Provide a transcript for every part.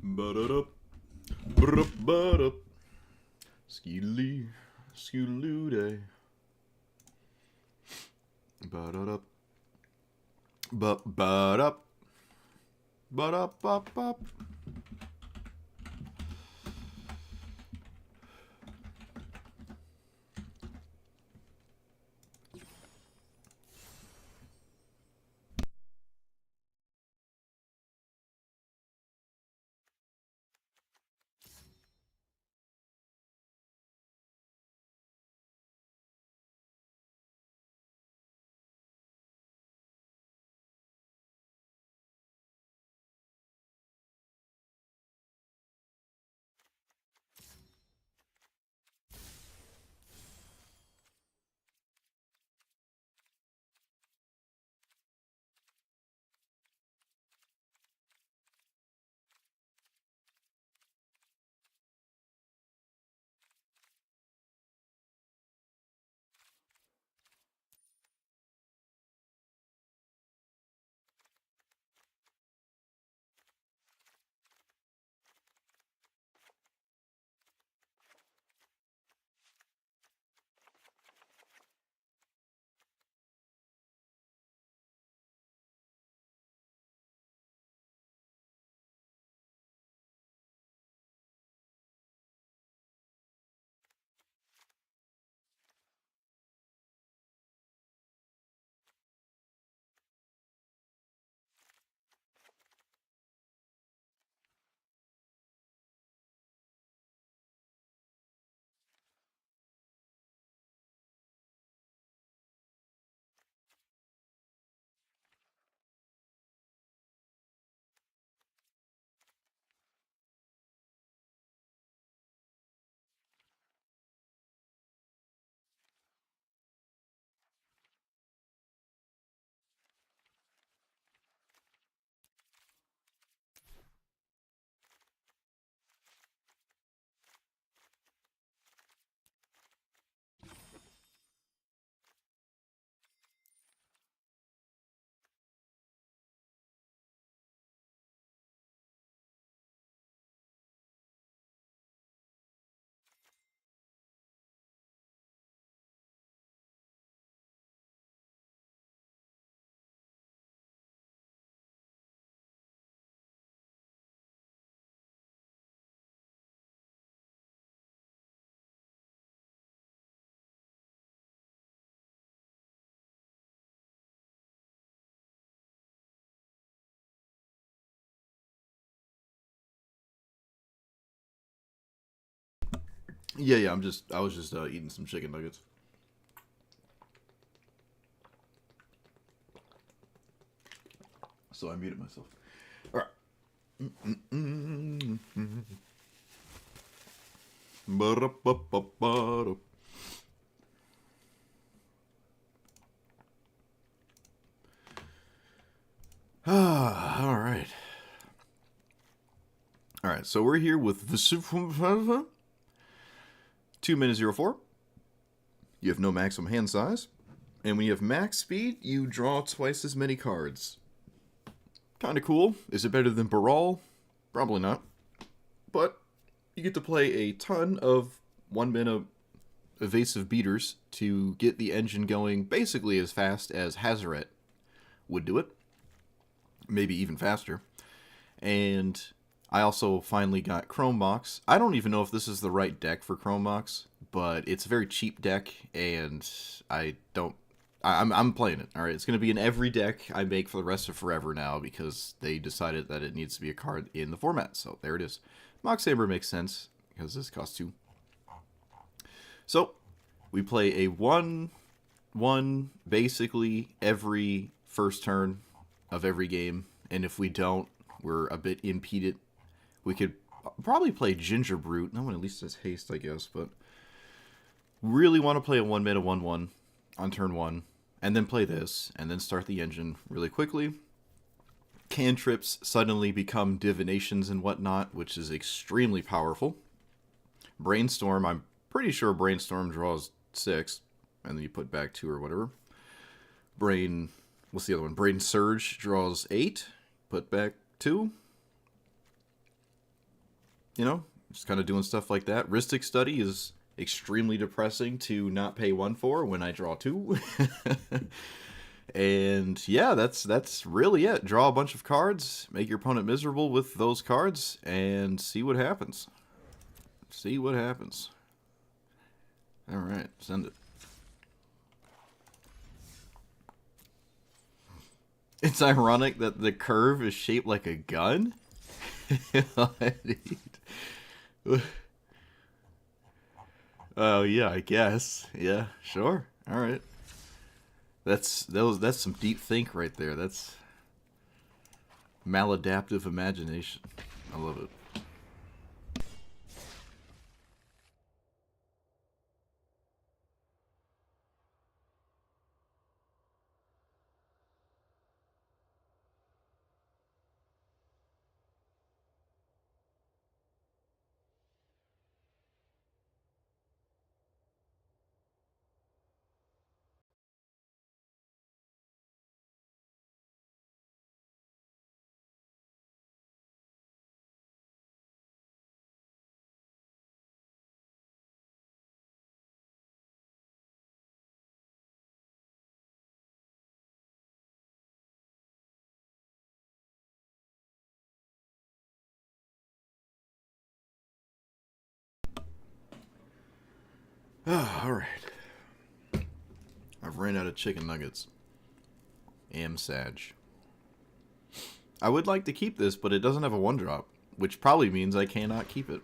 Ba-da-dup, ba-da-dup, ba-da-dup. Skeedly, skeedaloo day. Ba-da-dup, ba-ba-dup, ba-da-bop-bop. Yeah, I was just eating some chicken nuggets. So I muted myself. All right. Ba-da-ba-ba-ba-da. All right. All right, so we're here with the 2 minutes 04. You have no maximum hand size. And when you have max speed, you draw twice as many cards. Kind of cool. Is it better than Baral? Probably not. But you get to play a ton of 1 minute evasive beaters to get the engine going basically as fast as Hazaret would do it. Maybe even faster. And I also finally got Chrome Box. I don't even know if this is the right deck for Chrome Box, but it's a very cheap deck, and I don't. I'm playing it. All right, it's going to be in every deck I make for the rest of forever now because they decided that it needs to be a card in the format. So there it is. Mox Saber makes sense because this costs 2. So we play a 1/1 basically every first turn of every game, and if we don't, we're a bit impeded. We could probably play Ginger Brute. No one at least has haste, I guess, but really want to play a 1 minute 1/1 on turn 1, and then play this, and then start the engine really quickly. Cantrips suddenly become divinations and whatnot, which is extremely powerful. Brainstorm, I'm pretty sure Brainstorm draws 6, and then you put back 2 or whatever. What's the other one? Brain Surge draws 8, put back 2. You know, just kind of doing stuff like that. Ristic Study is extremely depressing to not pay 1 for when I draw 2. And yeah, that's really it. Draw a bunch of cards, make your opponent miserable with those cards, and see what happens. See what happens. Alright, send it. It's ironic that the curve is shaped like a gun. Oh yeah, I guess. Yeah, sure. All right. That's some deep think right there. That's maladaptive imagination. I love it. All right. I've ran out of chicken nuggets. Am Sag. I would like to keep this, but it doesn't have a 1-drop, which probably means I cannot keep it.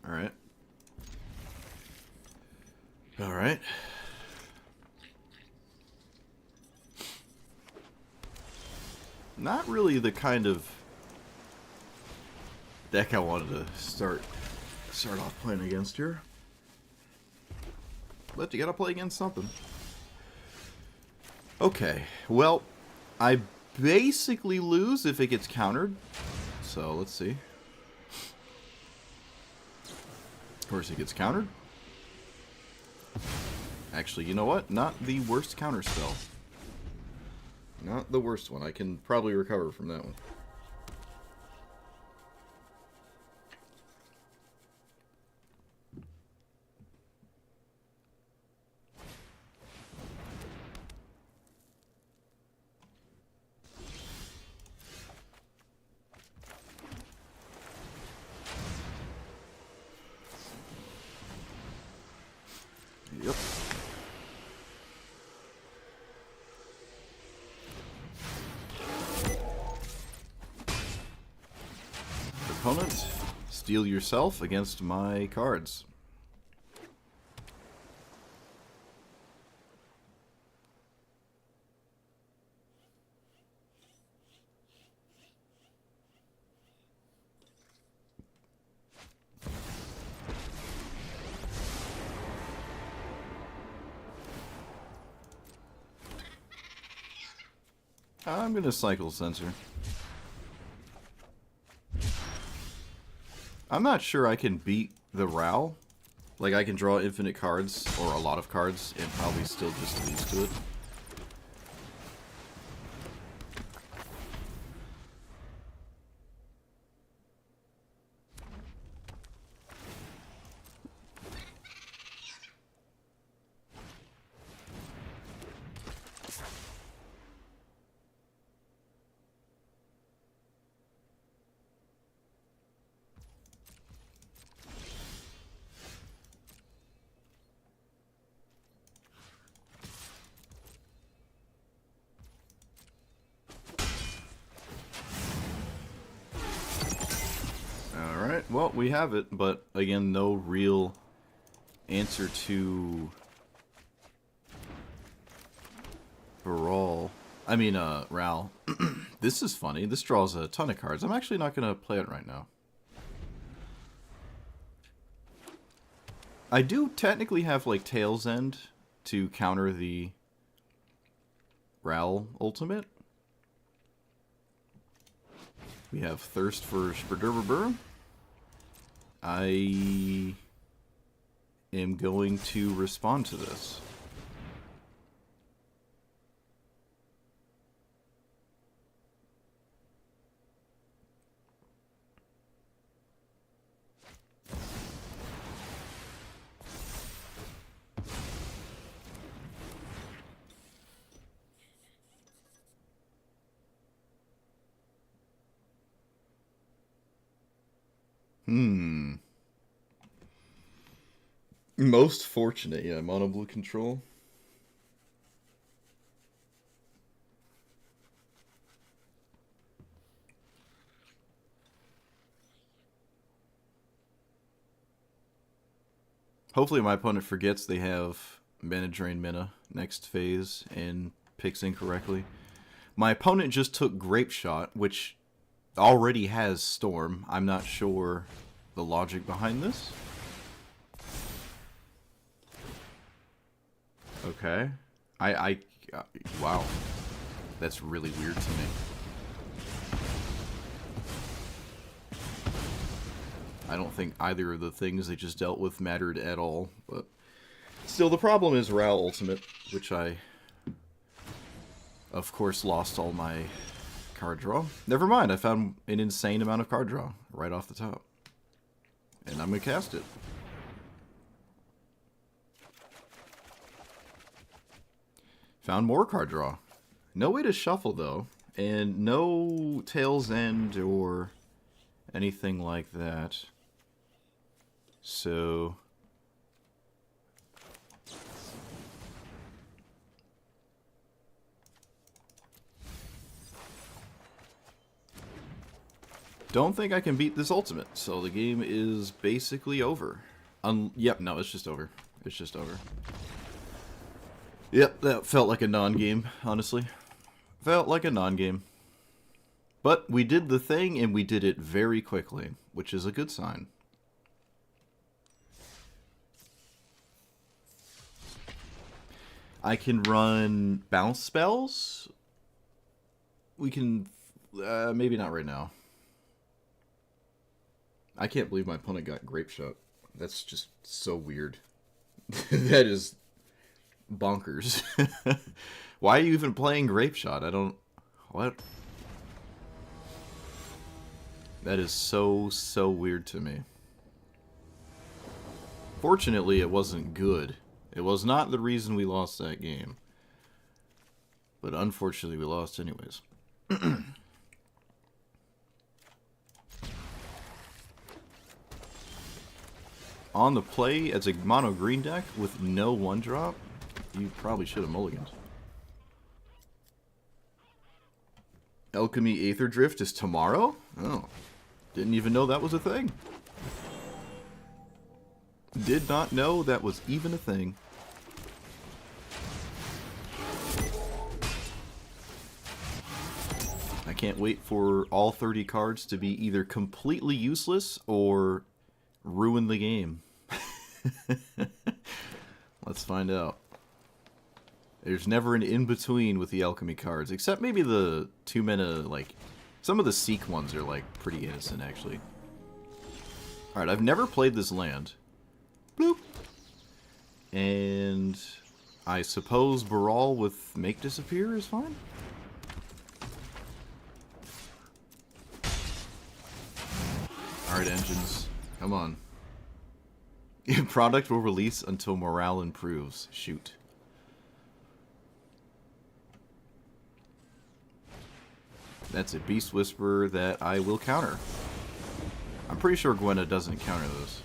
All right. All right. Not really the kind of deck I wanted to start off playing against here. But you gotta play against something. Okay, well, I basically lose if it gets countered. So, let's see. Of course, it gets countered. Actually, you know what? Not the worst counter spell. Not the worst one. I can probably recover from that one. Yep. Opponent, steal yourself against my cards. I'm gonna cycle Sensor. I'm not sure I can beat the Ral. Like, I can draw infinite cards, or a lot of cards, and probably still just lose to it. Alright, well, we have it, but again, no real answer to Baral. I mean, Ral. This is funny. This draws a ton of cards. I'm actually not going to play it right now. I do technically have, like, Tail's End to counter the Ral ultimate. We have Thirst for Spurderbur. I am going to respond to this. Most fortunate, yeah, mono blue control. Hopefully my opponent forgets they have mana drain mana next phase and picks incorrectly. My opponent just took Grape Shot, which already has Storm. I'm not sure the logic behind this. Okay. Wow. That's really weird to me. I don't think either of the things they just dealt with mattered at all, but still the problem is Ral Ultimate, which I, of course, lost all my card draw. Never mind, I found an insane amount of card draw right off the top. And I'm going to cast it. Found more card draw. No way to shuffle, though. And no Tail's End or anything like that. So... don't think I can beat this ultimate, so the game is basically over. Yep, no, it's just over. It's just over. Yep, that felt like a non-game, honestly. Felt like a non-game. But we did the thing, and we did it very quickly, which is a good sign. I can run bounce spells. We can... maybe not right now. I can't believe my opponent got Grape Shot. That's just so weird. That is bonkers. Why are you even playing Grape Shot? I don't... what? That is so weird to me. Fortunately, it wasn't good. It was not the reason we lost that game. But unfortunately, we lost anyways. On the play as a mono green deck with no 1-drop, you probably should have mulliganed. Alchemy Aether Drift is tomorrow? Oh. Didn't even know that was a thing. Did not know that was even a thing. I can't wait for all 30 cards to be either completely useless or ruin the game. Let's find out. There's never an in-between with the alchemy cards, except maybe the 2-mana, like, some of the Seek ones are, like, pretty innocent, actually. Alright, I've never played this land. Bloop. And I suppose Baral with Make Disappear is fine? Alright, engines. Come on. Product will release until morale improves. Shoot. That's a Beast Whisperer that I will counter. I'm pretty sure Gwenna doesn't counter this.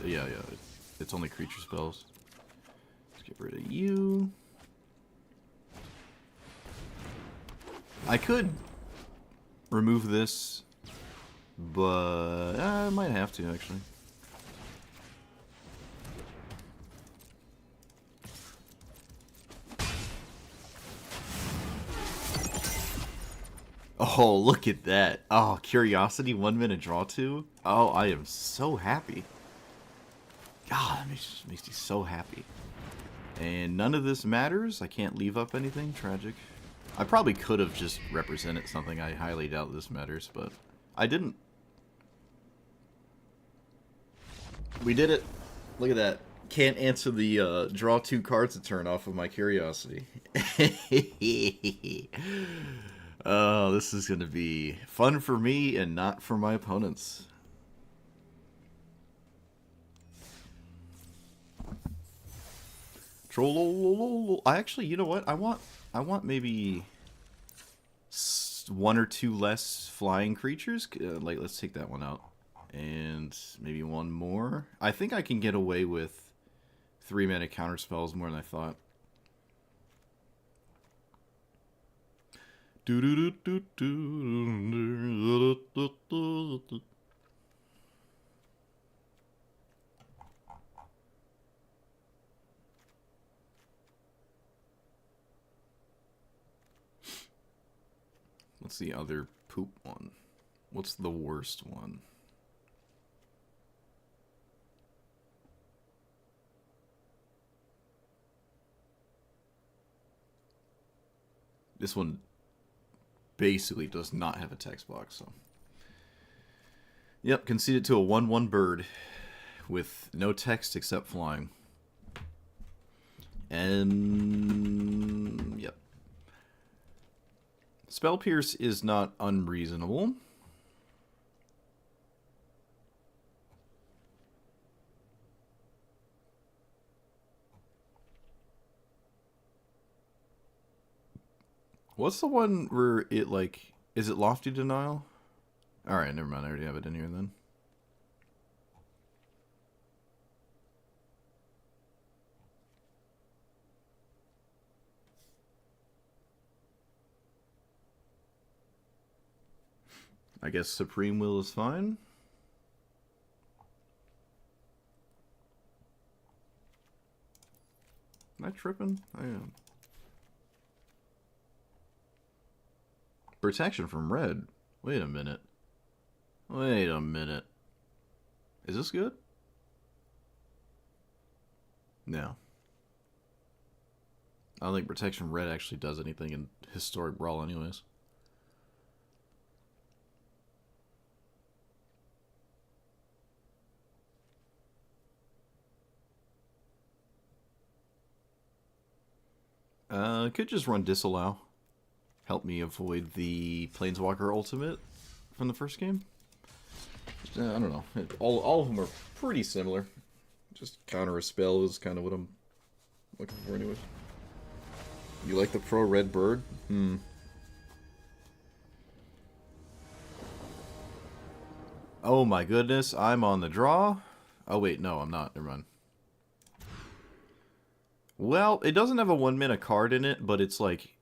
Yeah. It's only creature spells. Let's get rid of you. I could remove this, but I might have to, actually. Oh, look at that. Oh, Curiosity, 1 minute draw 2. Oh, I am so happy. God, that makes me so happy. And none of this matters. I can't leave up anything. Tragic. I probably could have just represented something. I highly doubt this matters, but I didn't. We did it. Look at that. Can't answer the draw 2 cards a turn off of my Curiosity. Oh, this is going to be fun for me and not for my opponents. Troll. Actually, you know what? I want maybe 1 or 2 less flying creatures. Like, let's take that one out. And maybe one more. I think I can get away with 3-mana counter spells more than I thought. What's the other poop one? What's the worst one? This one basically does not have a text box, so. Yep, concede it to a 1/1 bird with no text except flying. And yep. Spell Pierce is not unreasonable. What's the one where it, like, is it Lofty Denial? Alright, never mind, I already have it in here then. I guess Supreme Will is fine. Am I tripping? I am. Protection from red. Wait a minute. Wait a minute. Is this good? No. I don't think protection from red actually does anything in Historic Brawl anyways. Could just run Disallow. Help me avoid the Planeswalker ultimate from the first game. I don't know. All of them are pretty similar. Just counter a spell is kind of what I'm looking for anyways. You like the pro red bird? Oh my goodness, I'm on the draw. Oh wait, no, I'm not. Never mind. Well, it doesn't have a 1-mana card in it, but it's like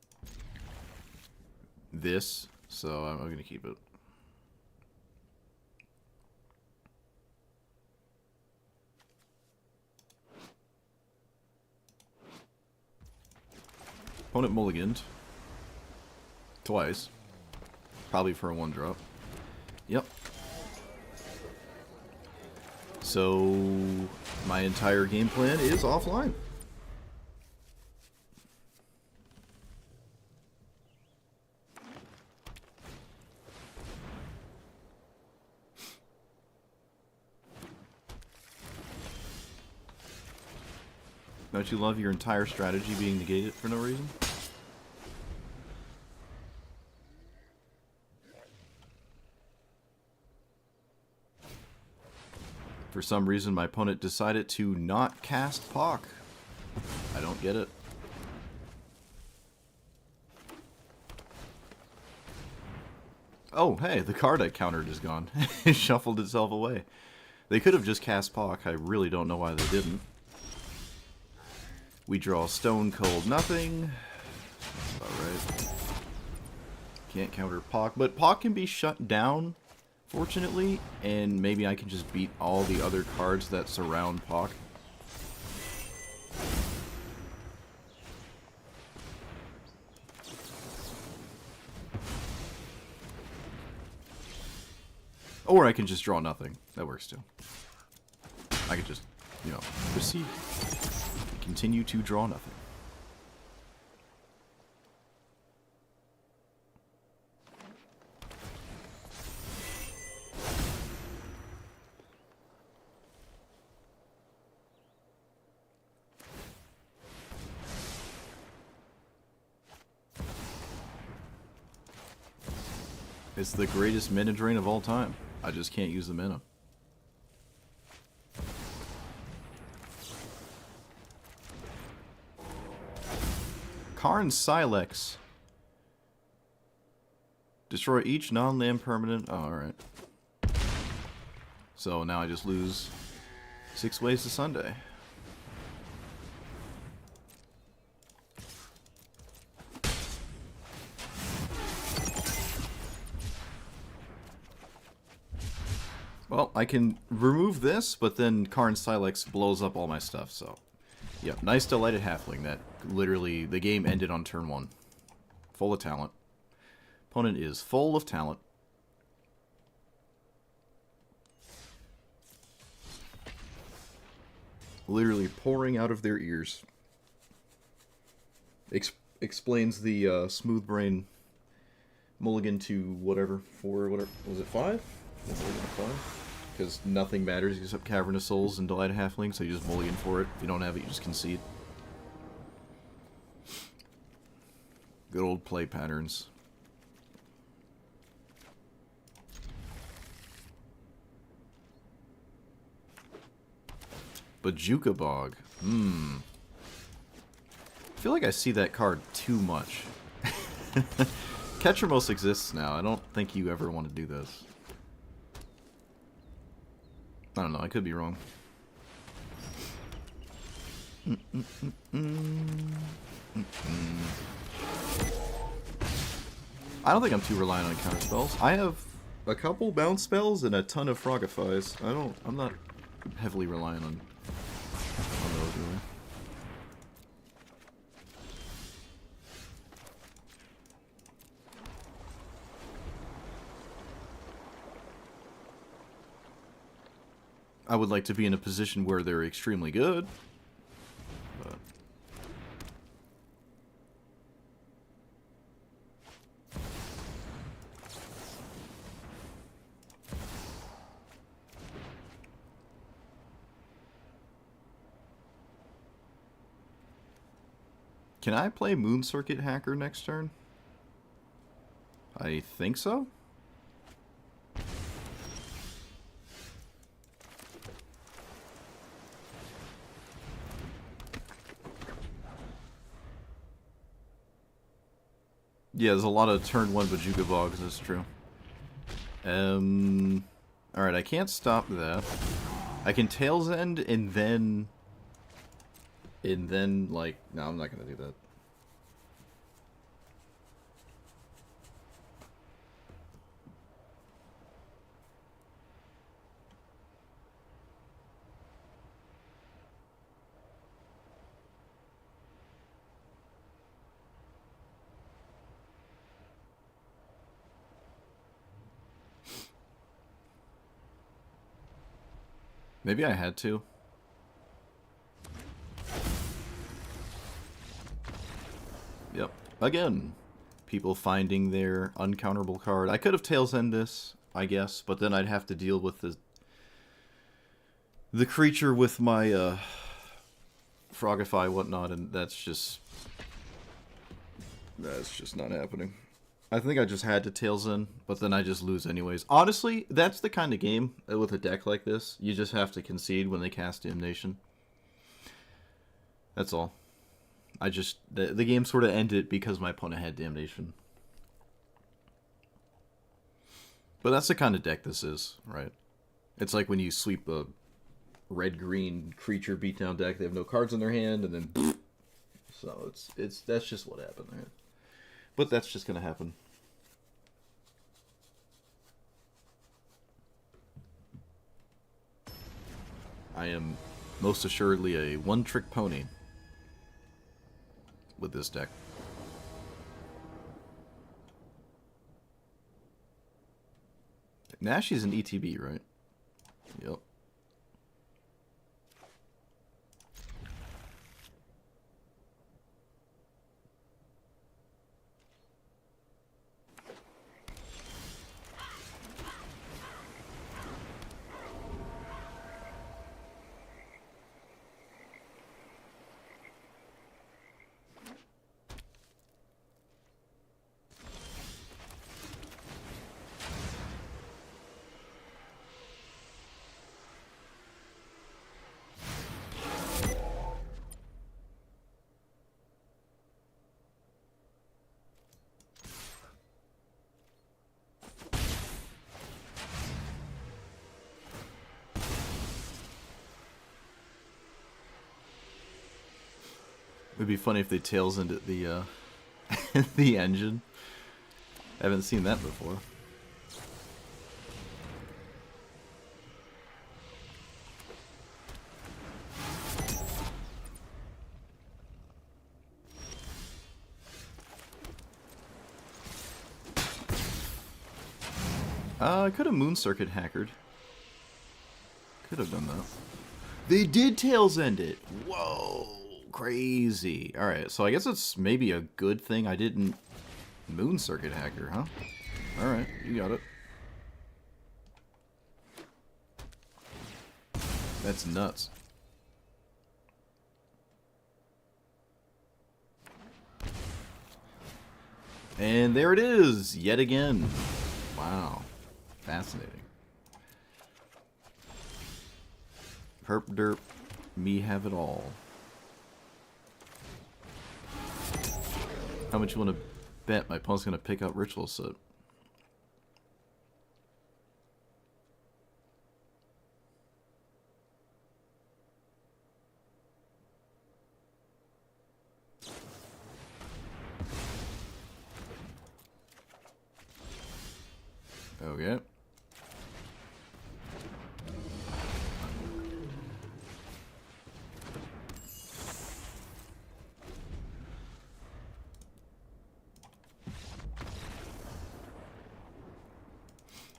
this, so I'm going to keep it. Opponent mulliganed. Twice. Probably for a 1-drop. Yep. So, my entire game plan is offline. Don't you love your entire strategy being negated for no reason? For some reason, my opponent decided to not cast Pock. I don't get it. Oh, hey, the card I countered is gone. It shuffled itself away. They could have just cast Pock. I really don't know why they didn't. We draw Stone Cold Nothing. That's about right. Can't counter Pock, but Pock can be shut down, fortunately, and maybe I can just beat all the other cards that surround Pock. Or I can just draw nothing. That works too. I can just, you know, proceed. Continue to draw nothing. It's the greatest mana drain of all time. I just can't use the mana. Karn Silex. Destroy each non-land permanent. Oh, alright. So now I just lose 6 ways to Sunday. Well, I can remove this, but then Karn Silex blows up all my stuff, so... Yep, nice Delighted Halfling. That literally, the game ended on turn 1. Full of talent. Opponent is full of talent. Literally pouring out of their ears. Explains the smooth brain mulligan to whatever, 4, whatever, was it 5? 5? Because nothing matters except Cavernous Souls and Delighted Halfling, so you just mulligan for it. If you don't have it, you just concede. Good old play patterns. Bajuka Bog. I feel like I see that card too much. Ketramos exists now. I don't think you ever want to do this. I don't know. I could be wrong. I don't think I'm too reliant on counter spells. I have a couple bounce spells and a ton of Frogifies. I'm not heavily reliant on those really. I would like to be in a position where they're extremely good. But can I play Moon Circuit Hacker next turn? I think so. Yeah, there's a lot of turn 1 Bajuka Bogs, that's true. Alright, I can't stop that. I can Tail's End and then, like, no, I'm not gonna do that. Maybe I had to. Yep. Again, people finding their uncounterable card. I could have Tails End this, I guess, but then I'd have to deal with the creature with my Frogify whatnot, and that's just not happening. I think I just had to Tails End, but then I just lose anyways. Honestly, that's the kind of game with a deck like this. You just have to concede when they cast Damnation. That's all. The game sort of ended because my opponent had Damnation. But that's the kind of deck this is, right? It's like when you sweep a red-green creature beatdown deck. They have no cards in their hand, and then... So that's just what happened there. But that's just going to happen. I am most assuredly a one-trick pony with this deck. Nashi's an ETB, right? Yep. It'd be funny if they tails into the the engine. I haven't seen that before. I could have moon circuit hackered. Could have done that. They did tails end it. Whoa, crazy. All right, so I guess it's maybe a good thing I didn't moon circuit hacker, huh? All right, you got it. That's nuts. And there it is, yet again. Wow, fascinating. Herp derp, me have it all. How much you want to bet my opponent's going to pick up Ritual Set? Okay.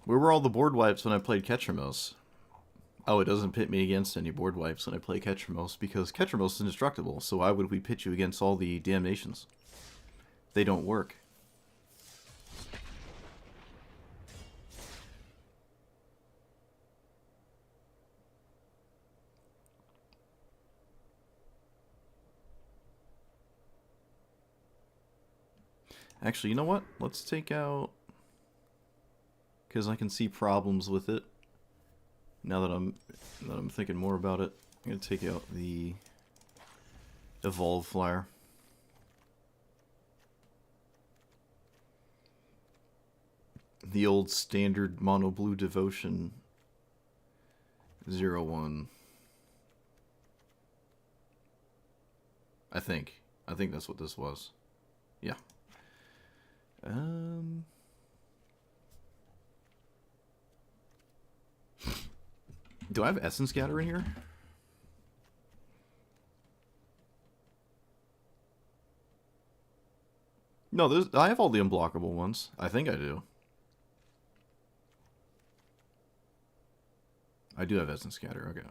Where were all the board wipes when I played Catcher Mouse? Oh, it doesn't pit me against any board wipes when I play Catcher Mouse because Catcher Mouse is indestructible, so why would we pit you against all the damnations? They don't work. Actually, you know what? Let's take out... because I can see problems with it. Now that I'm thinking more about it, I'm gonna take out the Evolve Flyer. The old standard mono blue devotion 0-1. I think that's what this was. Yeah. Do I have Essence Scatter in here? No, I have all the unblockable ones. I think I do. I do have Essence Scatter, okay.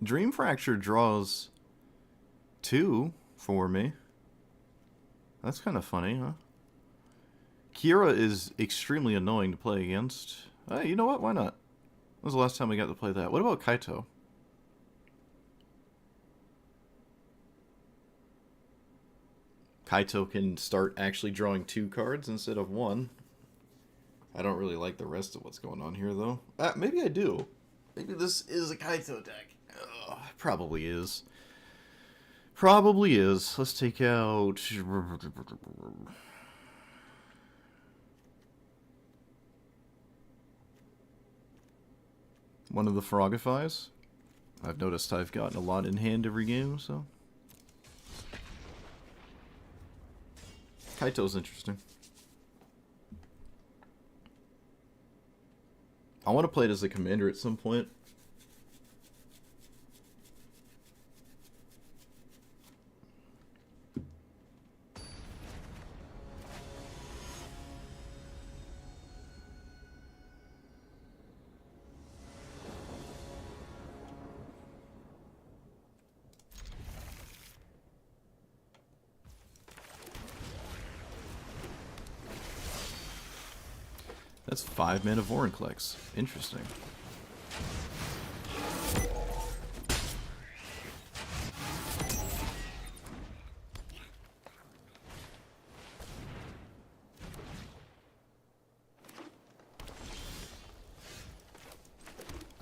Dream Fracture draws 2 for me. That's kind of funny, huh? Kira is extremely annoying to play against. You know what? Why not? When was the last time we got to play that? What about Kaito? Kaito can start actually drawing 2 cards instead of 1. I don't really like the rest of what's going on here, though. Maybe I do. Maybe this is a Kaito deck. Probably is. Probably is. Let's take out... one of the Frogifies. I've noticed I've gotten a lot in hand every game, so... Kaito's interesting. I want to play it as a commander at some point. That's 5 mana Vorinclex. Interesting.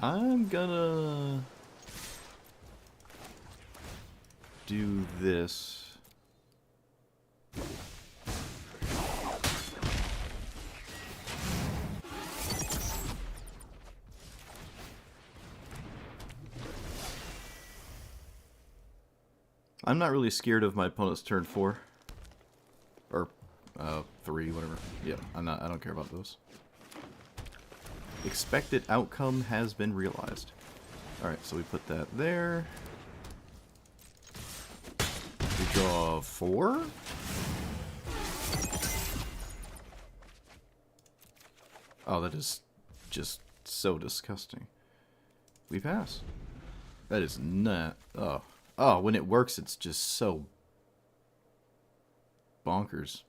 I'm gonna do this. I'm not really scared of my opponent's turn 4. Or 3, whatever. Yeah, I don't care about those. Expected outcome has been realized. Alright, so we put that there. We draw 4. Oh, that is just so disgusting. We pass. That is not... Oh. Oh, when it works, it's just so bonkers.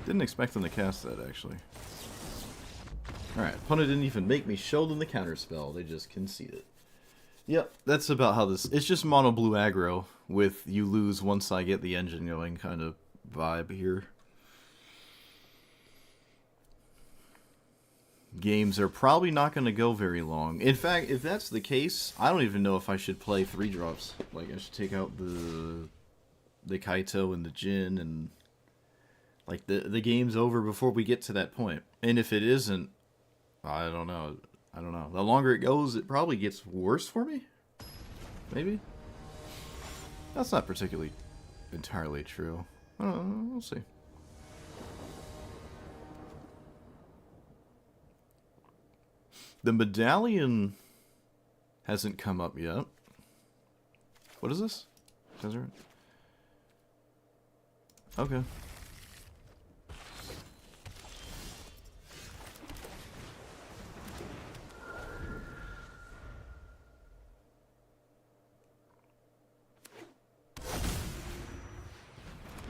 Didn't expect them to cast that, actually. Alright, opponent didn't even make me show them the counterspell. They just conceded. Yep, that's about how this... It's just mono blue aggro with you lose once I get the engine going kind of vibe here. Games are probably not going to go very long. In fact, if that's the case, I don't even know if I should play 3-drops. Like, I should take out the Kaito and the Jin and... Like, the game's over before we get to that point. And if it isn't... I don't know. I don't know. The longer it goes, it probably gets worse for me? Maybe? That's not particularly entirely true. I don't know. We'll see. The medallion hasn't come up yet. What is this? Desert? Okay.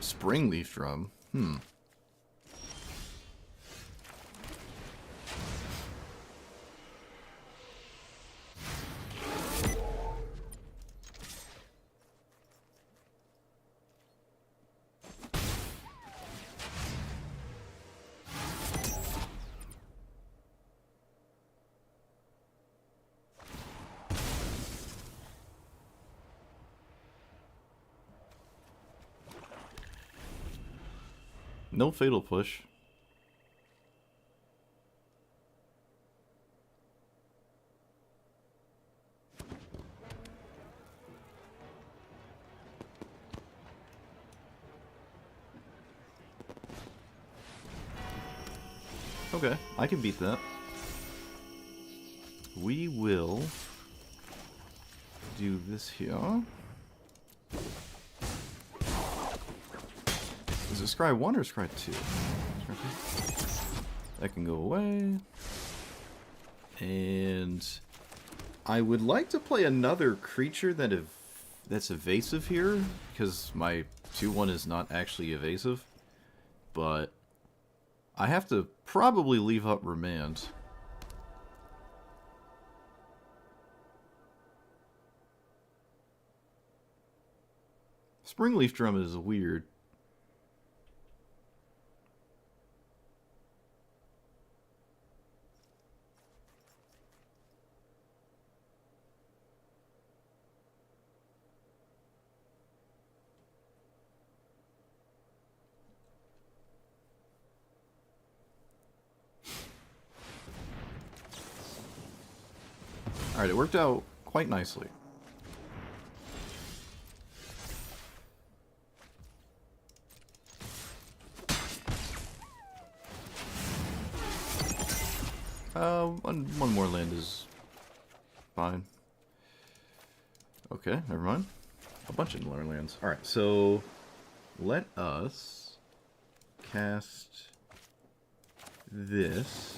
Springleaf drum. No fatal push. Okay, I can beat that. We will do this here. Is it Scry 1 or Scry 2? That can go away. And I would like to play another creature that's evasive here, because my 2-1 is not actually evasive. But I have to probably leave up Remand. Springleaf Drum is weird. Alright, it worked out quite nicely. One more land is fine. Okay, never mind. A bunch of more lands. Alright, so let us cast this.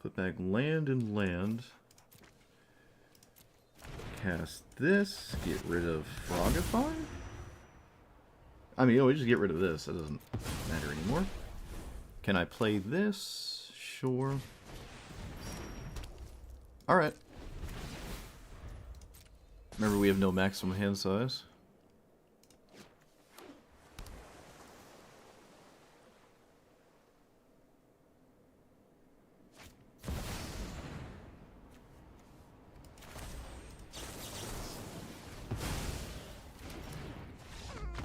Put back land and land. cast this, get rid of Frogify? I mean, we just get rid of this. That doesn't matter anymore. Can I play this? Sure. Alright. Remember, we have no maximum hand size.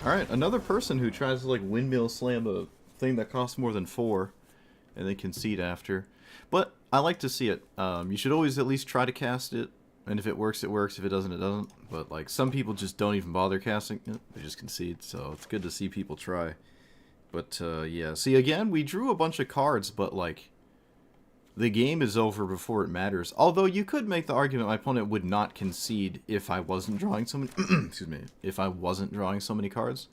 Alright, another person who tries to, like, windmill slam a thing that costs more than 4 and then concede after. But I like to see it. You should always at least try to cast it, and if it works, it works. If it doesn't, it doesn't. But, like, some people just don't even bother casting it. They just concede, so it's good to see people try. But, yeah. See, again, we drew a bunch of cards, but, like, the game is over before it matters. Although you could make the argument my opponent would not concede if I wasn't drawing so many excuse me, if I wasn't drawing so many cards.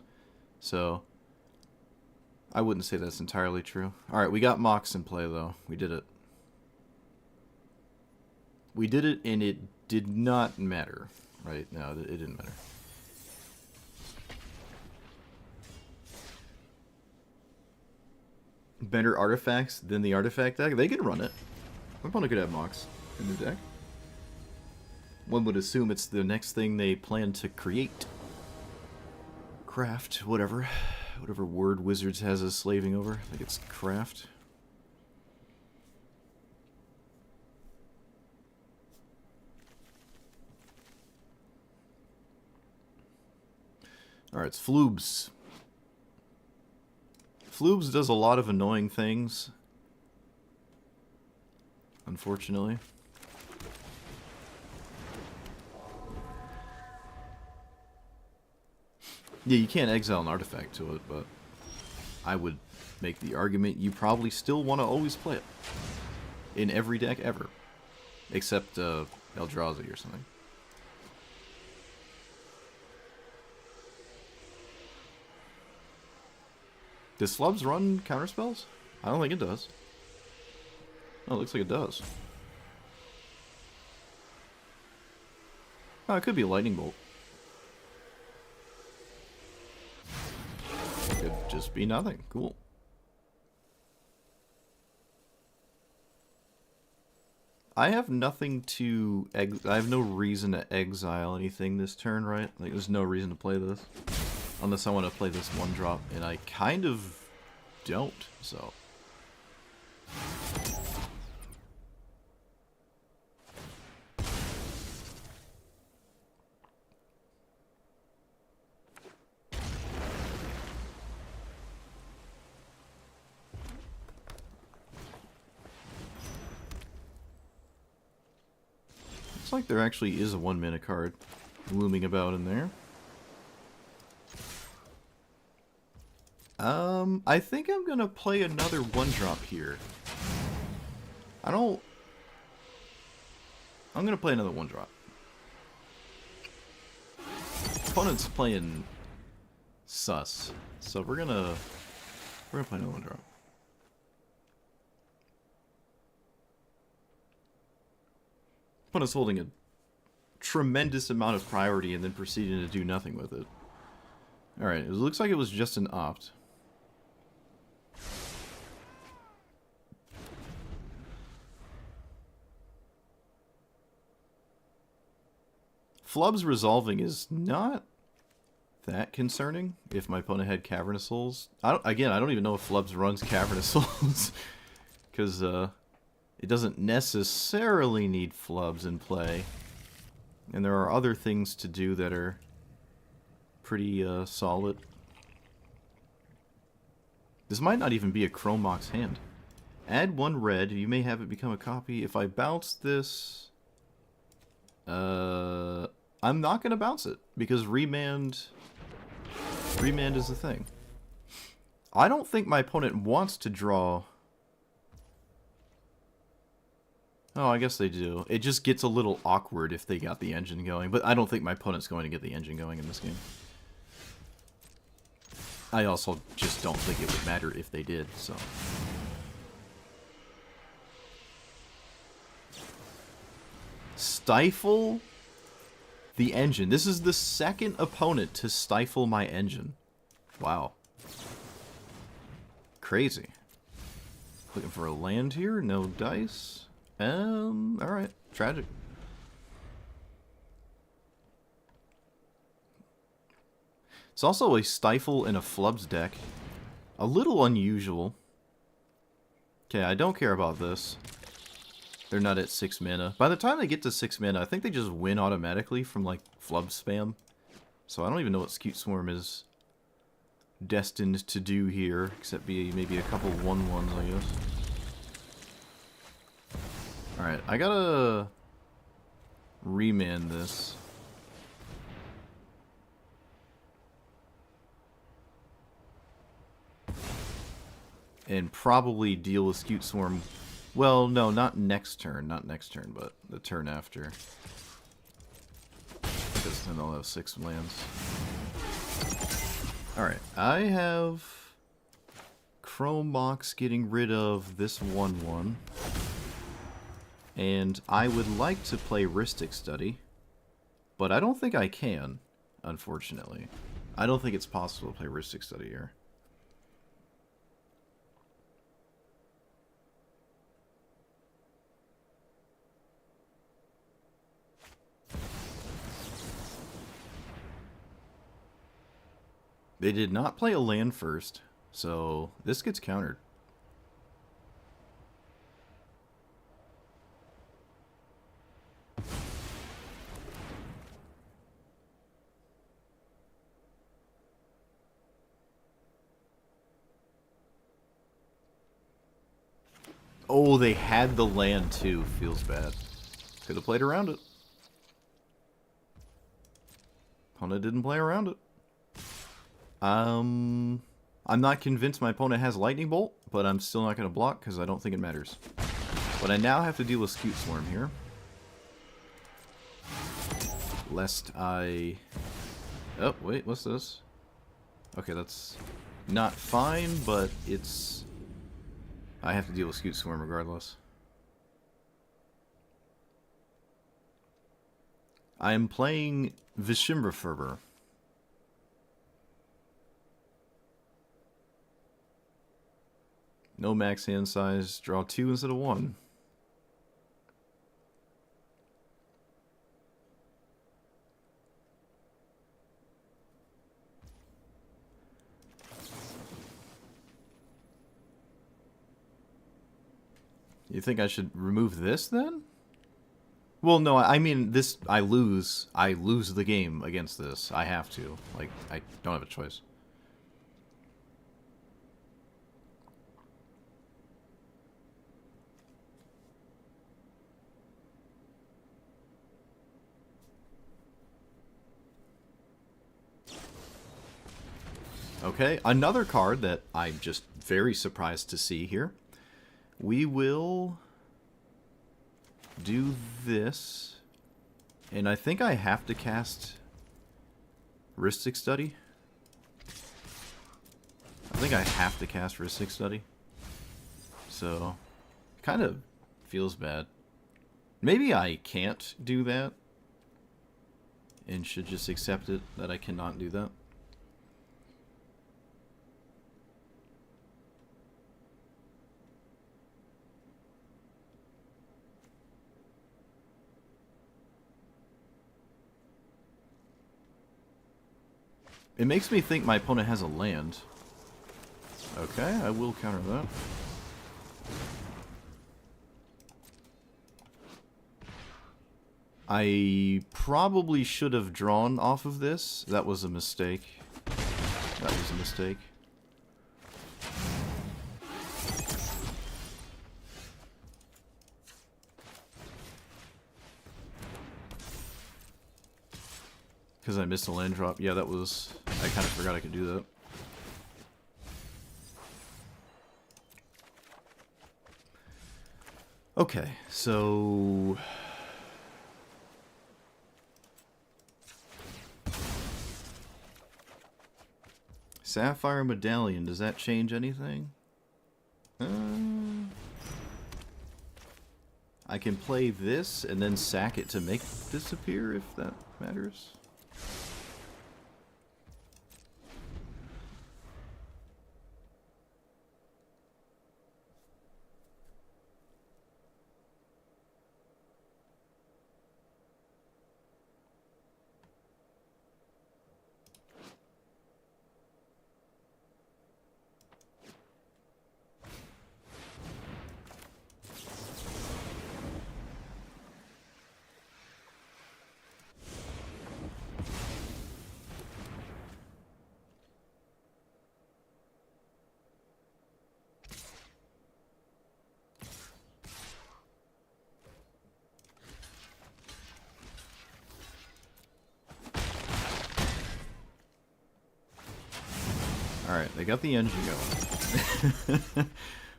So I wouldn't say that's entirely true. Alright, we got Mox in play though. We did it. We did it and it did not matter. Right? No, it didn't matter. Better artifacts than the artifact deck? They can run it. My opponent could have Mox in the deck. One would assume it's the next thing they plan to create. Craft, whatever. Whatever word Wizards has us slaving over. I think it's craft. Alright, it's Floobs. Floobs does a lot of annoying things, unfortunately. Yeah, you can't exile an artifact to it, but I would make the argument you probably still want to always play it. In every deck ever. Except Eldrazi or something. Does Slubs run counterspells? I don't think it does. Oh, it looks like it does. Oh, it could be a lightning bolt. Could just be nothing. Cool. I have nothing to... I have no reason to exile anything this turn, right? Like, there's no reason to play this. Unless I want to play this one drop, and I kind of don't, so. Looks like there actually is a 1-mana card looming about in there. I think I'm gonna play another 1-drop here. I'm gonna play another 1-drop. Opponent's playing sus, so we're gonna play another 1-drop. Opponent's holding a tremendous amount of priority and then proceeding to do nothing with it. Alright, it looks like it was just an opt. Flub's resolving is not that concerning if my opponent had Cavernous Souls. I don't even know if Flubs runs Cavernous Souls. Because it doesn't necessarily need Flubs in play. And there are other things to do that are pretty solid. This might not even be a Chromox hand. Add 1 red, you may have it become a copy. If I bounce this... I'm not going to bounce it, because Remand is the thing. I don't think my opponent wants to draw... Oh, I guess they do. It just gets a little awkward if they got the engine going, but I don't think my opponent's going to get the engine going in this game. I also just don't think it would matter if they did, so... Stifle? The engine. This is the second opponent to stifle my engine. Wow. Crazy. Looking for a land here. No dice. Alright. Tragic. It's also a stifle in a flubs deck. A little unusual. Okay, I don't care about this. They're not at 6 mana. By the time they get to 6 mana, I think they just win automatically from, like, flub spam. So I don't even know what Scute Swarm is destined to do here, except be maybe a couple 1/1s, I guess. Alright, I gotta remand this. And probably deal with Scute Swarm. Well, no, not next turn. Not next turn, but the turn after. Because then I'll have 6 lands. Alright, I have Chrome Box getting rid of this 1/1. And I would like to play Rhystic Study. But I don't think I can, unfortunately. I don't think it's possible to play Rhystic Study here. They did not play a land first, so this gets countered. Oh, they had the land too. Feels bad. Could have played around it. Opponent didn't play around it. I'm not convinced my opponent has Lightning Bolt, but I'm still not going to block because I don't think it matters. But I now have to deal with Scute Swarm here. Lest I... Oh, wait, what's this? Okay, that's not fine, but it's... I have to deal with Scute Swarm regardless. I am playing Vishimbra Fervor. No max hand size, draw 2 instead of 1. You think I should remove this then? Well, no, I mean this. I lose the game against this. I have to. Like, I don't have a choice. Okay, another card that I'm just very surprised to see here. We will do this, and I think I have to cast Rhystic Study. I think I have to cast Rhystic Study. So, kind of feels bad. Maybe I can't do that, and should just accept it that I cannot do that. It makes me think my opponent has a land. Okay, I will counter that. I probably should have drawn off of this. That was a mistake. That was a mistake. Because I missed a land drop. Yeah, that was... I kind of forgot I could do that. Okay, so... Sapphire Medallion, does that change anything? I can play this and then sack it to make this appear if that... matters. Alright, they got the engine going.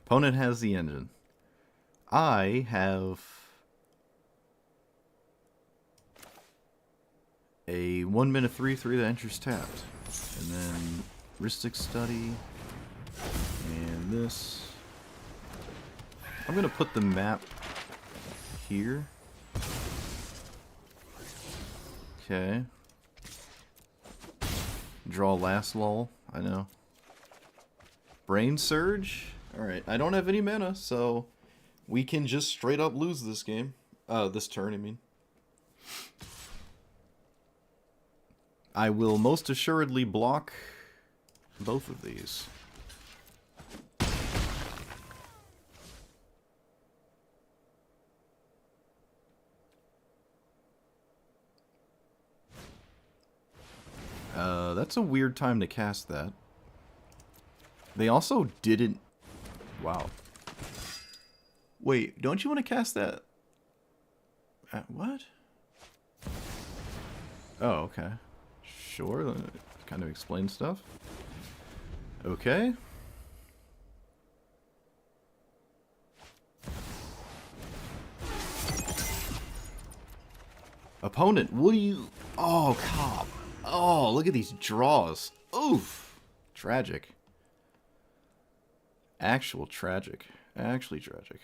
Opponent has the engine. I have a 1 minute 3/3 that enters tapped. And then Ristic Study. And this. I'm going to put the map here. Okay. Draw last lull. I know. Brain Surge. Alright, I don't have any mana, so we can just straight up lose this game. This turn, I mean. I will most assuredly block both of these. That's a weird time to cast that. They also didn't... Wow. Wait, don't you want to cast that? What? Oh, okay. Sure, that kind of explains stuff. Okay. Opponent, what do you... Oh, cop. Oh, look at these draws. Oof. Tragic. Actual tragic. Actually tragic.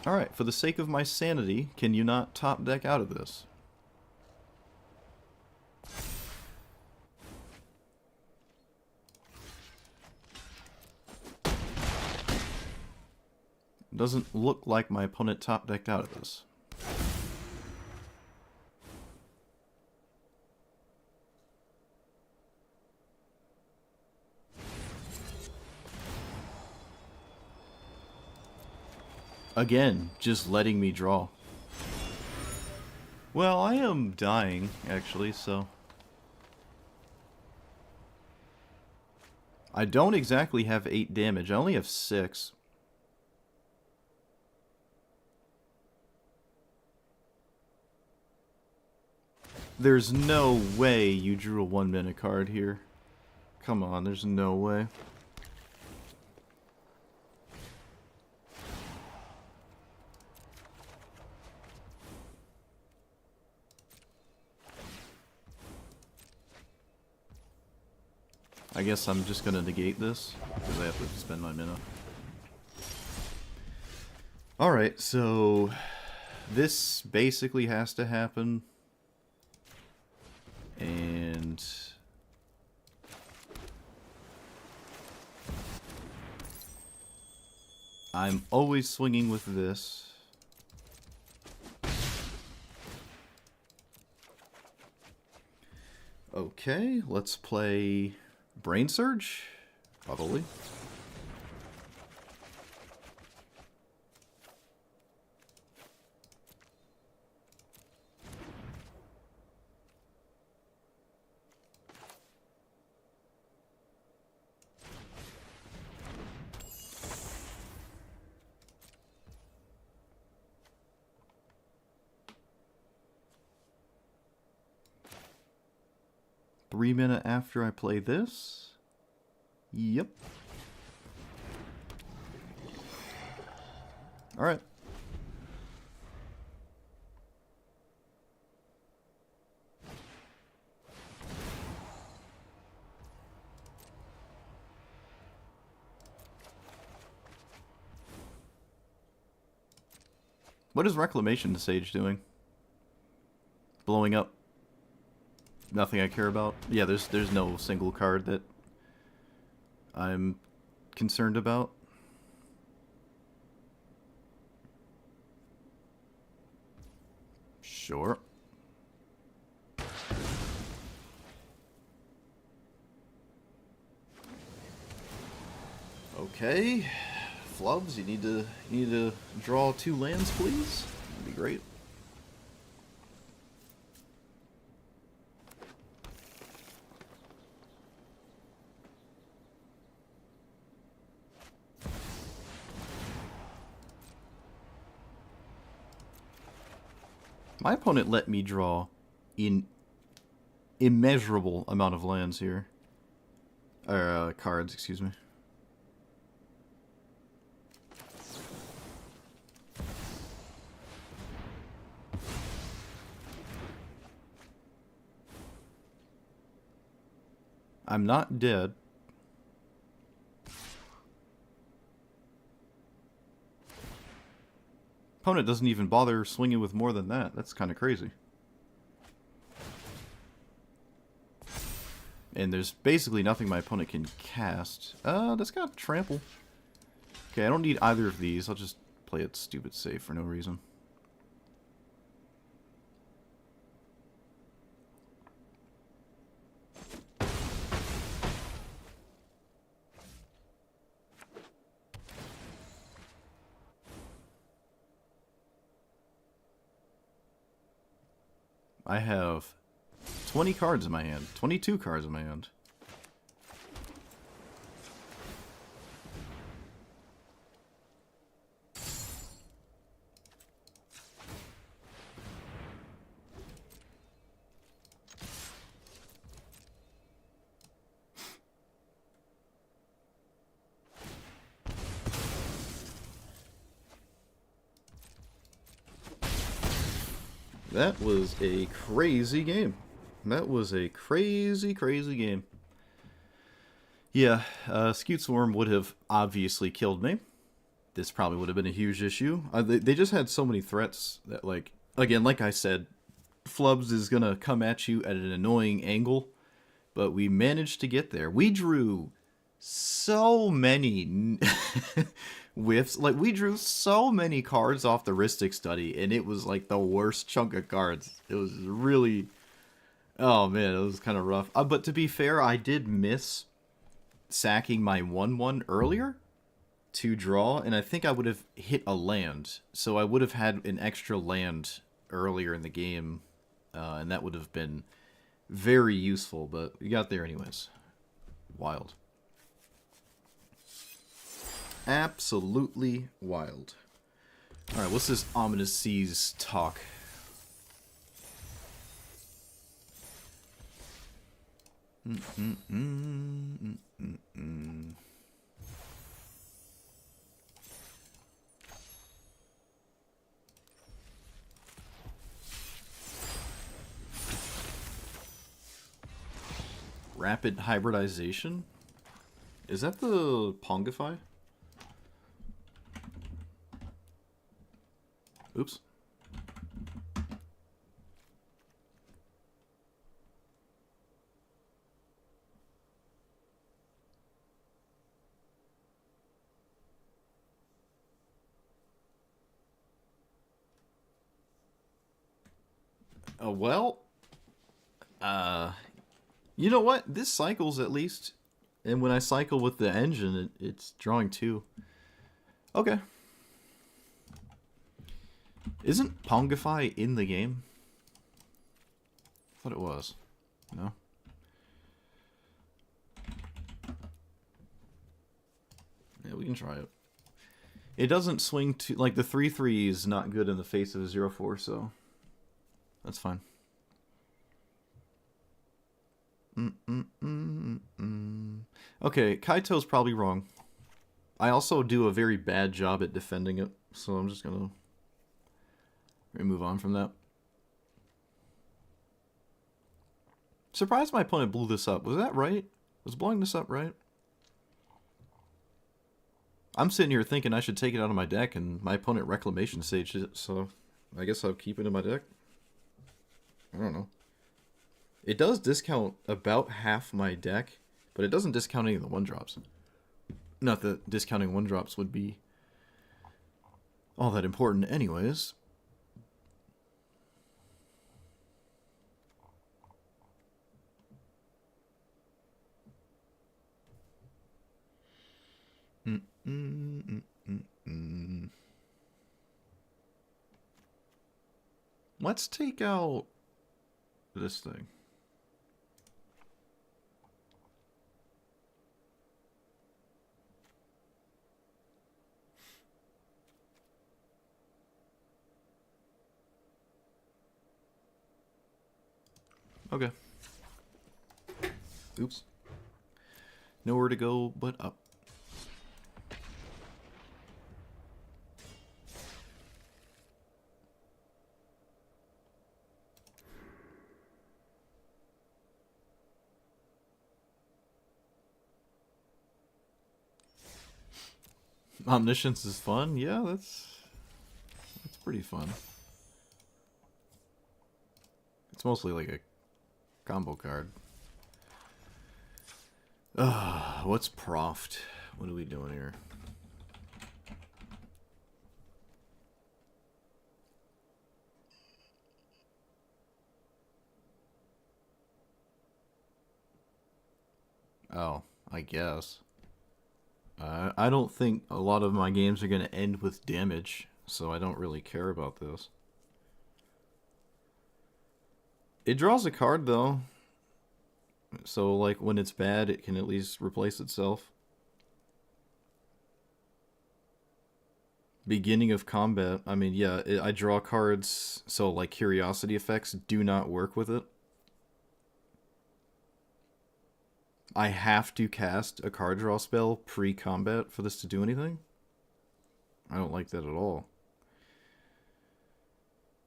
Alright, for the sake of my sanity, can you not top deck out of this? Doesn't look like my opponent top decked out of this. Again, just letting me draw. Well, I am dying, actually, so... I don't exactly have 8 damage, I only have 6. There's no way you drew a 1 mana card here. Come on, there's no way. I guess I'm just gonna negate this, because I have to spend my mana. Alright, so... this basically has to happen. And... I'm always swinging with this. Okay, let's play Brain Surge, probably. Three minutes after I play this. Yep. Alright. What is Reclamation Sage doing? Blowing up. Nothing I care about. Yeah, there's no single card that I'm concerned about. Sure. Okay. Flubs, you need to draw 2 lands, please. That'd be great. My opponent let me draw an immeasurable amount of lands here. Or, cards, excuse me. I'm not dead. Opponent doesn't even bother swinging with more than that. That's kind of crazy. And there's basically nothing my opponent can cast. That's got trample. Okay, I don't need either of these. I'll just play it stupid safe for no reason. I have 20 cards in my hand. 22 cards in my hand. That was a crazy game. That was a crazy, crazy game. Yeah, Scute Swarm would have obviously killed me. This probably would have been a huge issue. They just had so many threats that, like, again, like I said, Flubs is going to come at you at an annoying angle, but we managed to get there. We drew so many whiffs. Like, we drew so many cards off the Rhystic Study, and it was like the worst chunk of cards. It was really... Oh man, it was kind of rough. But to be fair, I did miss sacking my 1/1 earlier to draw, and I think I would have hit a land. So I would have had an extra land earlier in the game, and that would have been very useful, but we got there anyways. Wild. Absolutely wild. Alright, what's this Ominous Seas talk? Rapid hybridization? Is that the Pongify? Oops. Well, you know what? This cycles at least. And when I cycle with the engine, it's drawing 2. Okay. Isn't Pongify in the game? I thought it was. No? Yeah, we can try it. It doesn't swing to... Like, the 3/3 is not good in the face of a 0/4, so... That's fine. Okay, Kaito's probably wrong. I also do a very bad job at defending it, so I'm just gonna move on from that. Surprised my opponent blew this up. Was that right? Was blowing this up right? I'm sitting here thinking I should take it out of my deck, and my opponent Reclamation Sage it, so I guess I'll keep it in my deck. I don't know. It does discount about half my deck, but it doesn't discount any of the 1-drops. Not that discounting 1-drops would be all that important anyways. Let's take out this thing. Okay. Oops. Nowhere to go but up. Omniscience is fun. Yeah, that's pretty fun. It's mostly like a combo card. What's Proft? What are we doing here? Oh, I guess. I don't think a lot of my games are going to end with damage, so I don't really care about this. It draws a card, though. So, like, when it's bad, it can at least replace itself. Beginning of combat. I mean, yeah, I draw cards, so, like, curiosity effects do not work with it. I have to cast a card draw spell pre-combat for this to do anything? I don't like that at all.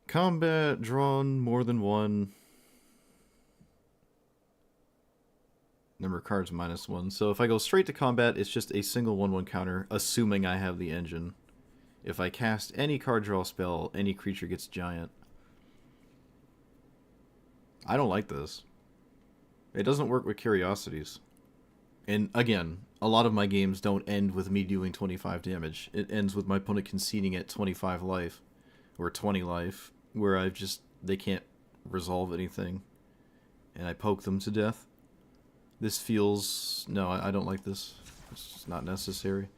Combat, drawn more than one. Number of cards -1. So if I go straight to combat, it's just a single 1/1 counter, assuming I have the engine. If I cast any card draw spell, any creature gets giant. I don't like this. It doesn't work with curiosities. And again, a lot of my games don't end with me doing 25 damage. It ends with my opponent conceding at 25 life, or 20 life, where they can't resolve anything, and I poke them to death. This feels... No, I don't like this. It's just not necessary.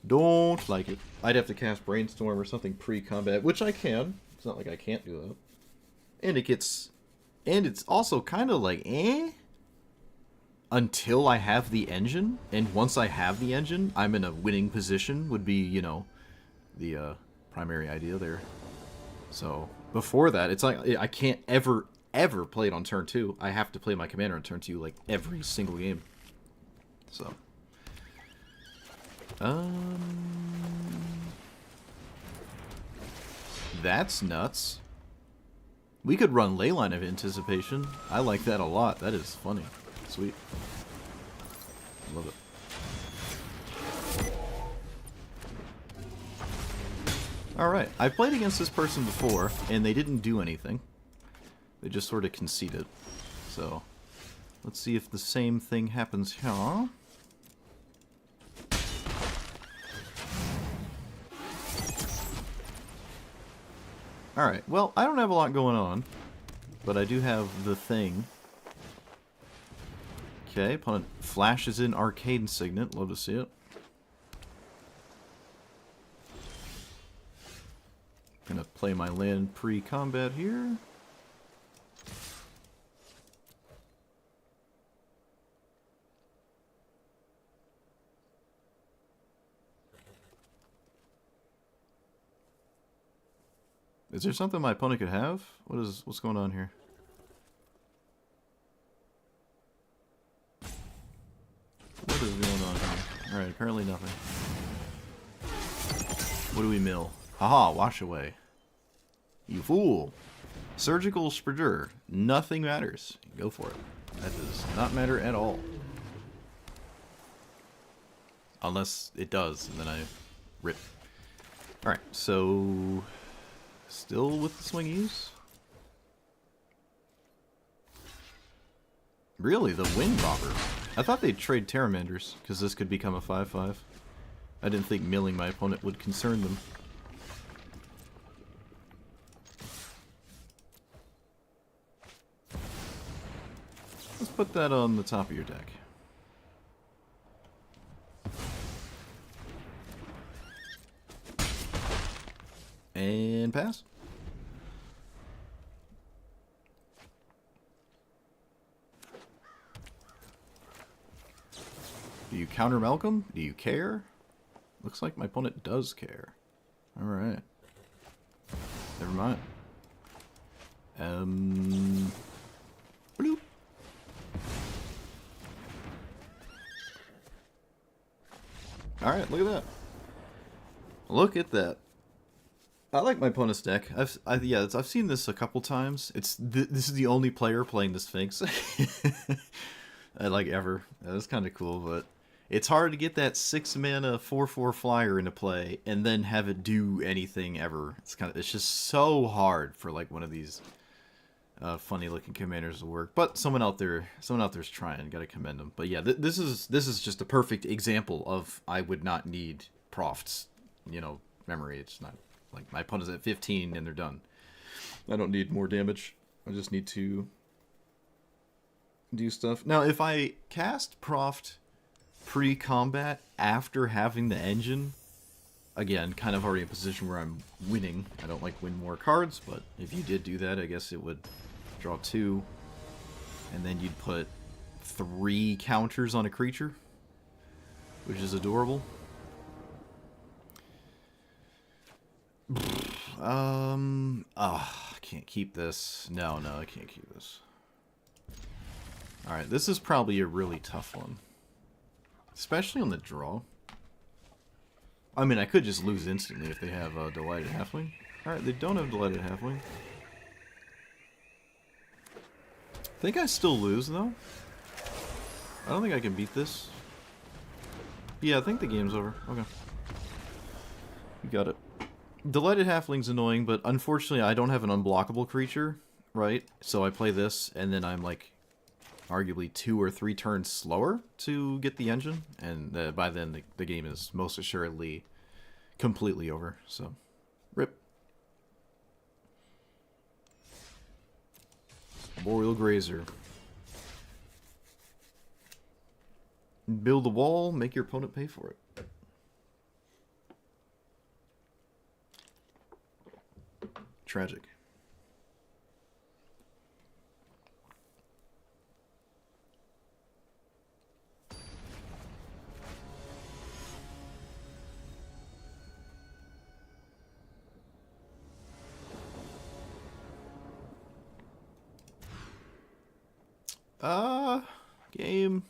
Don't like it. I'd have to cast Brainstorm or something pre-combat, which I can. It's not like I can't do that. And it gets... And it's also kind of like, until I have the engine. And once I have the engine, I'm in a winning position, would be, you know, the primary idea there. So, before that, it's like, I can't ever play it on turn 2. I have to play my commander on turn 2, like, every single game. So. That's nuts. We could run Leyline of Anticipation. I like that a lot. That is funny. Sweet. Love it. Alright, I've played against this person before, and they didn't do anything. They just sort of conceded. So, let's see if the same thing happens here. Alright, well, I don't have a lot going on, but I do have the thing. Okay, opponent flashes in Arcane Signet. Love to see it. Gonna play my land pre-combat here. Is there something my opponent could have? What's going on here? What is going on here? Alright, apparently nothing. What do we mill? Haha, wash away. You fool. Surgical Spurger. Nothing matters. Go for it. That does not matter at all. Unless it does, and then I rip. Alright, so... Still with the swingies? Really, the Wind Robber. I thought they'd trade Terramanders, because this could become a 5-5. I didn't think milling my opponent would concern them. Let's put that on the top of your deck. And pass. Do you counter Malcolm? Do you care? Looks like my opponent does care. Alright. Never mind. Bloop. Alright, look at that. Look at that. I like my opponent's deck. I've seen this a couple times. This is the only player playing the Sphinx. I like ever. That's kind of cool, but it's hard to get that 6-mana 4/4 flyer into play and then have it do anything ever. It's just so hard for like one of these funny looking commanders to work. But someone out there's trying. Got to commend them. But yeah, this is just a perfect example of I would not need Proft's, memory. It's not like my opponent's at 15 and they're done. I don't need more damage. I just need to do stuff. Now, if I cast Proft pre-combat after having the engine, again, kind of already in a position where I'm winning. I don't like win more cards, but if you did do that, I guess it would draw 2, and then you'd put 3 counters on a creature, which is adorable. I can't keep this. No, I can't keep this. Alright, this is probably a really tough one. Especially on the draw. I mean, I could just lose instantly if they have a Delighted Halfling. Alright, they don't have Delighted Halfling. I think I still lose, though. I don't think I can beat this. Yeah, I think the game's over. Okay. You got it. Delighted Halfling's annoying, but unfortunately I don't have an unblockable creature, right? So I play this, and then I'm like, arguably 2 or 3 turns slower to get the engine, and by then the game is most assuredly completely over, so rip. Boreal Grazer. Build a wall, make your opponent pay for it. Tragic. Game.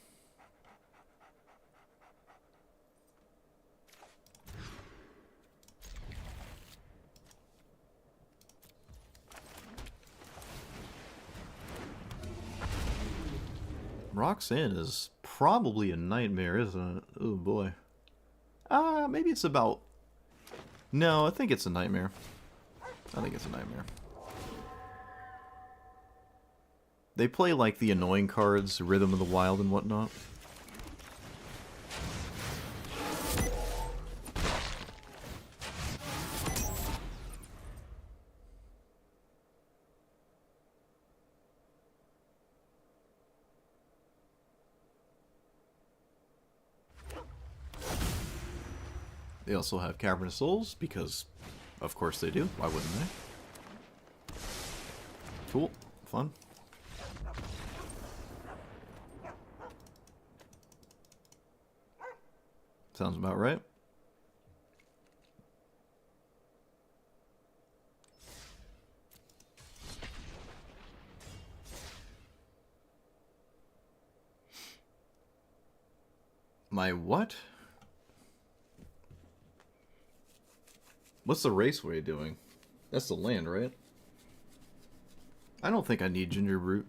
Roxanne is probably a nightmare, isn't it? Oh boy. Maybe it's about... No, I think it's a nightmare. I think it's a nightmare. They play like the annoying cards, Rhythm of the Wild and whatnot. They also have Cavernous Souls, because of course they do. Why wouldn't they? Cool. Fun. Sounds about right. My what? What's the Raceway doing? That's the land, right? I don't think I need Ginger Brute.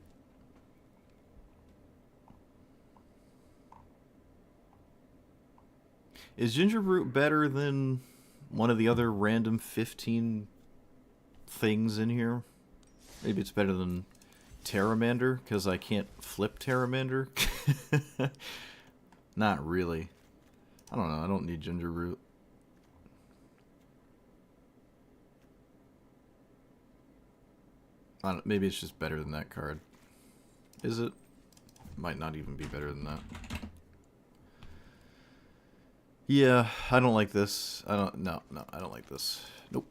Is ginger root better than one of the other random 15 things in here? Maybe it's better than Terramander, because I can't flip Terramander? Not really. I don't know, I don't need ginger root. Maybe it's just better than that card. Is it? Might not even be better than that. Yeah, I don't like this. I don't like this. Nope.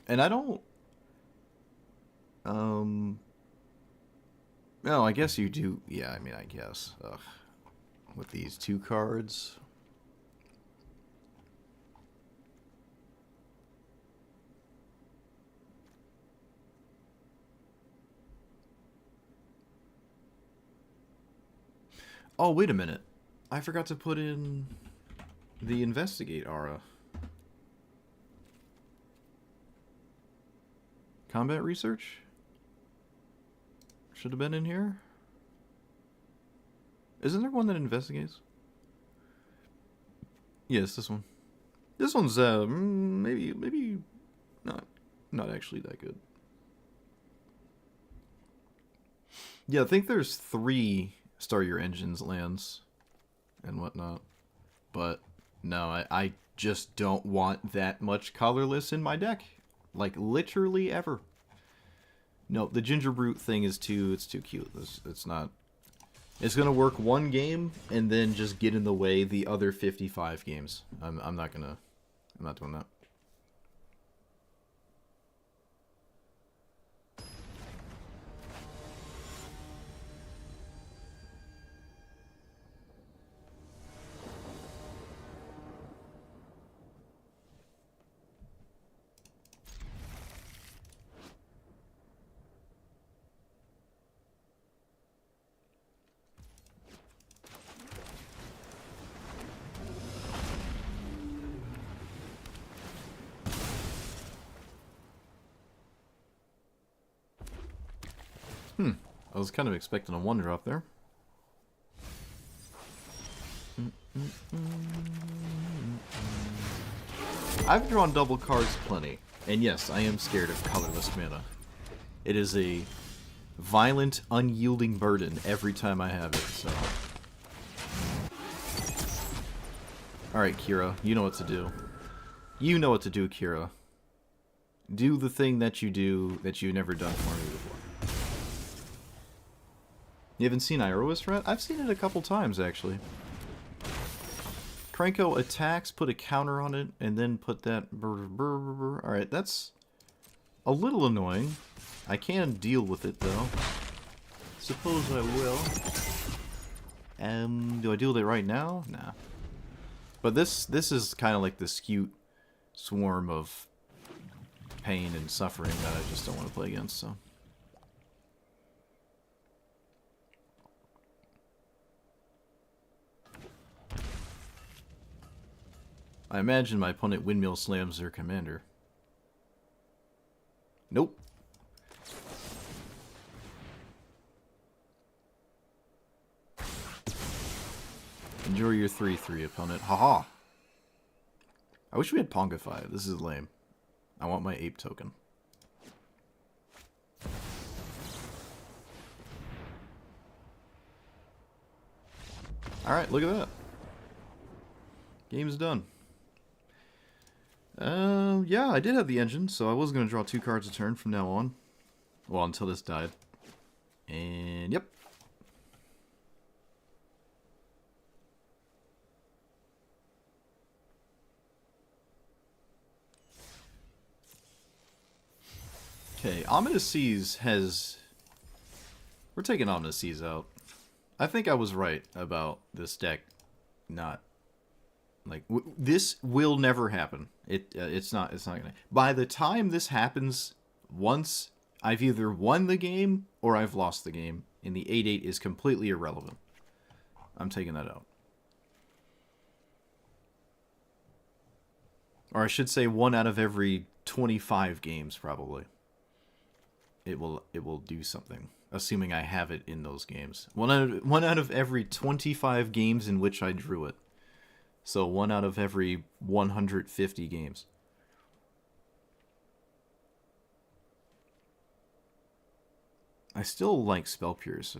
And I don't... No, I guess you do... Yeah, I mean, I guess. Ugh. With these two cards... Oh, wait a minute. I forgot to put in the Investigate aura. Combat Research? Should have been in here? Isn't there one that investigates? Yes, this one. This one's, maybe not actually that good. Yeah, I think there's 3 Star Your Engines lands and whatnot. But no, I just don't want that much colorless in my deck. Like, literally ever. No, the ginger root thing is it's too cute. It's not... It's gonna work one game and then just get in the way the other 55 games. I'm not doing that. I was kind of expecting a 1-drop there. I've drawn double cards plenty, and yes, I am scared of colorless mana. It is a violent, unyielding burden every time I have it, so... Alright, Kira, you know what to do. You know what to do, Kira. Do the thing that you do that you've never done for me before. You haven't seen Iroa's Threat? I've seen it a couple times, actually. Krenko attacks, put a counter on it, and then put that... Alright, that's a little annoying. I can deal with it, though. Suppose I will. Do I deal with it right now? Nah. But this is kind of like the skewed swarm of pain and suffering that I just don't want to play against, so... I imagine my opponent windmill slams their commander. Nope. Enjoy your 3/3, opponent. Haha. I wish we had Pongify. This is lame. I want my ape token. Alright, look at that. Game's done. Yeah, I did have the engine, so I was going to draw 2 cards a turn from now on. Well, until this died. And, yep. Okay, Ominous Seas has... We're taking Ominous Seas out. I think I was right about this deck not... Like, this will never happen. It's not gonna... By the time this happens once, I've either won the game or I've lost the game, and the 8/8 is completely irrelevant. I'm taking that out. Or I should say 1 out of every 25 games, probably. It will do something, assuming I have it in those games. 1 out of every 25 games in which I drew it. So 1 out of every 150 games. I still like Spell Pierce.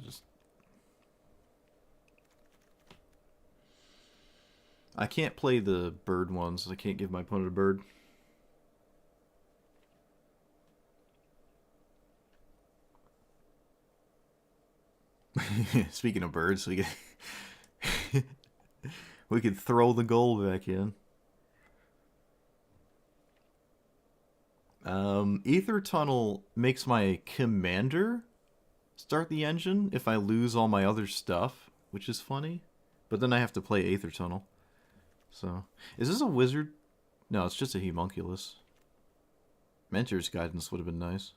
I can't play the bird ones. I can't give my opponent a bird. Speaking of birds, we could throw the goal back in. Ether Tunnel makes my commander start the engine if I lose all my other stuff, which is funny. But then I have to play Aether Tunnel. So, is this a wizard? No, it's just a homunculus. Mentor's Guidance would have been nice.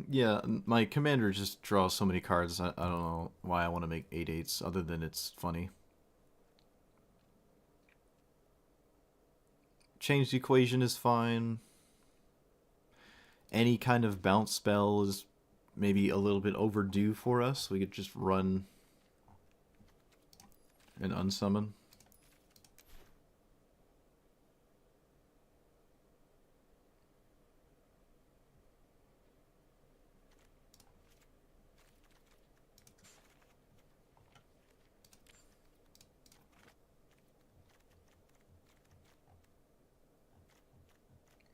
Yeah, my commander just draws so many cards. I don't know why I want to make 8/8s other than it's funny. Changed equation is fine. Any kind of bounce spell is maybe a little bit overdue for us. We could just run and unsummon.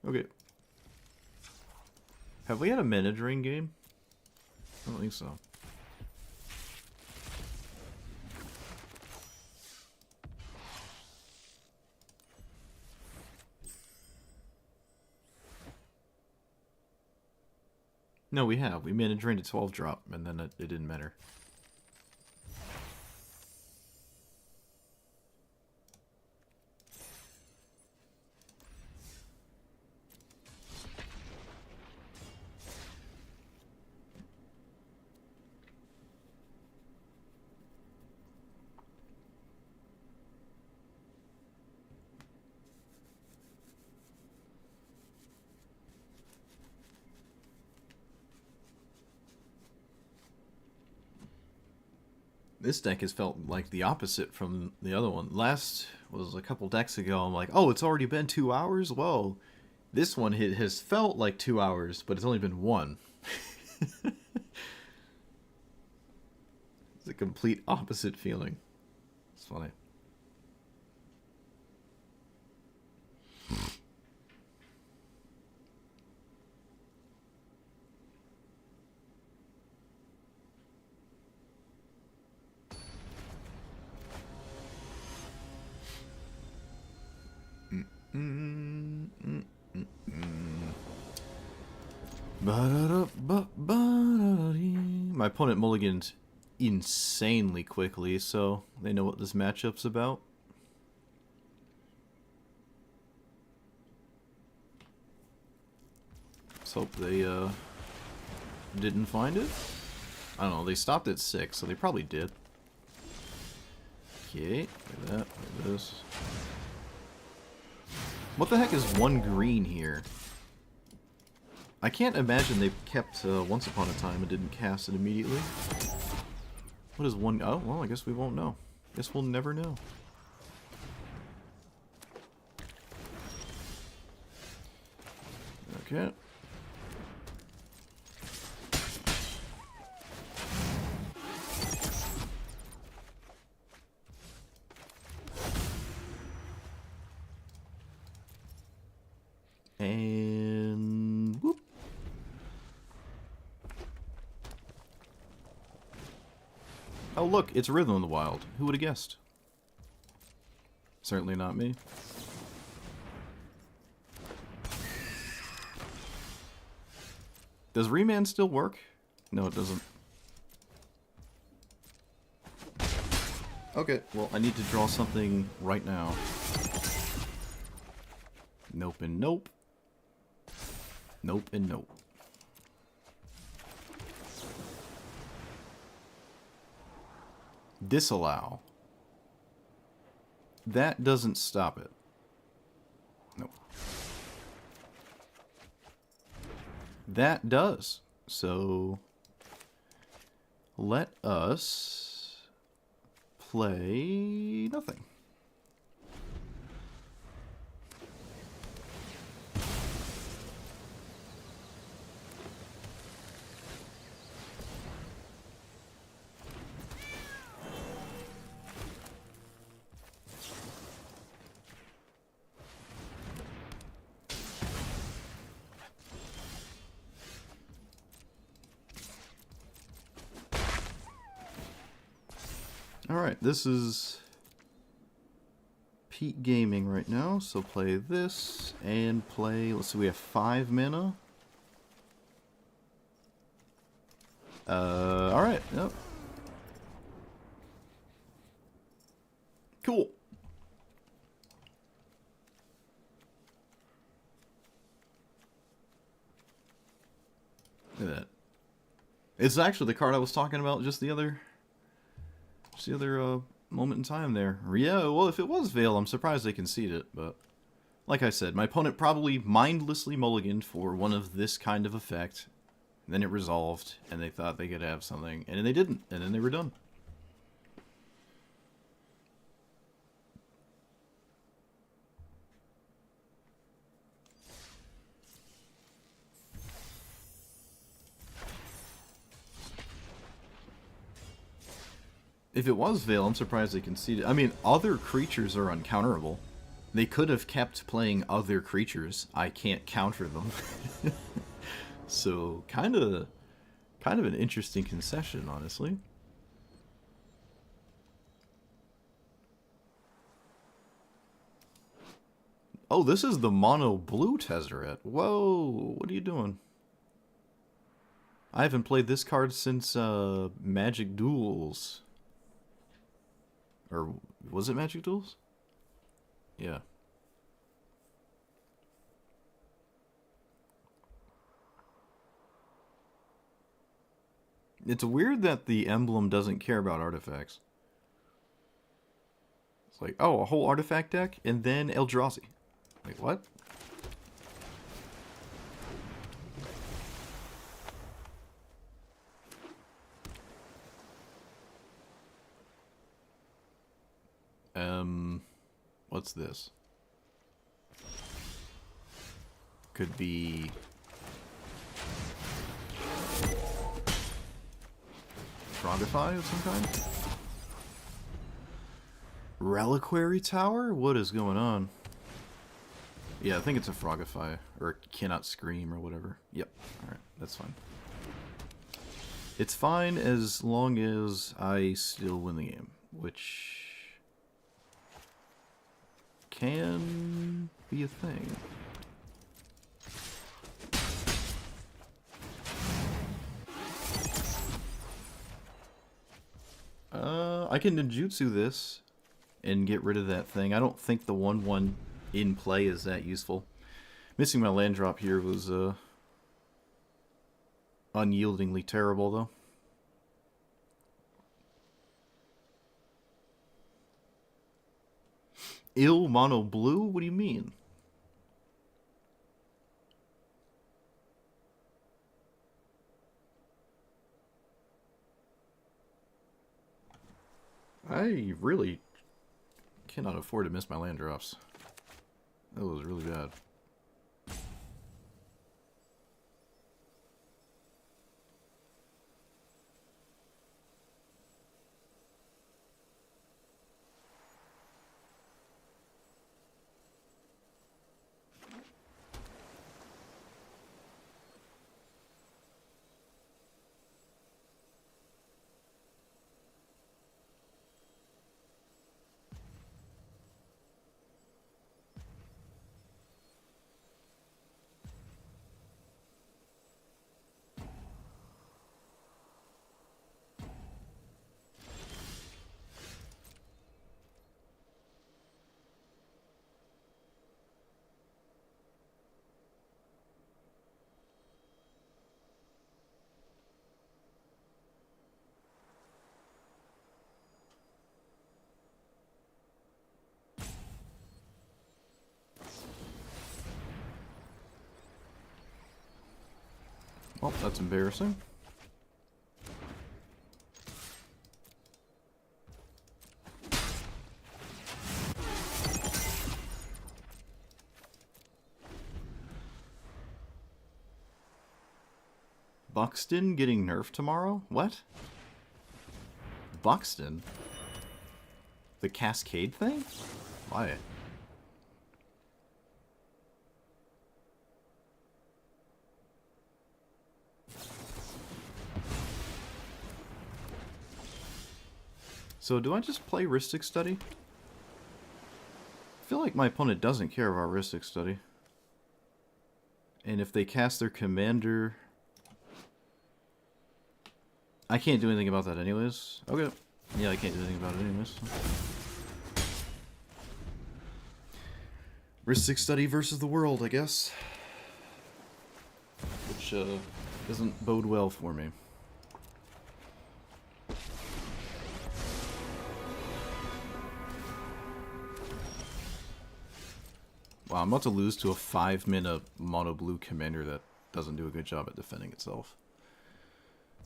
Okay. Have we had a mana drain game? I don't think so. No, we have. We mana drained a 12 drop, and then it didn't matter. This deck has felt like the opposite from the other one. Last was a couple decks ago. I'm like, oh, it's already been 2 hours? Whoa. This one has felt like 2 hours, but it's only been 1. It's a complete opposite feeling. It's funny. My opponent mulliganed insanely quickly, so they know what this matchup's about. Let's hope they didn't find it. I don't know, they stopped at 6, so they probably did. Okay, look at that, look at this. What the heck is 1 green here? I can't imagine they kept Once Upon a Time and didn't cast it immediately. What is 1... Oh, well, I guess we won't know. Guess we'll never know. Okay. And... whoop. Oh look, it's Rhythm of the Wild. Who would have guessed? Certainly not me. Does Remand still work? No, it doesn't. Okay, well, I need to draw something right now. Nope and nope. Nope and nope. Disallow. That doesn't stop it. Nope. That does. So let us play nothing. Alright, this is peak gaming right now, so play this and play, let's see, we have 5 mana. Alright, yep. Cool. Look at that. It's actually the card I was talking about just the other moment in time there. Yeah, well, if it was Veil, I'm surprised they conceded it, but like I said, my opponent probably mindlessly mulliganed for one of this kind of effect, then it resolved, and they thought they could have something, and then they didn't, and then they were done. If it was Veil, I'm surprised they conceded. I mean, other creatures are uncounterable. They could have kept playing other creatures. I can't counter them. So, kind of an interesting concession, honestly. Oh, this is the mono blue Tezzeret. Whoa, what are you doing? I haven't played this card since Magic Duels. Or was it Magic Duels? Yeah. It's weird that the emblem doesn't care about artifacts. It's like, oh, a whole artifact deck, and then Eldrazi. Like, what? What's this? Could be Frogify of some kind? Reliquary Tower? What is going on? Yeah, I think it's a Frogify, or Cannot Scream, or whatever. Yep, alright, that's fine. It's fine as long as I still win the game, which can be a thing. I can ninjutsu this and get rid of that thing. I don't think the 1/1 in play is that useful. Missing my land drop here was unyieldingly terrible, though. Ill mono blue? What do you mean? I really cannot afford to miss my land drops. That was really bad. Well, that's embarrassing. Buxton getting nerfed tomorrow? What? Buxton? The Cascade thing? Why? So do I just play Rhystic Study? I feel like my opponent doesn't care about Rhystic Study. And if they cast their commander... I can't do anything about that anyways. Okay. Yeah, I can't do anything about it anyways. Rhystic Study versus the world, I guess. Which, doesn't bode well for me. Wow, I'm about to lose to a 5-mana mono blue commander that doesn't do a good job at defending itself.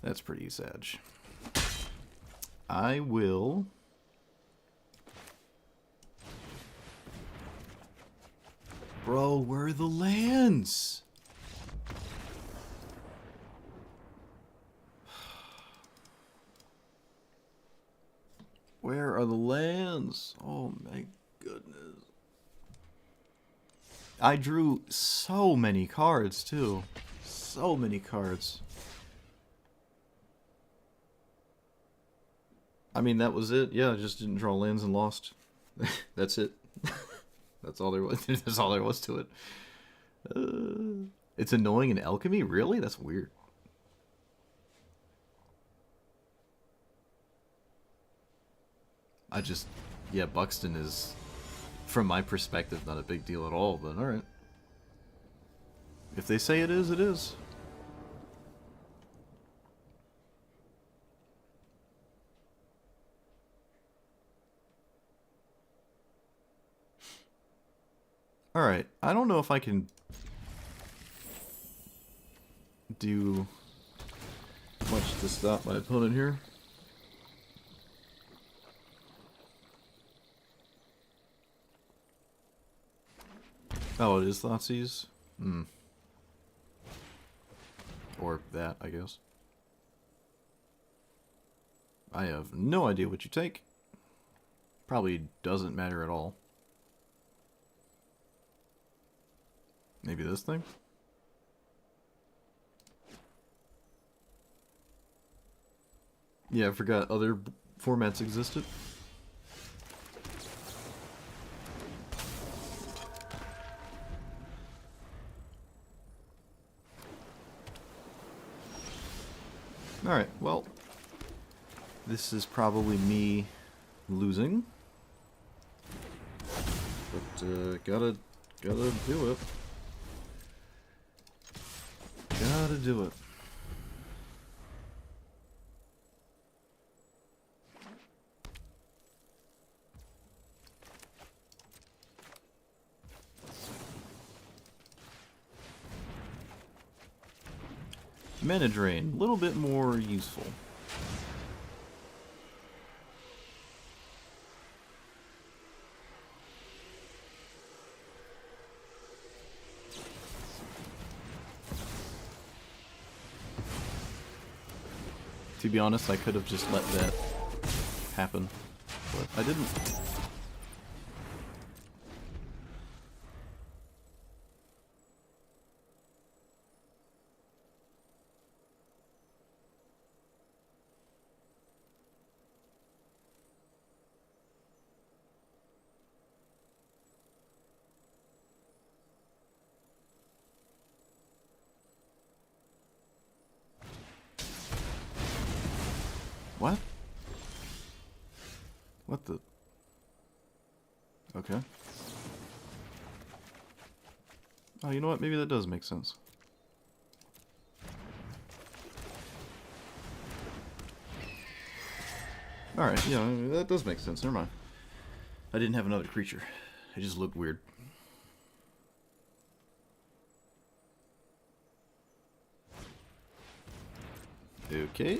That's pretty sad. I will... Bro, where are the lands? Where are the lands? Oh my goodness. I drew so many cards, too. So many cards. I mean, that was it. Yeah, I just didn't draw lands and lost. That's it. That's all there was. That's all there was to it. It's annoying in Alchemy? Really? That's weird. Yeah, Buxton is... From my perspective, not a big deal at all, but alright. If they say it is, it is. Alright, I don't know if I can do much to stop my opponent here. Oh, it is Thoughtseize? Hmm. Or that, I guess. I have no idea what you take. Probably doesn't matter at all. Maybe this thing? Yeah, I forgot other formats existed. Alright, well, this is probably me losing. But, gotta do it. Gotta do it. Mana Drain, a little bit more useful. To be honest, I could have just let that happen, but I didn't. What? What the? Okay. Oh, you know what? Maybe that does make sense. Alright, yeah, that does make sense. Never mind. I didn't have another creature. It just looked weird. Okay.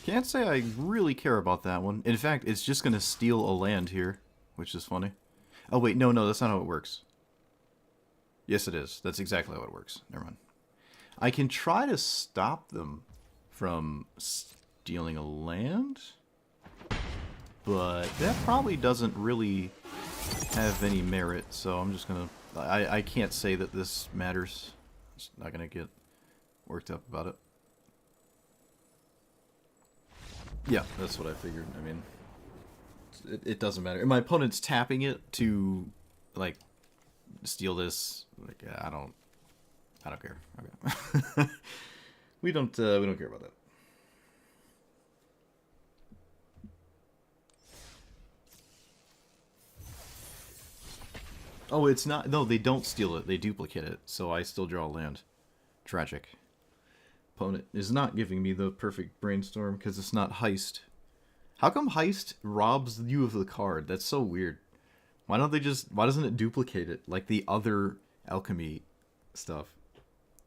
Can't say I really care about that one. In fact, it's just going to steal a land here, which is funny. Oh, wait, no, that's not how it works. Yes, it is. That's exactly how it works. Never mind. I can try to stop them from stealing a land, but that probably doesn't really have any merit, so I'm just gonna... I can't say that this matters. Just not gonna get worked up about it. Yeah, that's what I figured. I mean, it doesn't matter. And my opponent's tapping it to, like, steal this. Like, I don't care. Okay. we don't care about that. Oh, it's not... No, they don't steal it. They duplicate it. So I still draw land. Tragic. Opponent is not giving me the perfect brainstorm because it's not heist. How come heist robs you of the card? That's so weird. Why don't they just... Why doesn't it duplicate it like the other alchemy stuff?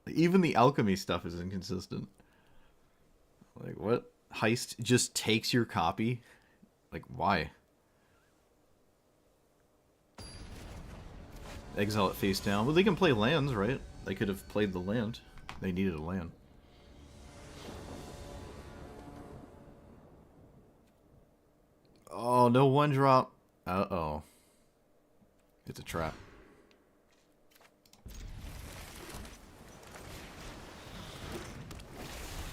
Even the alchemy stuff is inconsistent. Like, what? Heist just takes your copy? Like, why? Exile it face down. Well, they can play lands, right? They could have played the land. They needed a land. Oh, no one drop. Uh-oh. It's a trap.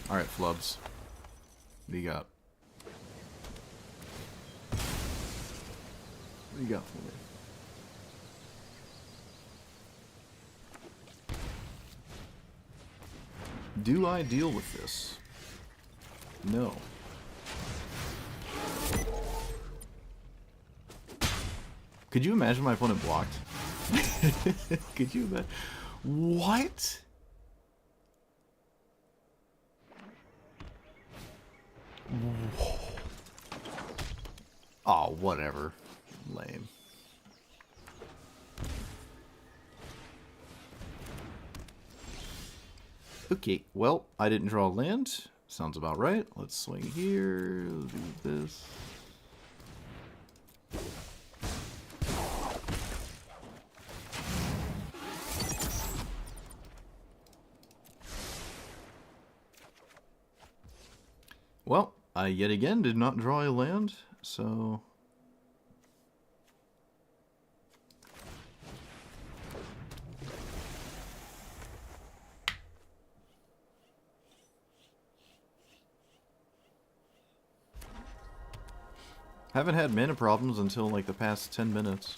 Alright, flubs. What do you got? What do you got for me? Do I deal with this? No. Could you imagine my opponent blocked? Could you imagine? What? Oh, whatever. Lame. Okay, well, I didn't draw land. Sounds about right. Let's swing here. Let's do this. Well, I yet again did not draw a land, so... Haven't had mana problems until like the past 10 minutes.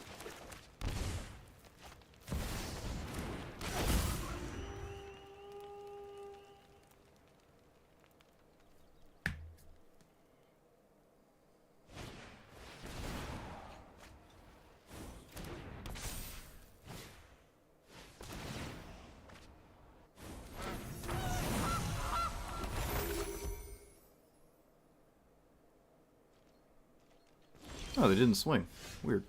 Oh, they didn't swing. Weird.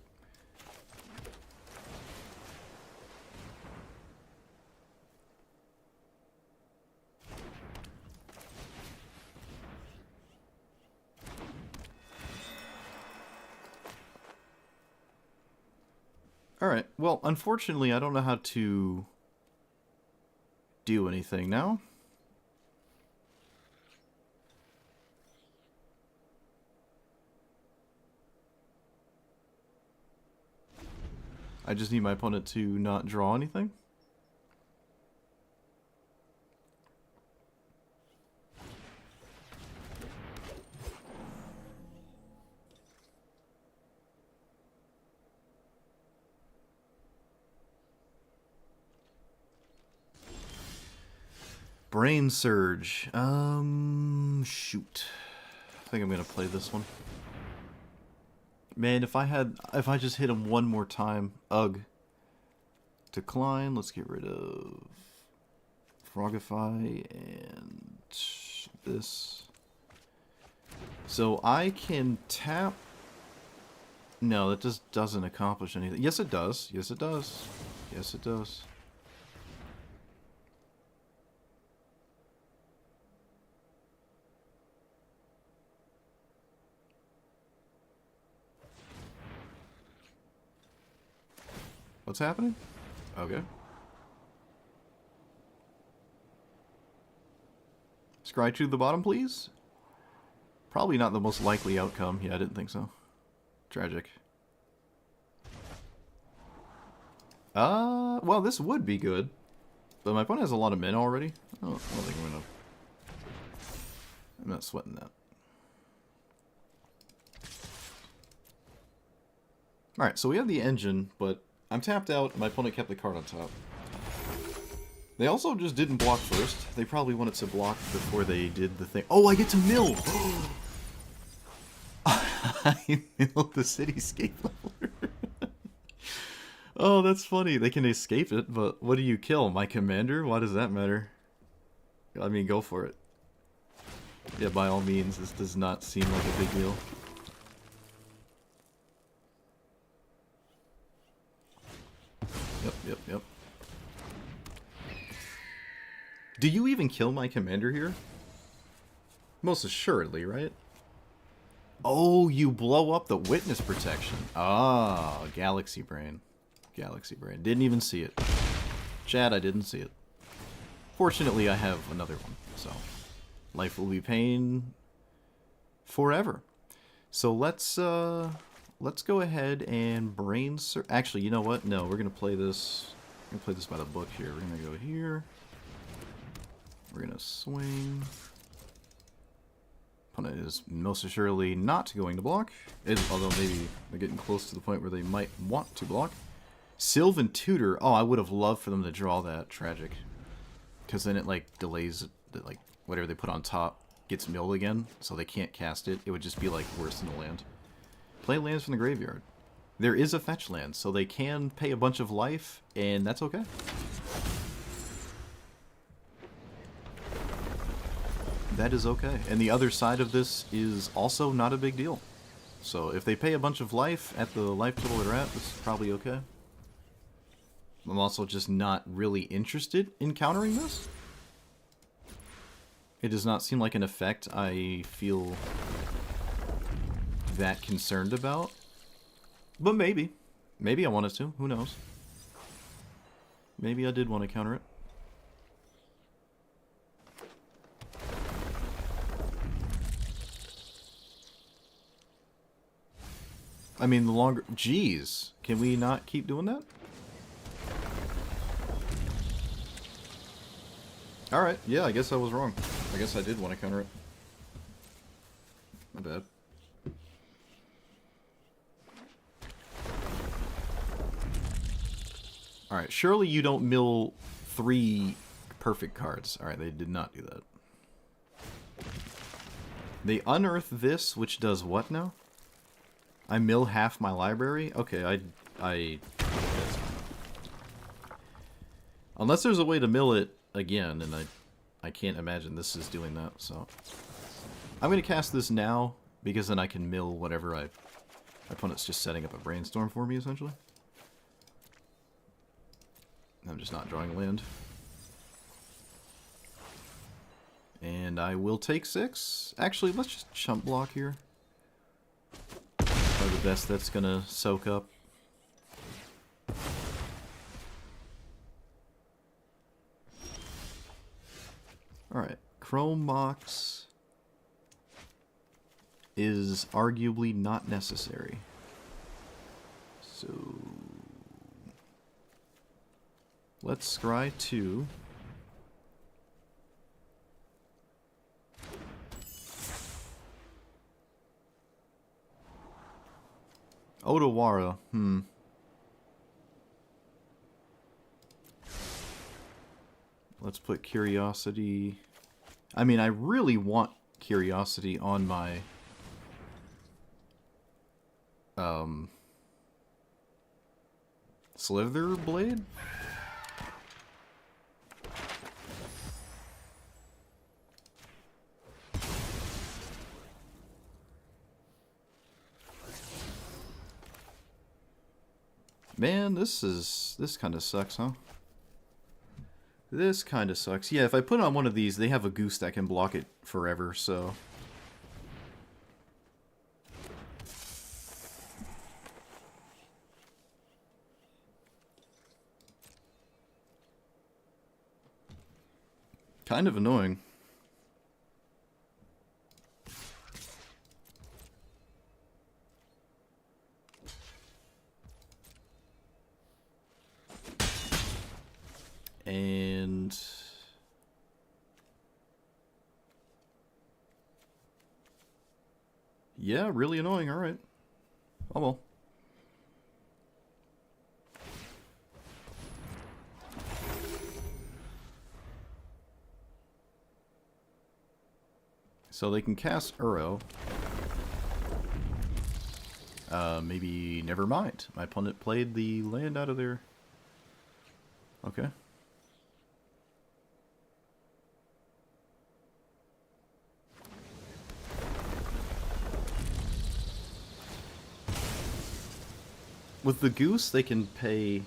Alright, well, unfortunately, I don't know how to do anything now. I just need my opponent to not draw anything. Brain Surge. Shoot. I think I'm gonna play this one. Man, if I just hit him one more time, ugh. Decline, let's get rid of Frogify and this. So I can tap... No, that just doesn't accomplish anything. Yes, it does. Yes, it does. Yes, it does. What's happening? Okay. Scry to the bottom, please. Probably not the most likely outcome. Yeah, I didn't think so. Tragic. Well, this would be good. But my opponent has a lot of men already. I don't think I'm gonna... I'm not sweating that. Alright, so we have the engine, but I'm tapped out, and my opponent kept the card on top. They also just didn't block first. They probably wanted to block before they did the thing. Oh, I get to mill! I milled the cityscape leveler. Oh, that's funny. They can escape it, but what do you kill? My commander? Why does that matter? I mean, go for it. Yeah, by all means, this does not seem like a big deal. Yep. Do you even kill my commander here? Most assuredly, right? Oh, you blow up the witness protection. Ah, Galaxy Brain. Galaxy Brain. Didn't even see it. Chad, I didn't see it. Fortunately, I have another one, so... Life will be pain... forever. So let's go ahead and brain... Actually, you know what? No, we're gonna play this... We're gonna play this by the book here. We're gonna go here. We're gonna swing... Opponent is most assuredly not going to block, although maybe they're getting close to the point where they might want to block. Sylvan Tutor. Oh, I would have loved for them to draw that. Tragic. Because then it, like, delays, like, whatever they put on top gets milled again, so they can't cast it. It would just be, like, worse than a land. Play lands from the graveyard. There is a fetch land, so they can pay a bunch of life, and that's okay. That is okay. And the other side of this is also not a big deal. So if they pay a bunch of life at the life total they're at, this is probably okay. I'm also just not really interested in countering this. It does not seem like an effect I feel that concerned about. But maybe. Maybe I wanted to. Who knows? Maybe I did want to counter it. I mean, the longer... Jeez. Can we not keep doing that? Alright. Yeah, I guess I was wrong. I guess I did want to counter it. My bad. Alright, surely you don't mill 3 perfect cards. Alright, they did not do that. They unearth this, which does what now? I mill half my library? Okay, unless there's a way to mill it again, and I can't imagine this is doing that, so... I'm gonna cast this now, because then I can mill whatever my opponent's just setting up a brainstorm for me, essentially. I'm just not drawing land. And I will take 6. Actually, let's just chump block here. Probably the best that's gonna soak up. Alright, Chrome Mox is arguably not necessary. So let's scry 2. Odawara, Let's put Curiosity. I mean, I really want Curiosity on my Slither Blade? Man, this kind of sucks, huh? This kind of sucks. Yeah, if I put on one of these, they have a goose that can block it forever, so... Kind of annoying. And yeah, really annoying. All right. Oh well. So they can cast Uro. Maybe never mind. My opponent played the land out of there. Okay. With the goose, they can pay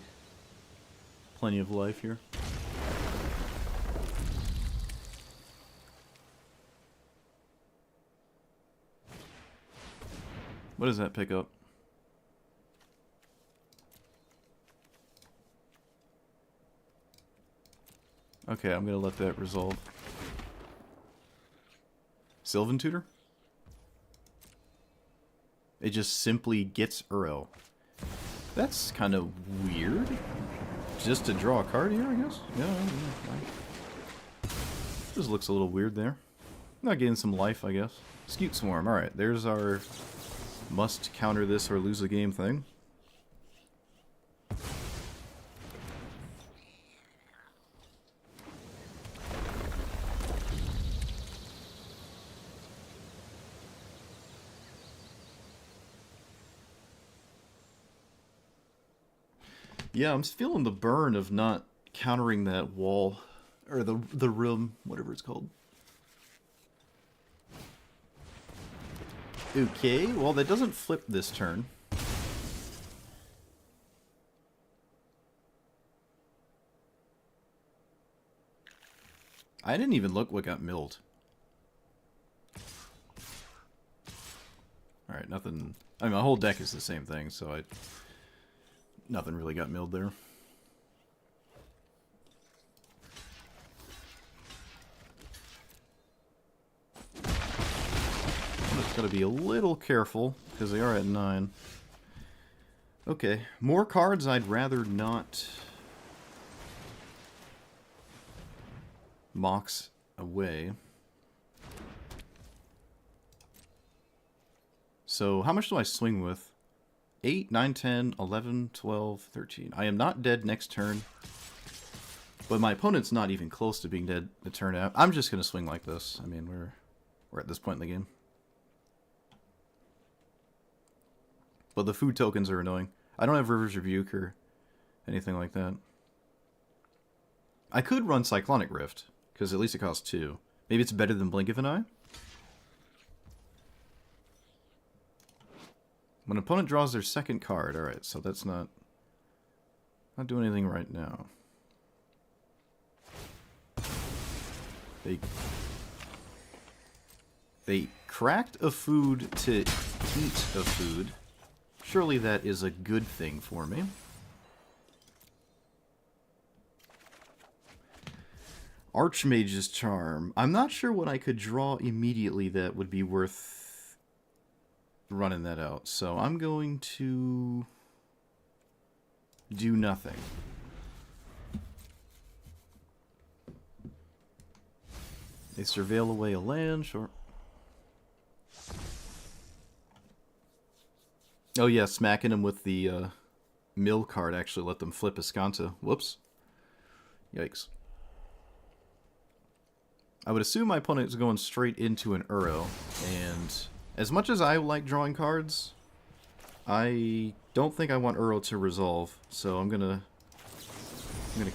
plenty of life here. What does that pick up? Okay, I'm gonna let that resolve. Sylvan Tutor? It just simply gets Uro. That's kind of weird. Just to draw a card here, I guess? Yeah. Just looks a little weird there. Not getting some life, I guess. Scute Swarm, alright. There's our must counter this or lose the game thing. Yeah, I'm feeling the burn of not countering that wall, or the room, whatever it's called. Okay, well that doesn't flip this turn. I didn't even look what got milled. Alright, nothing. I mean, my whole deck is the same thing, so nothing really got milled there. I'm just gotta be a little careful, because they are at 9. Okay, more cards I'd rather not Mox away. So, how much do I swing with? 8, 9, 10, 11, 12, 13. I am not dead next turn. But my opponent's not even close to being dead the turn after. I'm just going to swing like this. I mean, we're at this point in the game. But the food tokens are annoying. I don't have River's Rebuke or anything like that. I could run Cyclonic Rift, because at least it costs 2. Maybe it's better than Blink of an Eye? When an opponent draws their second card, alright, so that's not doing anything right now. They cracked a food to eat a food. Surely that is a good thing for me. Archmage's Charm. I'm not sure what I could draw immediately that would be worth running that out. So I'm going to do nothing. They surveil away a land, sure. Oh yeah, smacking him with the mill card actually let them flip Escanta. Whoops. Yikes. I would assume my opponent is going straight into an Uro, and as much as I like drawing cards, I don't think I want Uro to resolve, so I'm gonna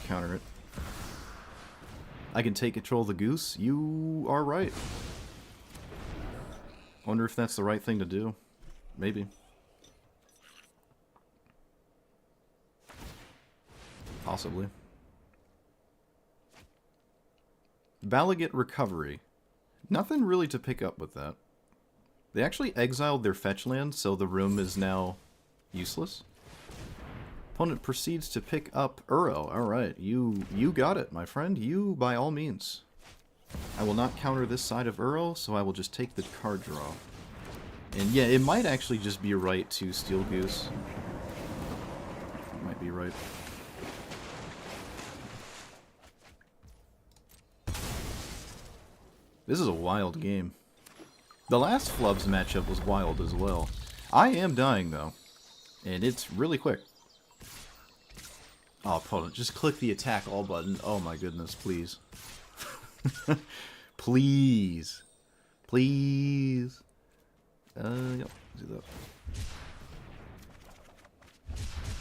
counter it. I can take control of the goose. You are right. Wonder if that's the right thing to do. Maybe. Possibly. Valagate Recovery. Nothing really to pick up with that. They actually exiled their fetch land, so the room is now useless. Opponent proceeds to pick up Uro. Alright, you got it, my friend. You, by all means. I will not counter this side of Uro, so I will just take the card draw. And yeah, it might actually just be right to Steel Goose. It might be right. This is a wild game. The last Flubs matchup was wild as well. I am dying, though. And it's really quick. Oh, opponent, just click the attack all button. Oh my goodness, please. Please. Please. Yep, do that.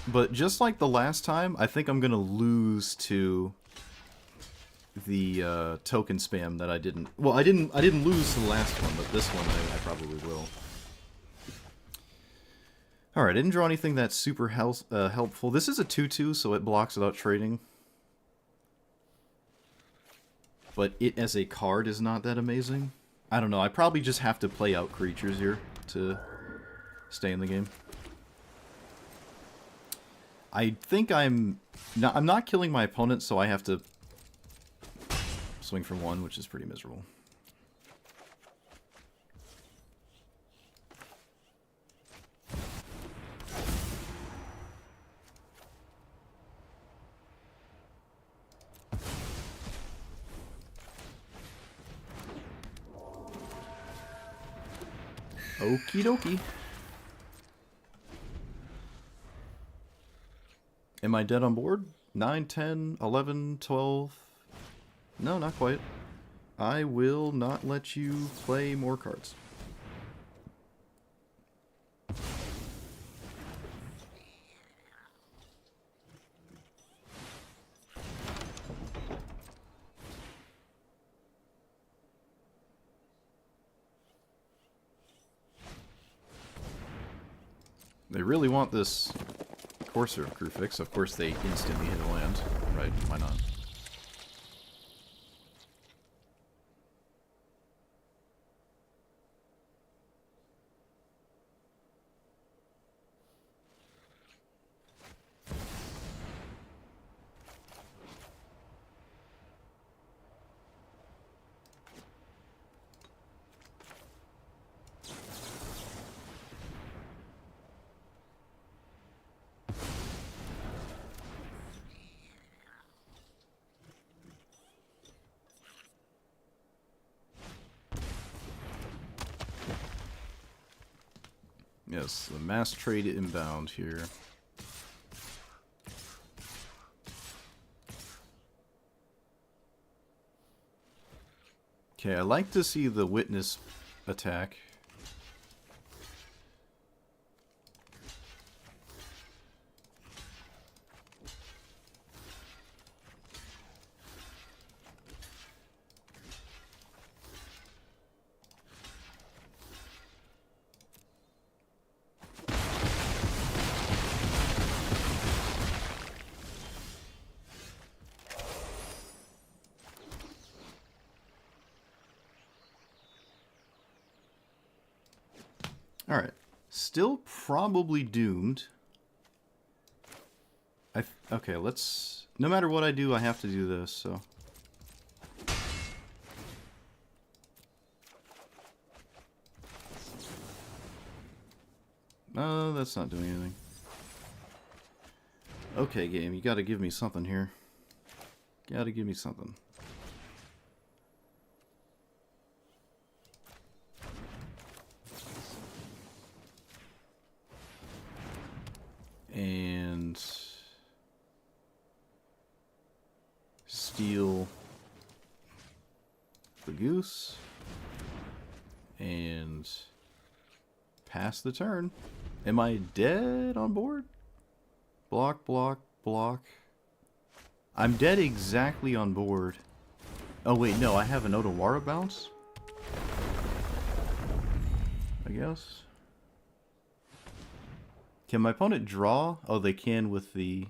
But just like the last time, I think I'm gonna lose to the token spam that I didn't. Well, I didn't lose to the last one, but this one I probably will. All right, I didn't draw anything that's super helpful. This is a 2/2, so it blocks without trading. But it as a card is not that amazing. I don't know. I probably just have to play out creatures here to stay in the game. I think I'm not killing my opponent, so I have to swing for one, which is pretty miserable. Okie dokie. Am I dead on board? 9, 10, 11, 12... No, not quite. I will not let you play more cards. They really want this Courser Crucifix. Of course they instantly hit a land. Right, why not? Yes, the mass trade inbound here. Okay, I like to see the witness attack. Alright. Still probably doomed. Okay, let's... No matter what I do, I have to do this, so... Oh, that's not doing anything. Okay, game, you gotta give me something here. Gotta give me something. And steal the goose and pass the turn. Am I dead on board? Block, block, block. I'm dead exactly on board. Oh wait, no, I have an Otawara bounce? I guess. Can my opponent draw? Oh, they can with the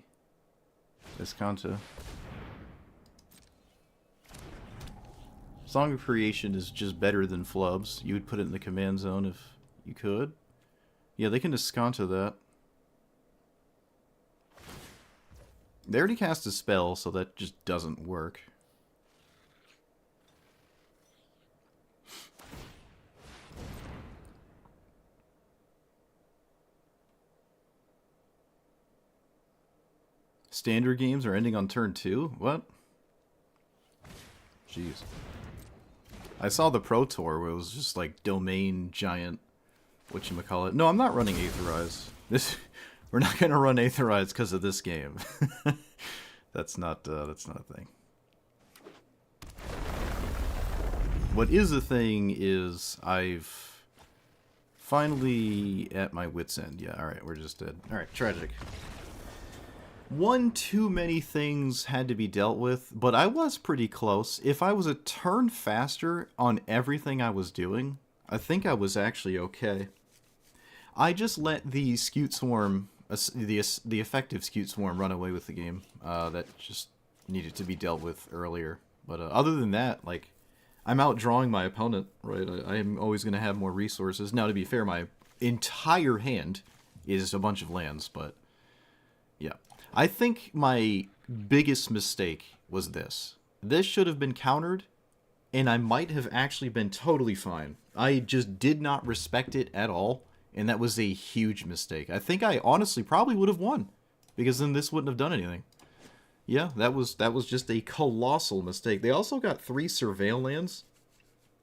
Escanta. Song of Creation is just better than Flubs. You would put it in the command zone if you could. Yeah, they can Escanta that. They already cast a spell, so that just doesn't work. Standard games are ending on turn 2? What? Jeez. I saw the Pro Tour where it was just like domain giant, whatchamacallit. No, I'm not running Aetherize. We're not gonna run Aetherize because of this game. That's not a thing. What is a thing is I've finally at my wit's end. Yeah, alright, we're just dead. Alright, tragic. One too many things had to be dealt with, but I was pretty close. If I was a turn faster on everything I was doing, I think I was actually okay. I just let the Scute Swarm, the effective Scute Swarm, run away with the game. That just needed to be dealt with earlier. But other than that, like, I'm outdrawing my opponent, right? I am always going to have more resources. Now, to be fair, my entire hand is a bunch of lands, but yeah. I think my biggest mistake was this. This should have been countered, and I might have actually been totally fine. I just did not respect it at all, and that was a huge mistake. I think I honestly probably would have won, because then this wouldn't have done anything. Yeah, that was just a colossal mistake. They also got 3 Surveil lands.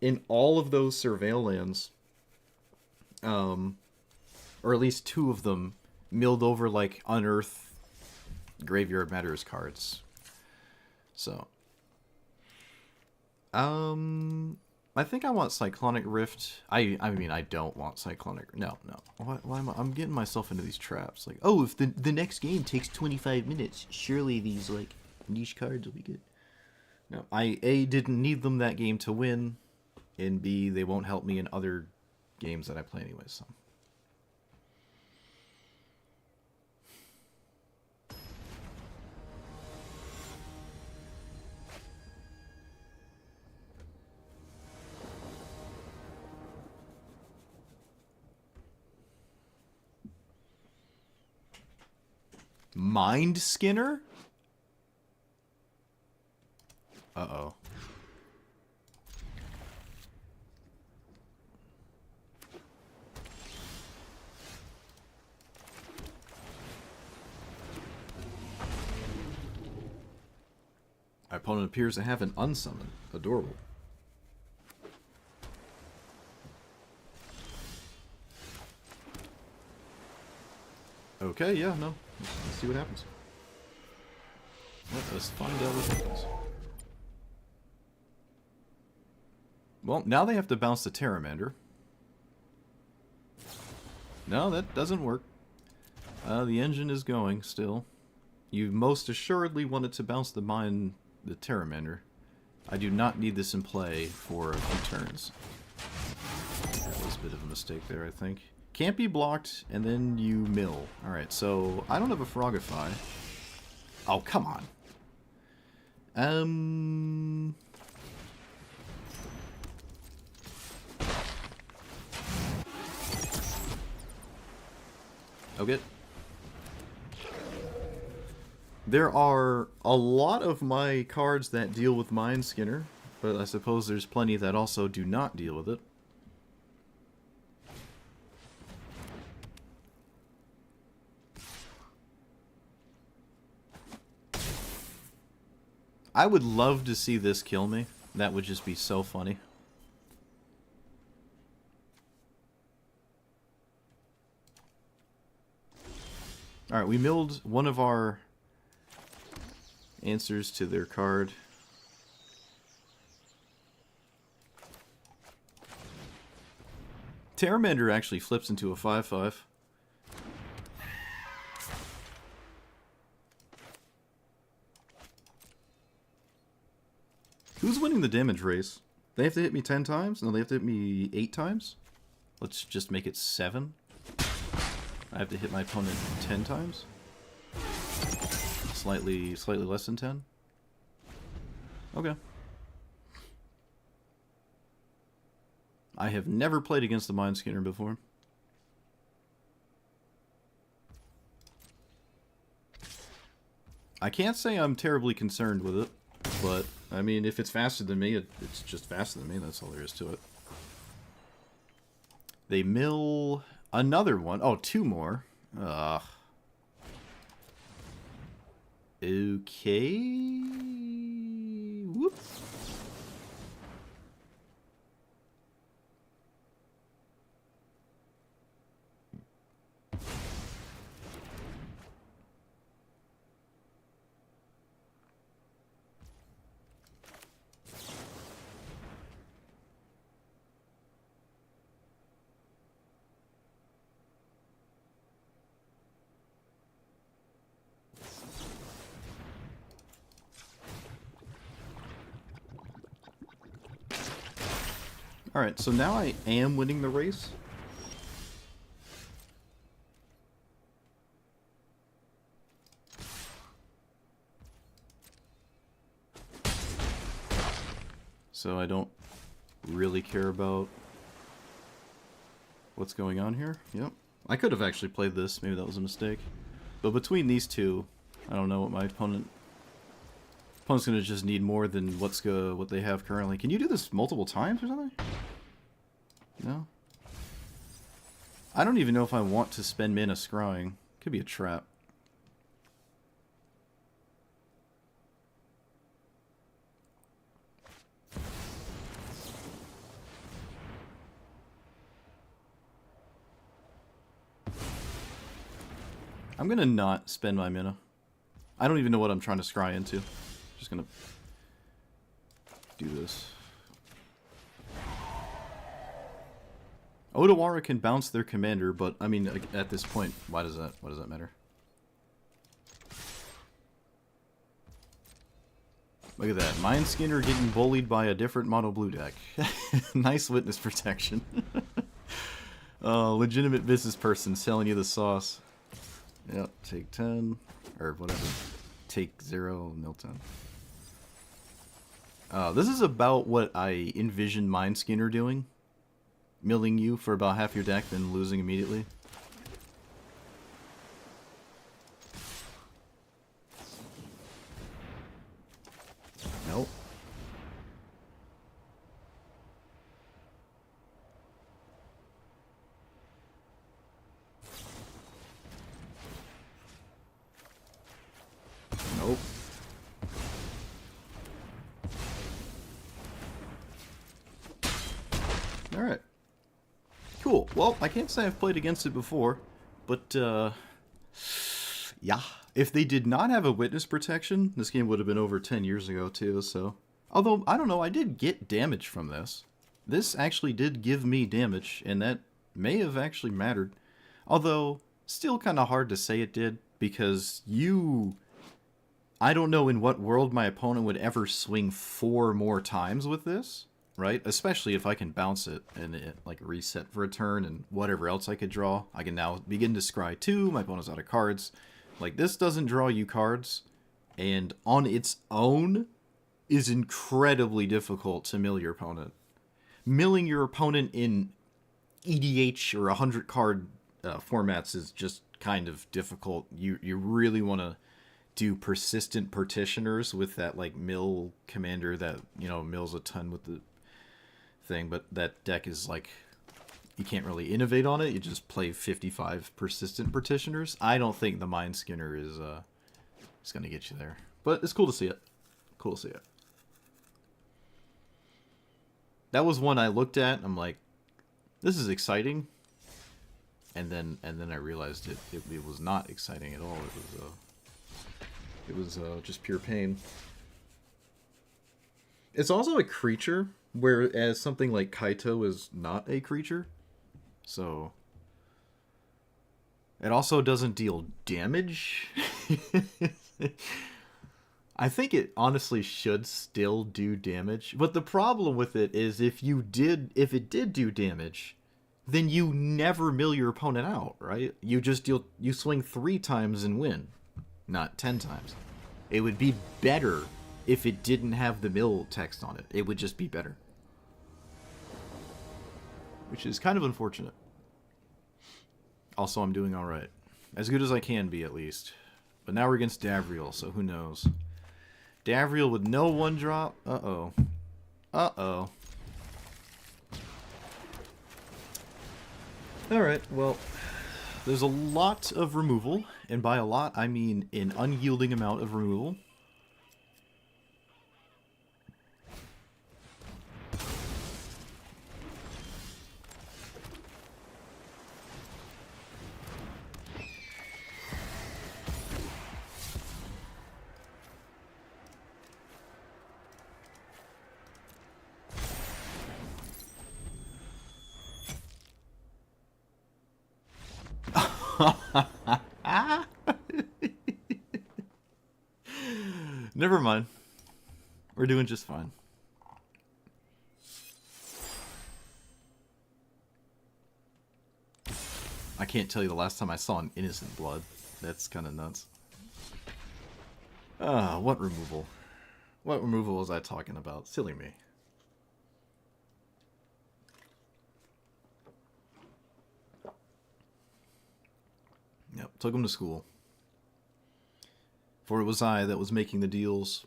In all of those Surveil lands, or at least 2 of them, milled over like Unearth Graveyard Matters cards. So, I think I want Cyclonic Rift. I mean, I don't want Cyclonic. No. Why am I'm getting myself into these traps? Like, oh, if the next game takes 25 minutes, surely these like niche cards will be good. No, I A, didn't need them that game to win, and B, they won't help me in other games that I play anyway. So. Mind Skinner? Uh-oh. Our opponent appears to have an unsummon. Adorable. Okay, yeah, no. Let's see what happens. Let us find out what happens. Well, now they have to bounce the Pteramander. No, that doesn't work. The engine is going still. You most assuredly wanted to bounce the Pteramander. I do not need this in play for a few turns. That was a bit of a mistake there, I think. Can't be blocked, and then you mill. Alright, so I don't have a Frogify. Oh, come on. Okay. There are a lot of my cards that deal with Mind Skinner, but I suppose there's plenty that also do not deal with it. I would love to see this kill me. That would just be so funny. Alright, we milled one of our answers to their card. Pteramander actually flips into a 5/5. Who's winning the damage race? They have to hit me 10 times? No, they have to hit me 8 times? Let's just make it 7. I have to hit my opponent 10 times? Slightly less than 10? Okay. I have never played against the Mind Skinner before. I can't say I'm terribly concerned with it, but, I mean, if it's faster than me, it's just faster than me, that's all there is to it. They mill another one. Oh, 2 more. Ugh. Okay. Whoops. Alright, so now I am winning the race. So I don't really care about what's going on here. Yep. I could have actually played this. Maybe that was a mistake. But between these two, I don't know what my opponent's gonna just need more than what they have currently. Can you do this multiple times or something? No? I don't even know if I want to spend mana scrying. Could be a trap. I'm gonna not spend my mana. I don't even know what I'm trying to scry into. Just gonna do this. Odawara can bounce their commander, but I mean, at this point, why does that matter? Look at that, Mindskinner getting bullied by a different mono blue deck. Nice witness protection. Legitimate business person selling you the sauce. Yep, take 10, or whatever. Take 0, mill 10. This is about what I envision Mindskinner doing. Milling you for about half your deck, then losing immediately. Nope. Nope. Alright. Cool. Well, I can't say I've played against it before, but, yeah. If they did not have a witness protection, this game would have been over 10 years ago, too, so... Although, I don't know, I did get damage from this. This actually did give me damage, and that may have actually mattered. Although, still kind of hard to say it did, because I don't know in what world my opponent would ever swing 4 more times with this. Right? Especially if I can bounce it and it like reset for a turn and whatever else I could draw. I can now begin to scry 2, my opponent's out of cards. Like, this doesn't draw you cards, and on its own is incredibly difficult to mill your opponent. Milling your opponent in EDH or 100 card formats is just kind of difficult. You really want to do persistent partitioners with that like mill commander that, you know, mills a ton with the thing, but that deck is like, you can't really innovate on it. You just play 55 persistent partitioners. I don't think the Mindskinner is gonna get you there, but it's cool to see it. Cool to see it. That was one I looked at and I'm like, this is exciting, and then I realized it was not exciting at all. It was just pure pain. It's also a creature, whereas something like Kaito is not a creature. So it also doesn't deal damage. I think it honestly should still do damage. But the problem with it is if it did do damage, then you never mill your opponent out, right? You swing 3 times and win, not 10 times. It would be better if it didn't have the mill text on it. It would just be better. Which is kind of unfortunate. Also, I'm doing alright. As good as I can be, at least. But now we're against Davriel, so who knows. Davriel with no 1-drop? Uh-oh. Uh-oh. Alright, well, there's a lot of removal. And by a lot, I mean an unyielding amount of removal. Never mind. We're doing just fine. I can't tell you the last time I saw an innocent blood. That's kind of nuts. What removal? What removal was I talking about? Silly me. Yep, took him to school. For it was I that was making the deals.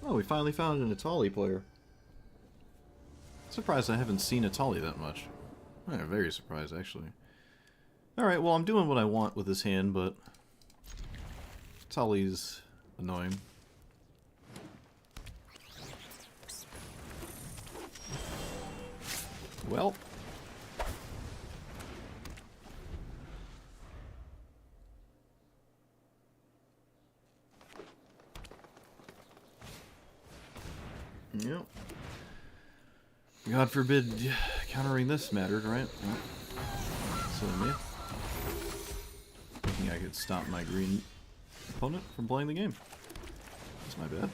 Oh, we finally found an Atali player. Surprised I haven't seen Atali that much. I'm very surprised, actually. Alright, well, I'm doing what I want with this hand, but Atali's annoying. Well. Yep. God forbid countering this mattered, right? So me. Thinking I could stop my green opponent from playing the game. That's my bad.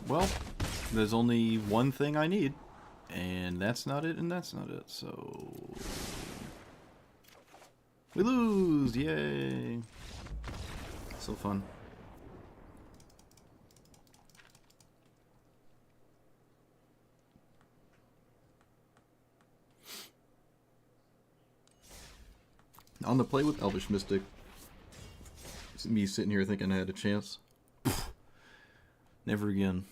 Well, there's only one thing I need, and that's not it, and that's not it, so... We lose! Yay! So fun. On the play with Elvish Mystic. Me sitting here thinking I had a chance. Never again.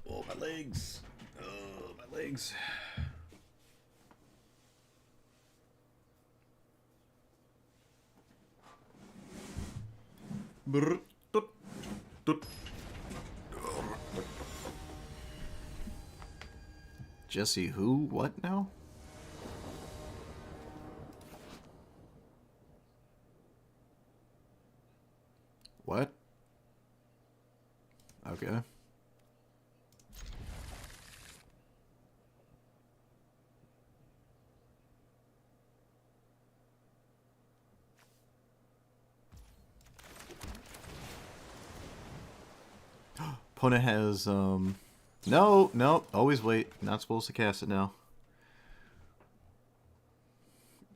Oh, my legs. Oh, my legs. Jesse who? What now? What? Okay. Opponent has, No, always wait. Not supposed to cast it now.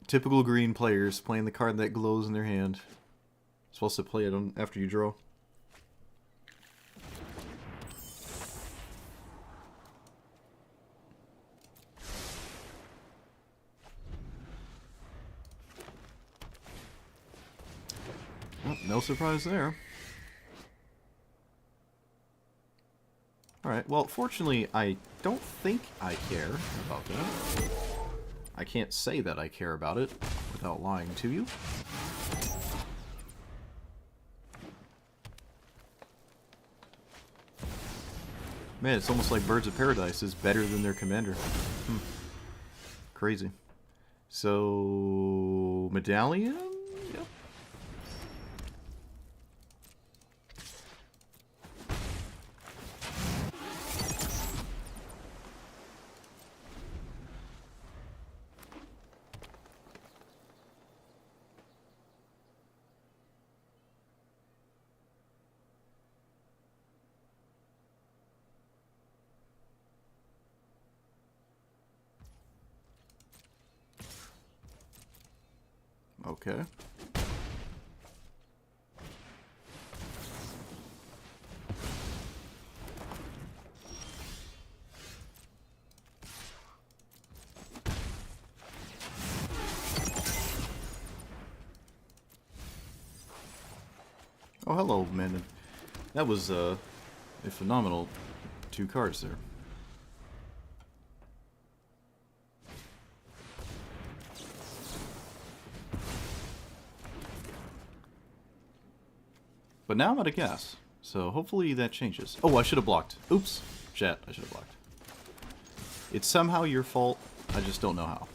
Typical green players playing the card that glows in their hand. Supposed to play it on after you draw. Well, no surprise there. Alright, well, fortunately, I don't think I care about that. I can't say that I care about it without lying to you. Man, it's almost like Birds of Paradise is better than their commander. Crazy. So... Medallion? Yep. Okay. Oh, hello, man. That was a phenomenal 2 cards there. But now I'm out of gas, so hopefully that changes. Oh, I should have blocked. Oops. Chat, I should have blocked. It's somehow your fault, I just don't know how.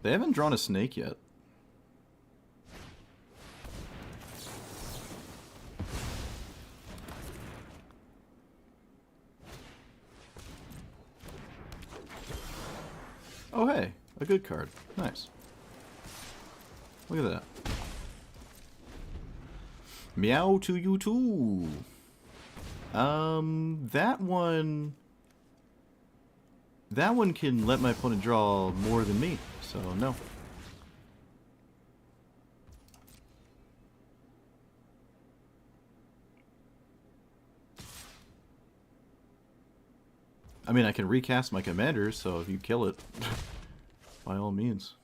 They haven't drawn a snake yet. Oh hey, a good card. Nice. Look at that. Meow to you too. That one can let my opponent draw more than me, so no. I mean, I can recast my commander, so if you kill it, by all means.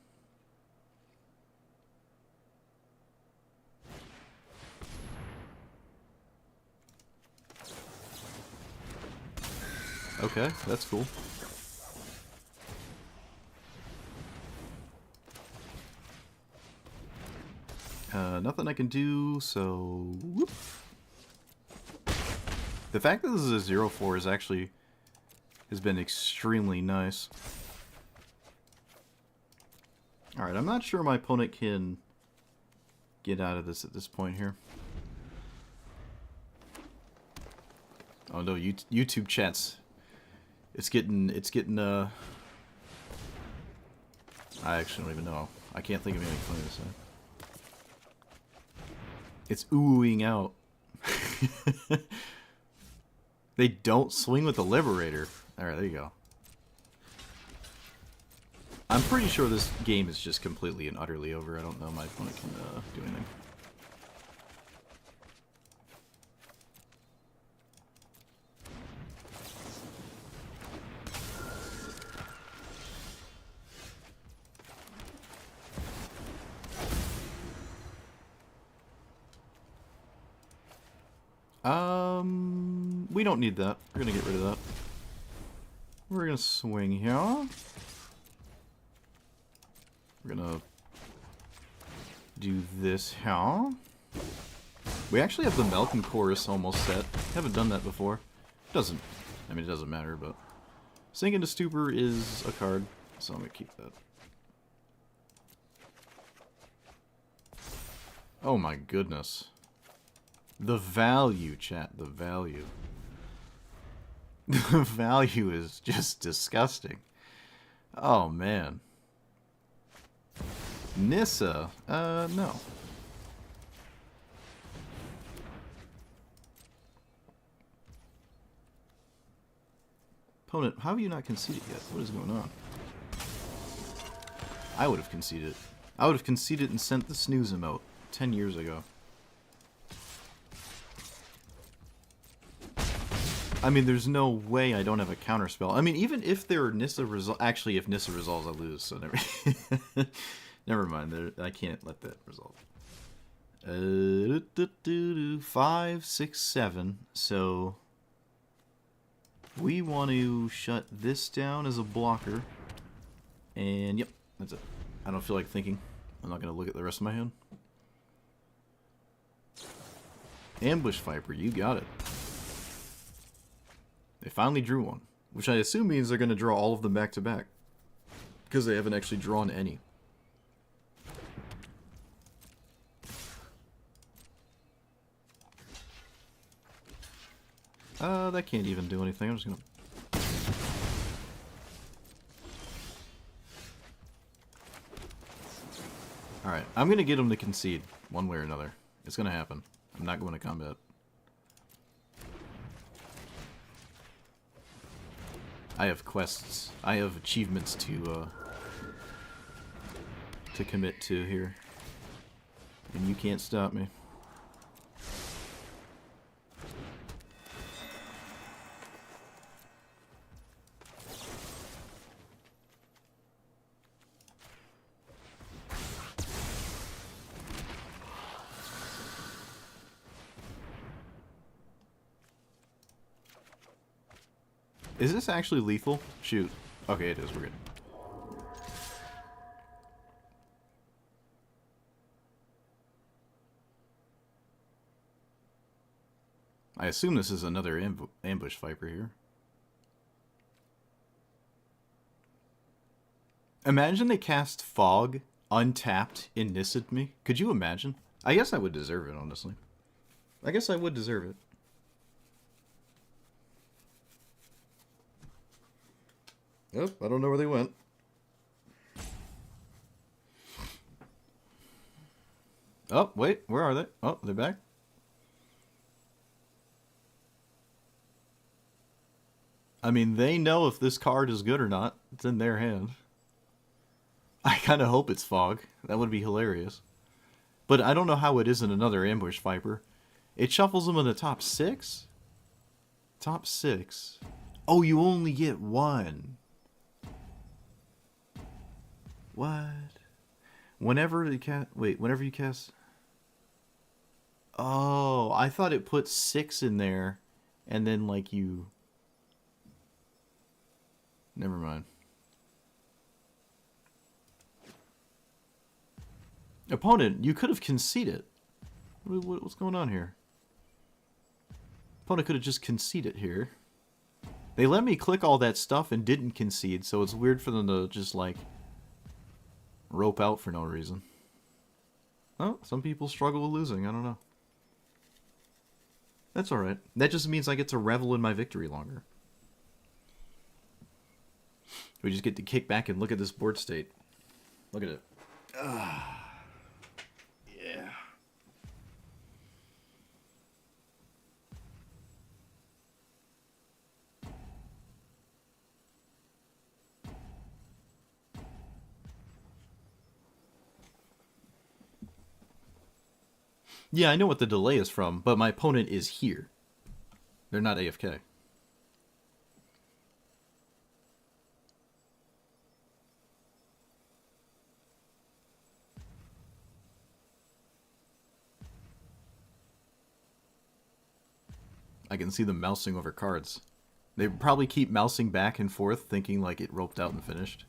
Okay, that's cool. Nothing I can do, so... Whoop. The fact that this is a 0-4 is actually... has been extremely nice. Alright, I'm not sure my opponent can get out of this at this point here. Oh no, YouTube chats. It's getting, I actually don't even know. I can't think of anything funny to say. It's oohing out. They don't swing with the Liberator. Alright, there you go. I'm pretty sure this game is just completely and utterly over. I don't know my opponent can do anything. We don't need that. We're gonna get rid of that. We're gonna swing here. We're gonna do this here. We actually have the Malcolm Chorus almost set. Haven't done that before. Doesn't, I mean, it doesn't matter, but Sink into Stupor is a card, so I'm gonna keep that. Oh my goodness. The value, chat, the value. The value is just disgusting. Oh, man. Nissa? No. Opponent, how have you not conceded yet? What is going on? I would have conceded. I would have conceded and sent the snooze emote 10 years ago. I mean, there's no way I don't have a counterspell. I mean, even if there are Nissa resolve... Actually, if Nissa resolves, I lose, so never... never mind. I can't let that resolve. 5, 6, 7. So... we want to shut this down as a blocker. And, yep, that's it. I don't feel like thinking. I'm not going to look at the rest of my hand. Ambush Viper, you got it. They finally drew one, which I assume means they're going to draw all of them back to back, because they haven't actually drawn any. That can't even do anything. I'm just going to... Alright, I'm going to get them to concede. One way or another. It's gonna happen. I'm not going to combat. I have quests. I have achievements to commit to here. And you can't stop me. Is this actually lethal? Shoot. Okay, it is. We're good. I assume this is another ambush viper here. Imagine they cast Fog untapped in Nissid me. Could you imagine? I guess I would deserve it, honestly. I guess I would deserve it. Oh, I don't know where they went. Oh, wait, where are they? Oh, they're back. I mean, they know if this card is good or not. It's in their hand. I kind of hope it's Fog. That would be hilarious. But I don't know how it isn't another Ambush Viper. It shuffles them in the top 6? Top 6. Oh, you only get one. What? Whenever you cast... Wait, whenever you cast... Oh, I thought it put 6 in there, and then, like, you... Never mind. Opponent, you could have conceded. What's going on here? Opponent could have just conceded here. They let me click all that stuff and didn't concede, so it's weird for them to just, like, rope out for no reason. Oh, some people struggle with losing. I don't know. That's alright. That just means I get to revel in my victory longer. We just get to kick back and look at this board state. Look at it. Yeah. Yeah, I know what the delay is from, but my opponent is here. They're not AFK. I can see them mousing over cards. They probably keep mousing back and forth, thinking like it roped out and finished.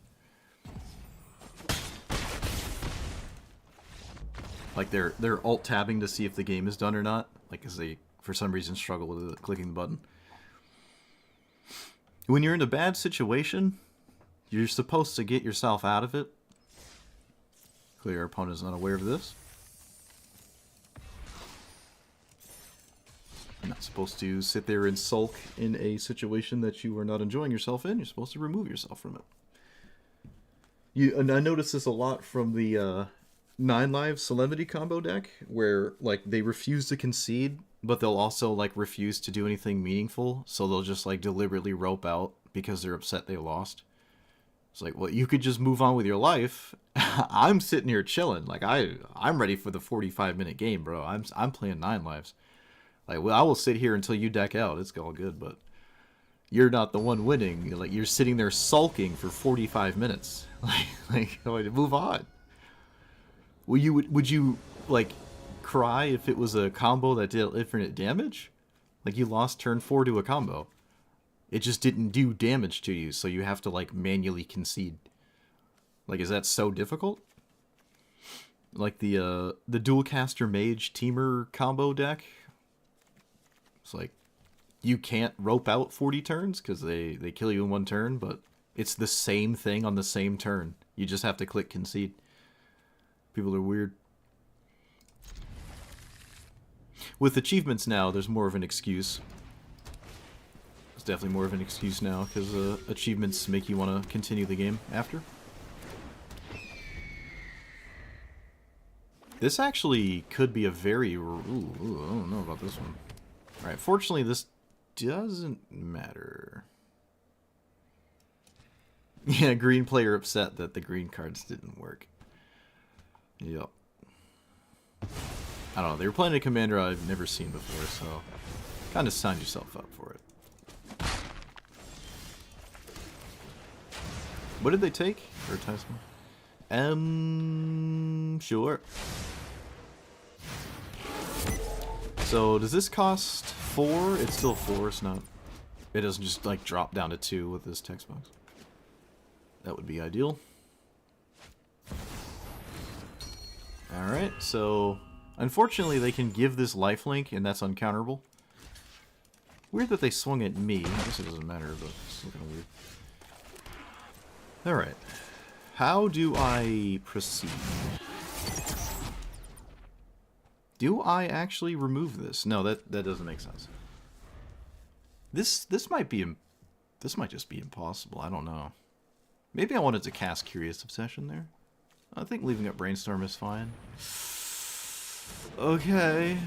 Like they're alt-tabbing to see if the game is done or not. Like, because they, for some reason, struggle with clicking the button. When you're in a bad situation, you're supposed to get yourself out of it. Clearly our opponent is not aware of this. You're not supposed to sit there and sulk in a situation that you are not enjoying yourself in. You're supposed to remove yourself from it. And I noticed this a lot from the 9 Live Solemnity combo deck, where like they refuse to concede, but they'll also like refuse to do anything meaningful, so they'll just like deliberately rope out because they're upset they lost. It's like, well, you could just move on with your life. I'm sitting here chilling. Like I'm ready for the 45-minute game, bro. I'm playing 9 Lives. Like, well, I will sit here until you deck out. It's all good, but you're not the one winning. Like, you're sitting there sulking for 45 minutes. Like move on. Would you like cry if it was a combo that did infinite damage? Like, you lost turn 4 to a combo. It just didn't do damage to you, so you have to like manually concede. Like, is that so difficult? Like the dual caster mage teamer combo deck. It's like, you can't rope out 40 turns because they kill you in 1 turn, but it's the same thing on the same turn. You just have to click concede. People are weird. With achievements now, there's more of an excuse. There's definitely more of an excuse now, because achievements make you want to continue the game after. This actually could be a very... Ooh, I don't know about this one. Alright, fortunately this doesn't matter. Yeah, green player upset that the green cards didn't work. Yep. I don't know, they were playing a commander I've never seen before, so kind of signed yourself up for it. What did they take? Advertisement? Sure. So, does this cost 4? It's still 4, it's not... It doesn't just, like, drop down to 2 with this text box. That would be ideal. Alright, so... Unfortunately, they can give this lifelink, and that's uncounterable. Weird that they swung at me. I guess it doesn't matter, but it's still kind of weird. Alright. How do I proceed? Do I actually remove this? No, that doesn't make sense. This might just be impossible. I don't know. Maybe I wanted to cast Curious Obsession there. I think leaving up Brainstorm is fine. Okay.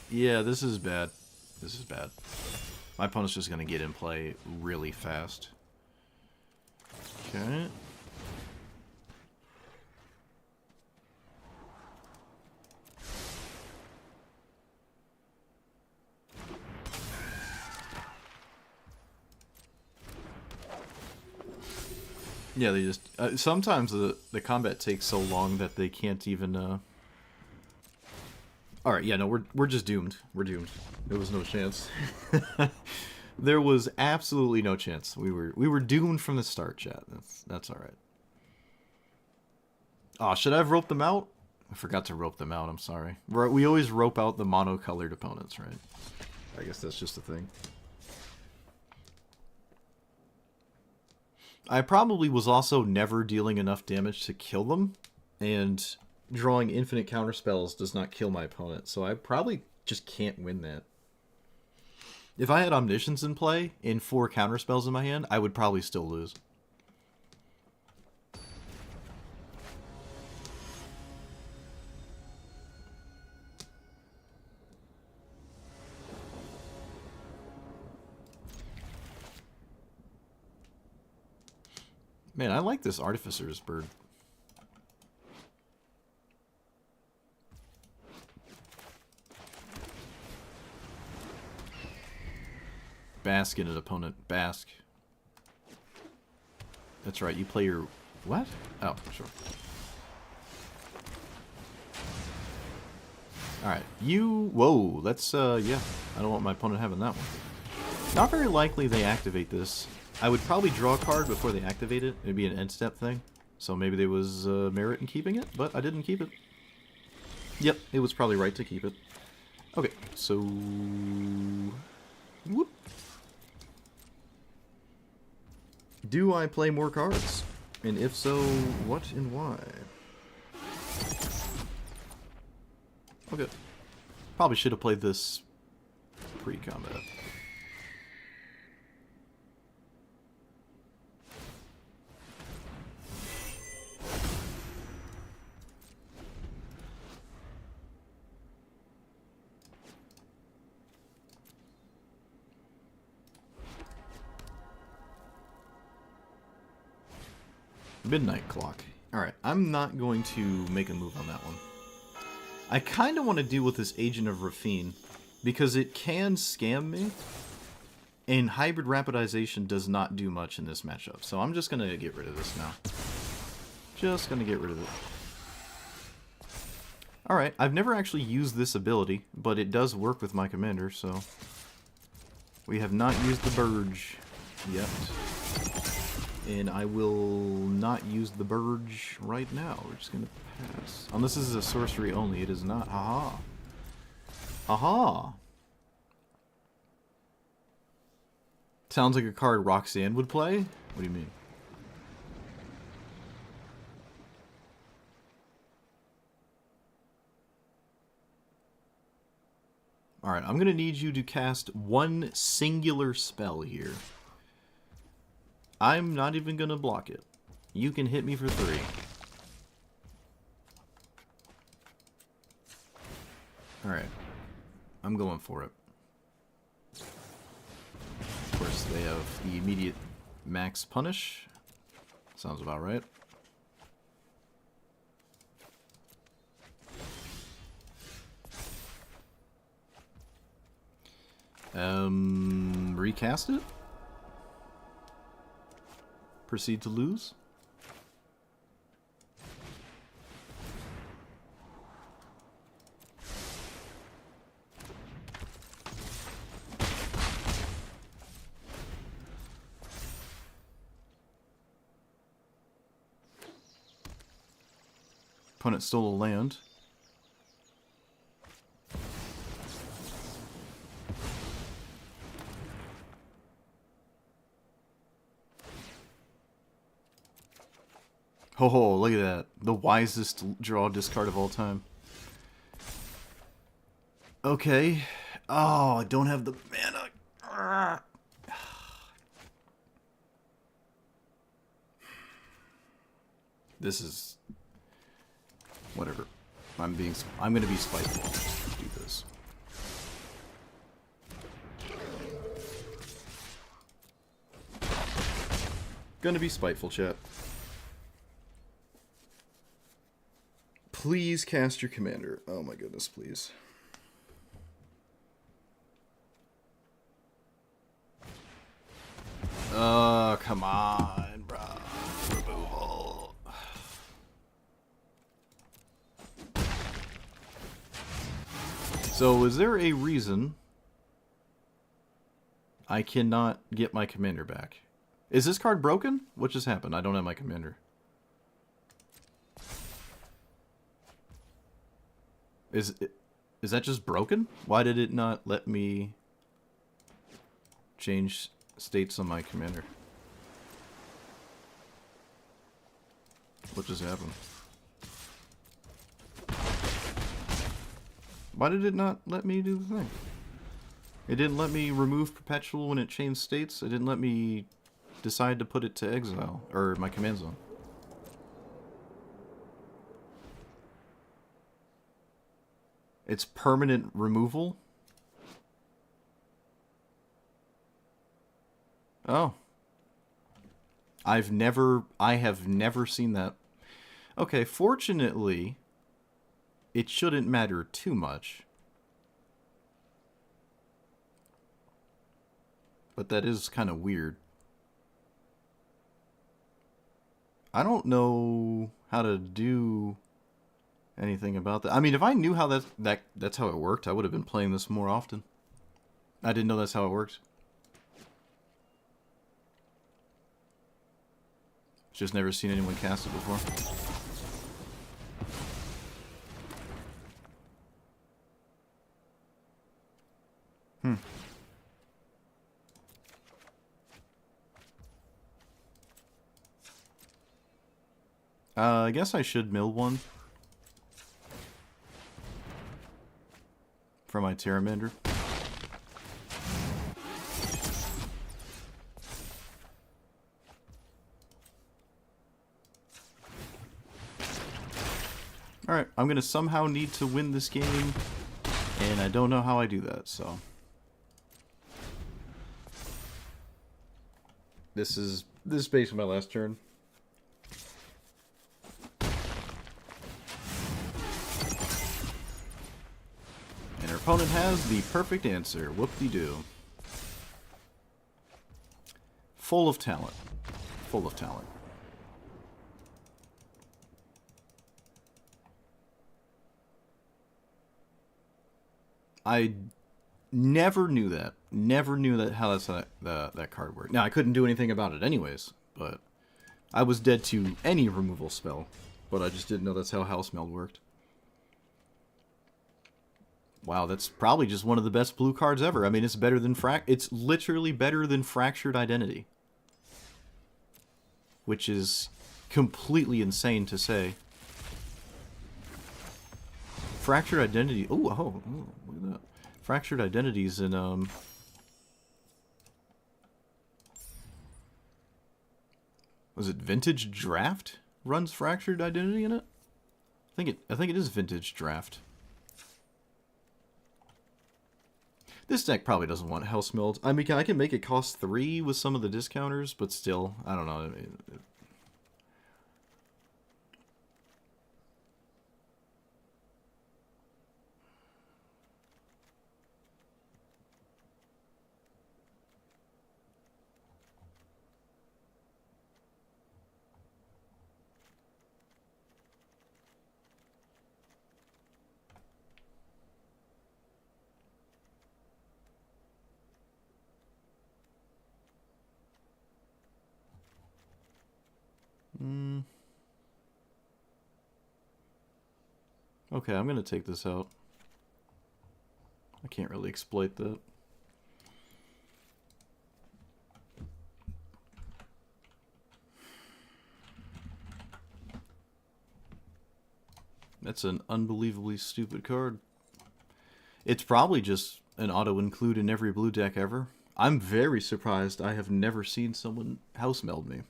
Yeah, this is bad. This is bad. My opponent's just gonna get in play really fast. Okay. Yeah, they just... sometimes the combat takes so long that they can't even... Alright, yeah, no, we're just doomed. We're doomed. There was no chance. There was absolutely no chance. We were doomed from the start, chat. That's alright. Oh, should I have roped them out? I forgot to rope them out, I'm sorry. We always rope out the mono-colored opponents, right? I guess that's just a thing. I probably was also never dealing enough damage to kill them, and drawing infinite counterspells does not kill my opponent, so I probably just can't win that. If I had Omniscience in play, and 4 counterspells in my hand, I would probably still lose. Man, I like this Artificer's bird. Bask in it, opponent. Bask. That's right, you play your... What? Oh, sure. Alright, you... Whoa, that's, yeah. I don't want my opponent having that one. Not very likely they activate this. I would probably draw a card before they activate it. It'd be an end step thing. So maybe there was merit in keeping it, but I didn't keep it. Yep, it was probably right to keep it. Okay, so... Whoop. Do I play more cards? And if so, what and why? Okay. Probably should have played this pre-combat. Midnight Clock. Alright, I'm not going to make a move on that one. I kind of want to deal with this Agent of Rafine, because it can scam me, and Hybrid Rapidization does not do much in this matchup, so I'm just going to get rid of this now. Just going to get rid of it. Alright, I've never actually used this ability, but it does work with my commander, so... We have not used the Burge yet. And I will not use the Burge right now. We're just going to pass. Unless this is a sorcery only, it is not. Haha. Haha. Sounds like a card Roxanne would play? What do you mean? Alright, I'm going to need you to cast one singular spell here. I'm not even going to block it. You can hit me for 3. Alright. I'm going for it. Of course, they have the immediate max punish. Sounds about right. Recast it? Proceed to lose? Opponent stole a land. Ho ho, look at that. The wisest draw discard of all time. Okay. Oh, I don't have the mana. This is... whatever. I'm gonna be spiteful. Do this. Gonna be spiteful, chat. Please cast your commander. Oh my goodness, please. Come on, bro. Removal. So, is there a reason I cannot get my commander back? Is this card broken? What just happened? I don't have my commander. Is that just broken? Why did it not let me change states on my commander? What just happened? Why did it not let me do the thing? It didn't let me remove Perpetual when it changed states. It didn't let me decide to put it to exile, or my command zone. It's permanent removal? Oh. I have never seen that. Okay, fortunately, it shouldn't matter too much. But that is kind of weird. I don't know how to do anything about that. I mean, if I knew how that's how it worked, I would have been playing this more often. I didn't know that's how it worked. Just never seen anyone cast it before. I guess I should mill one for my Pteramander. Alright, I'm gonna somehow need to win this game, and I don't know how I do that, so... This is basically my last turn. And our opponent has the perfect answer. Whoop-de-doo. Full of talent. Full of talent. I never knew that. Never knew that how that card worked. Now, I couldn't do anything about it anyways, but I was dead to any removal spell. But I just didn't know that's how House Meld worked. Wow, that's probably just one of the best blue cards ever. I mean, it's better than it's literally better than Fractured Identity. Which is completely insane to say. Fractured Identity. Ooh, oh, look at that. Fractured Identities in was it Vintage Draft runs Fractured Identity in it? I think it is Vintage Draft. This deck probably doesn't want House Meld. I mean, I can make it cost 3 with some of the discounters, but still, I don't know. Okay, I'm gonna take this out. I can't really exploit that. That's an unbelievably stupid card. It's probably just an auto-include in every blue deck ever. I'm very surprised I have never seen someone house meld me.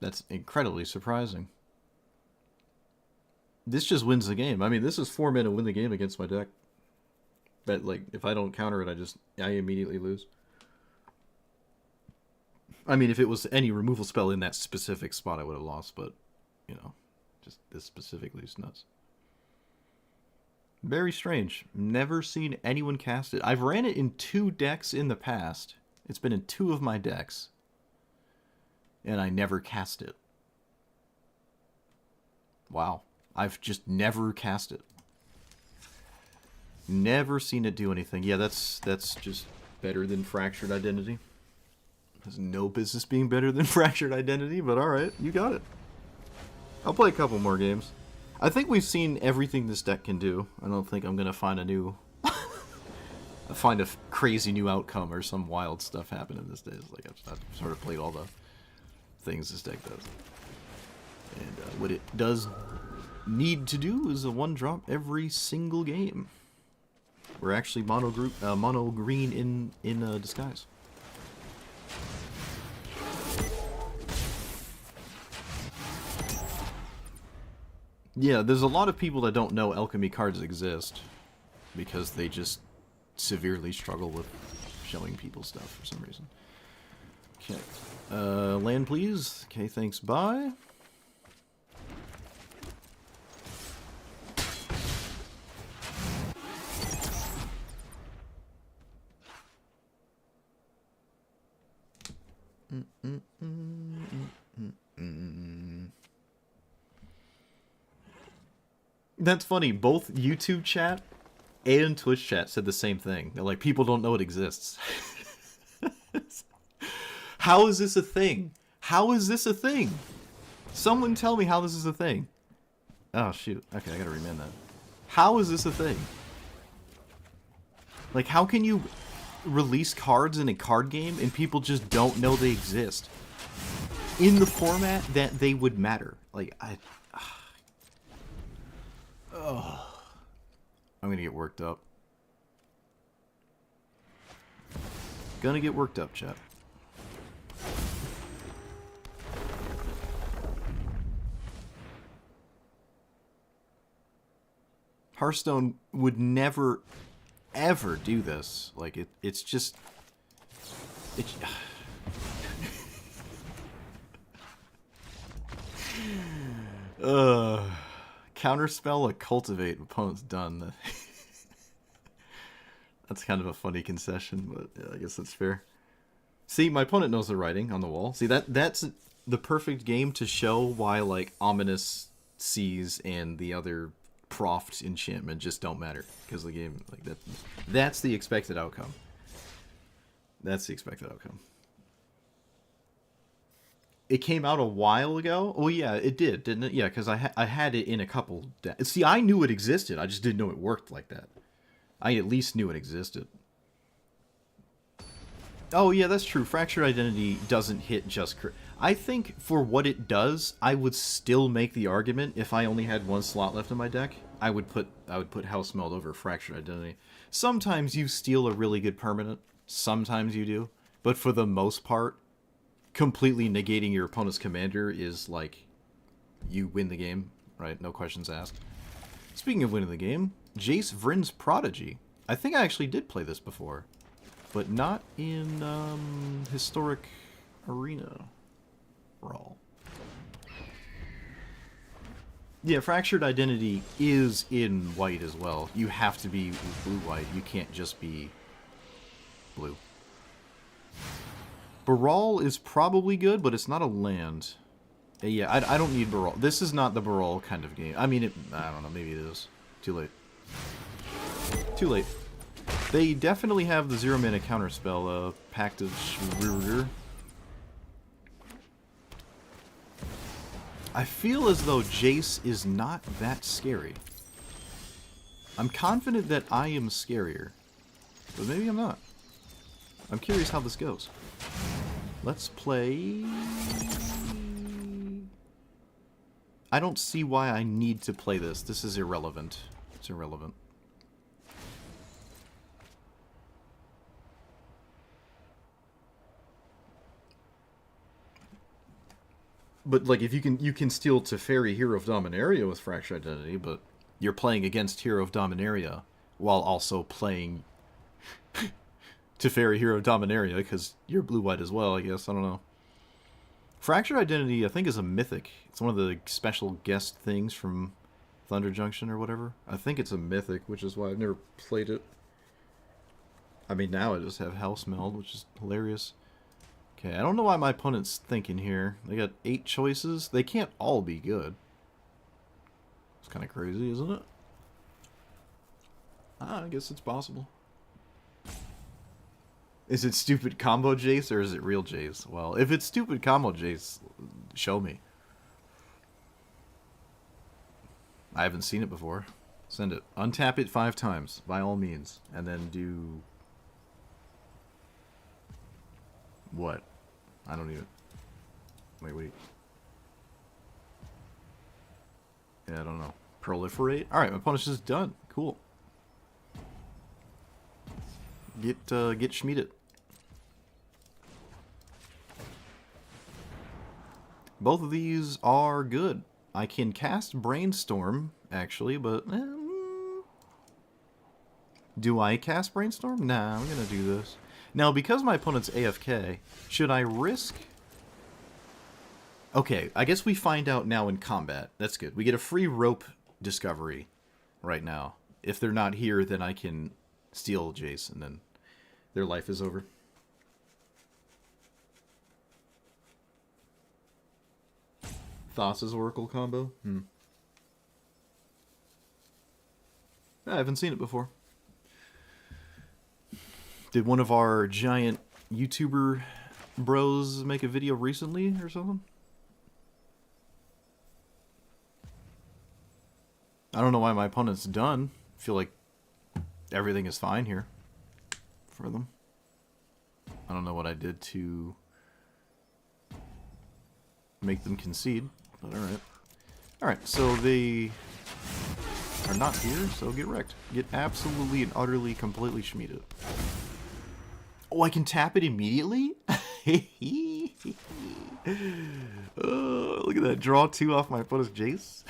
That's incredibly surprising. This just wins the game. I mean, this is 4 mana win the game against my deck. But, like, if I don't counter it, I immediately lose. I mean, if it was any removal spell in that specific spot, I would have lost, but, you know, just this specifically is nuts. Very strange. Never seen anyone cast it. I've ran it in 2 decks in the past. It's been in 2 of my decks. And I never cast it. Wow. I've just never cast it. Never seen it do anything. Yeah, that's just better than Fractured Identity. There's no business being better than Fractured Identity, but alright, you got it. I'll play a couple more games. I think we've seen everything this deck can do. I don't think I'm going to find a new... find a crazy new outcome or some wild stuff happen in this day. It's like I've sort of played all the things this deck does. And what it does need to do is a 1-drop every single game. We're actually mono green in disguise. Yeah, there's a lot of people that don't know alchemy cards exist because they just severely struggle with showing people stuff for some reason. Okay. Land, please. Okay, thanks. Bye. That's funny. Both YouTube chat and Twitch chat said the same thing. They're like, people don't know it exists. How is this a thing? How is this a thing? Someone tell me how this is a thing. Oh, shoot. Okay, I gotta remand that. How is this a thing? Like, how can you release cards in a card game and people just don't know they exist? In the format that they would matter. Like, I'm gonna get worked up. Gonna get worked up, chat. Hearthstone would never, ever do this. Like, it's just... Counterspell a cultivate, opponent's done. That's kind of a funny concession, but yeah, I guess that's fair. See, my opponent knows the writing on the wall. See, that's the perfect game to show why, like, Ominous Seas and the other Proft enchantment just don't matter. Because the game, like, that's the expected outcome. That's the expected outcome. It came out a while ago. Oh yeah, it did, didn't it? Yeah, because I had it in a couple. See, I knew it existed. I just didn't know it worked like that. I at least knew it existed. Oh yeah, that's true. Fractured Identity doesn't hit just. I think for what it does, I would still make the argument if I only had 1 slot left in my deck. I would put House Meld over Fractured Identity. Sometimes you steal a really good permanent. Sometimes you do, but for the most part, completely negating your opponent's commander is like, you win the game, right? No questions asked. Speaking of winning the game, Jace Vryn's Prodigy. I think I actually did play this before, but not in Historic Arena Brawl. Yeah, Fractured Identity is in white as well. You have to be blue-white. You can't just be blue. Brawl is probably good, but it's not a land. Yeah, I don't need Brawl. This is not the Brawl kind of game. I mean, I don't know. Maybe it is. Too late. Too late. They definitely have the 0-mana counterspell, Pact of Schwurger. I feel as though Jace is not that scary. I'm confident that I am scarier, but maybe I'm not. I'm curious how this goes. Let's play... I don't see why I need to play this. This is irrelevant. It's irrelevant. But, like, if you can steal Teferi, Hero of Dominaria with Fractured Identity, but you're playing against Hero of Dominaria while also playing Teferi, Hero of Dominaria, because you're blue-white as well, I guess. I don't know. Fractured Identity, I think, is a mythic. It's one of the special guest things from Thunder Junction or whatever. I think it's a mythic, which is why I've never played it. I mean, now I just have House Meld, which is hilarious. Okay, I don't know why my opponent's thinking here. They got 8 choices. They can't all be good. It's kind of crazy, isn't it? I guess it's possible. Is it stupid combo Jace or is it real Jace? Well, if it's stupid combo Jace, show me. I haven't seen it before. Send it. Untap it 5 times, by all means. And then do... what? I don't even... Wait. Yeah, I don't know. Proliferate? Alright, my punishment is done. Cool. Get Schmieded. Both of these are good. I can cast Brainstorm, actually, but... do I cast Brainstorm? Nah, I'm gonna do this. Now, because my opponent's AFK, should I risk... Okay, I guess we find out now in combat. That's good. We get a free rope discovery right now. If they're not here, then I can steal Jace, and then their life is over. Thassa's Oracle combo? I haven't seen it before. Did one of our giant YouTuber bros make a video recently or something? I don't know why my opponent's done. I feel like everything is fine here for them. I don't know what I did to make them concede, but alright. Alright, so they are not here, so get wrecked. Get absolutely and utterly, completely schmieded. Oh, I can tap it immediately? Oh, look at that. Draw 2 off my opponent's Jace.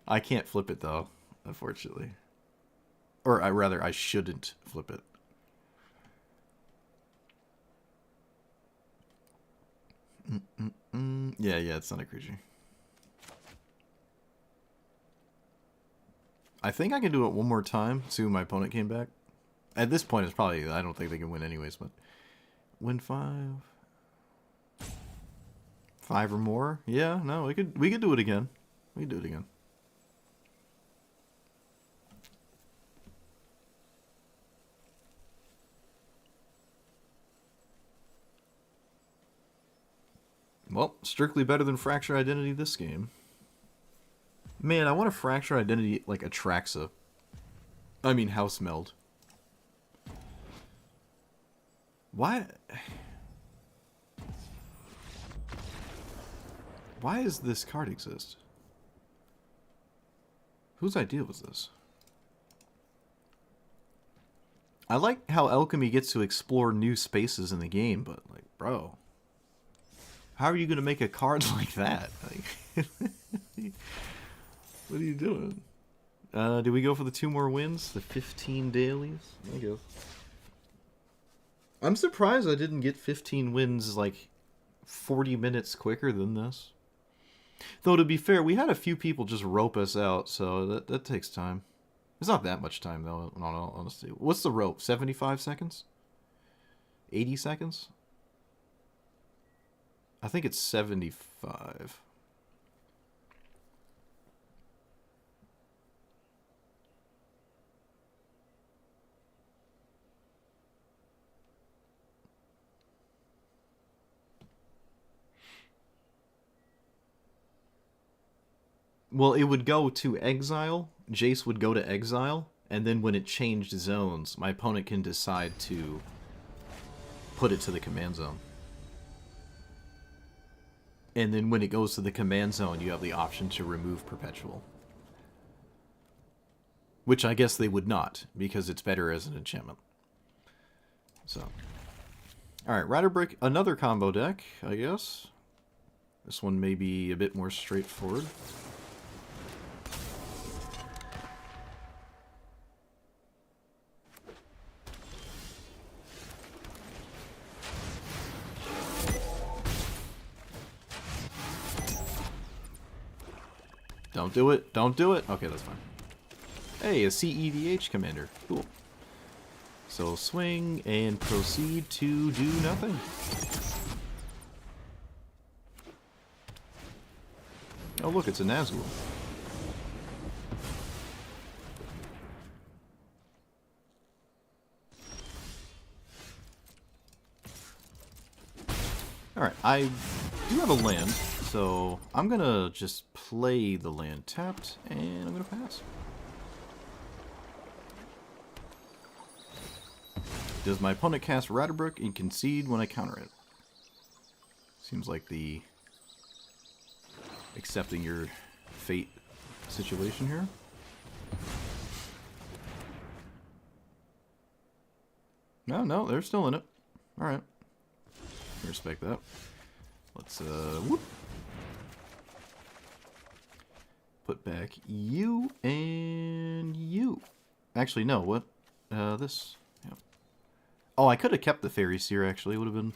I can't flip it, though, unfortunately. Or rather, I shouldn't flip it. Yeah, it's not a creature. I think I can do it one more time, see when my opponent came back. At this point, it's probably... I don't think they can win anyways, but... Win 5... 5 or more? Yeah, no, we could do it again. We could do it again. Well, strictly better than Fracture Identity this game. Man, I want a Fracture Identity like Atraxa. I mean, House Meld. Why? Why does this card exist? Whose idea was this? I like how Alchemy gets to explore new spaces in the game, but, like, bro. How are you going to make a card like that? Like, what are you doing? Do we go for the 2 more wins? The 15 dailies? I guess. I'm surprised I didn't get 15 wins like 40 minutes quicker than this. Though, to be fair, we had a few people just rope us out, so that takes time. It's not that much time, though, in all honesty. What's the rope? 75 seconds? 80 seconds? I think it's 75. Well, it would go to exile. Jace would go to exile, and then when it changed zones, my opponent can decide to put it to the command zone. And then when it goes to the command zone, you have the option to remove Perpetual. Which I guess they would not, because it's better as an enchantment. So. Alright, Ratterbrick, another combo deck, I guess. This one may be a bit more straightforward. Don't do it. Don't do it. Okay, that's fine. Hey, a CEDH commander. Cool. So swing and proceed to do nothing. Oh, look, it's a Nazgul. Alright, I do have a land. So, I'm gonna just play the land tapped, and I'm gonna pass. Does my opponent cast Ratterbrook and concede when I counter it? Seems like the accepting your fate situation here. No, they're still in it. Alright. I respect that. Let's, whoop. Put back you and you. Actually, no, what? This. Yeah. Oh, I could have kept the Fairy Seer, actually. It would have been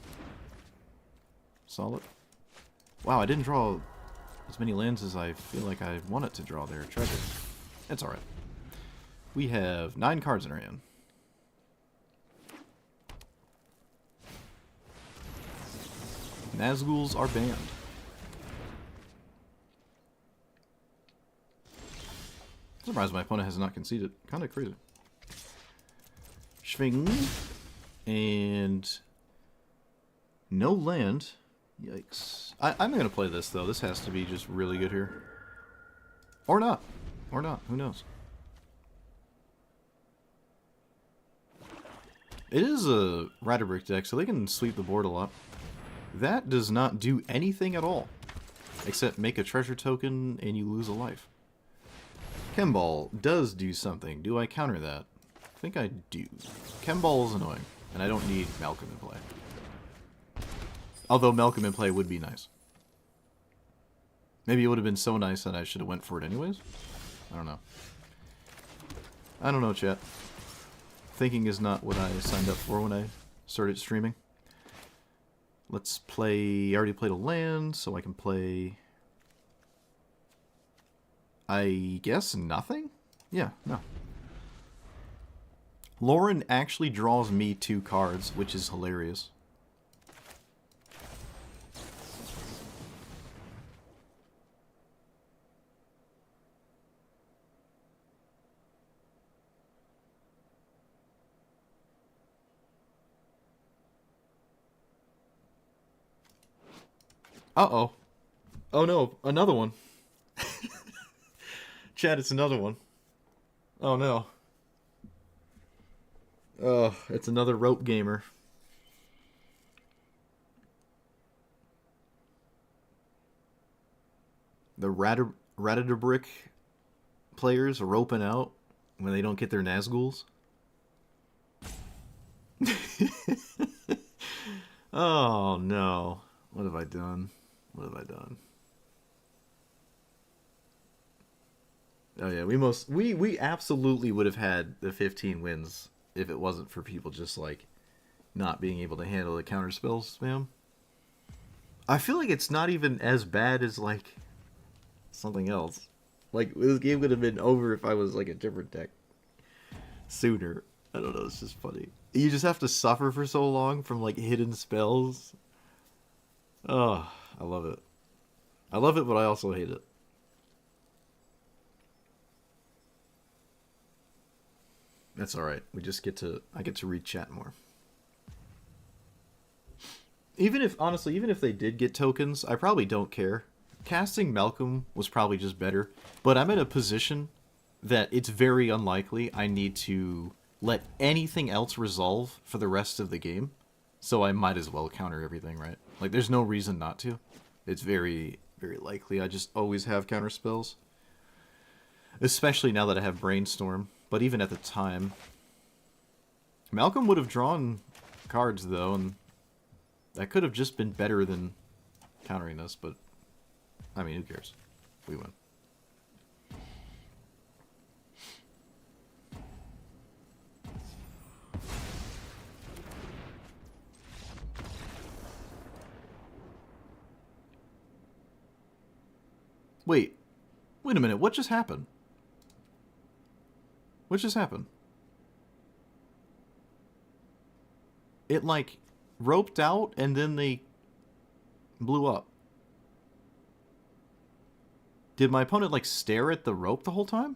solid. Wow, I didn't draw as many lands as I feel like I wanted to draw there. Treasure. It's alright. We have 9 cards in our hand. Nazguls are banned. I'm surprised my opponent has not conceded. Kind of crazy. Schwing. And no land. Yikes. I'm going to play this, though. This has to be just really good here. Or not. Or not. Who knows? It is a Ratterbrick deck, so they can sweep the board a lot. That does not do anything at all. Except make a treasure token and you lose a life. Chemball does do something. Do I counter that? I think I do. Chemball is annoying, and I don't need Malcolm in play. Although Malcolm in play would be nice. Maybe it would have been so nice that I should have went for it anyways? I don't know. I don't know, chat. Thinking is not what I signed up for when I started streaming. Let's play... I already played a land, so I can play... I guess nothing? Yeah, no. Lauren actually draws me 2 cards, which is hilarious. Uh-oh. Oh no, another one. Chad, it's another one. Oh no. Oh, it's another rope gamer. The Ratterbrick players are roping out when they don't get their Nazguls. Oh no. What have I done? What have I done? Oh yeah, we absolutely would have had the 15 wins if it wasn't for people just like not being able to handle the counter spells, man. I feel like it's not even as bad as like something else. Like this game would have been over if I was like a different deck sooner. I don't know, it's just funny. You just have to suffer for so long from like hidden spells. Oh, I love it. I love it, but I also hate it. That's alright. I get to read chat more. Even if, honestly, even if they did get tokens, I probably don't care. Casting Malcolm was probably just better, but I'm in a position that it's very unlikely I need to let anything else resolve for the rest of the game, so I might as well counter everything, right? Like, there's no reason not to. It's very, very likely I just always have counter spells. Especially now that I have Brainstorm. But even at the time, Malcolm would have drawn cards, though, and that could have just been better than countering this, but, I mean, who cares? We win. Wait a minute, what just happened? What just happened? It, like, roped out, and then they blew up. Did my opponent, like, stare at the rope the whole time?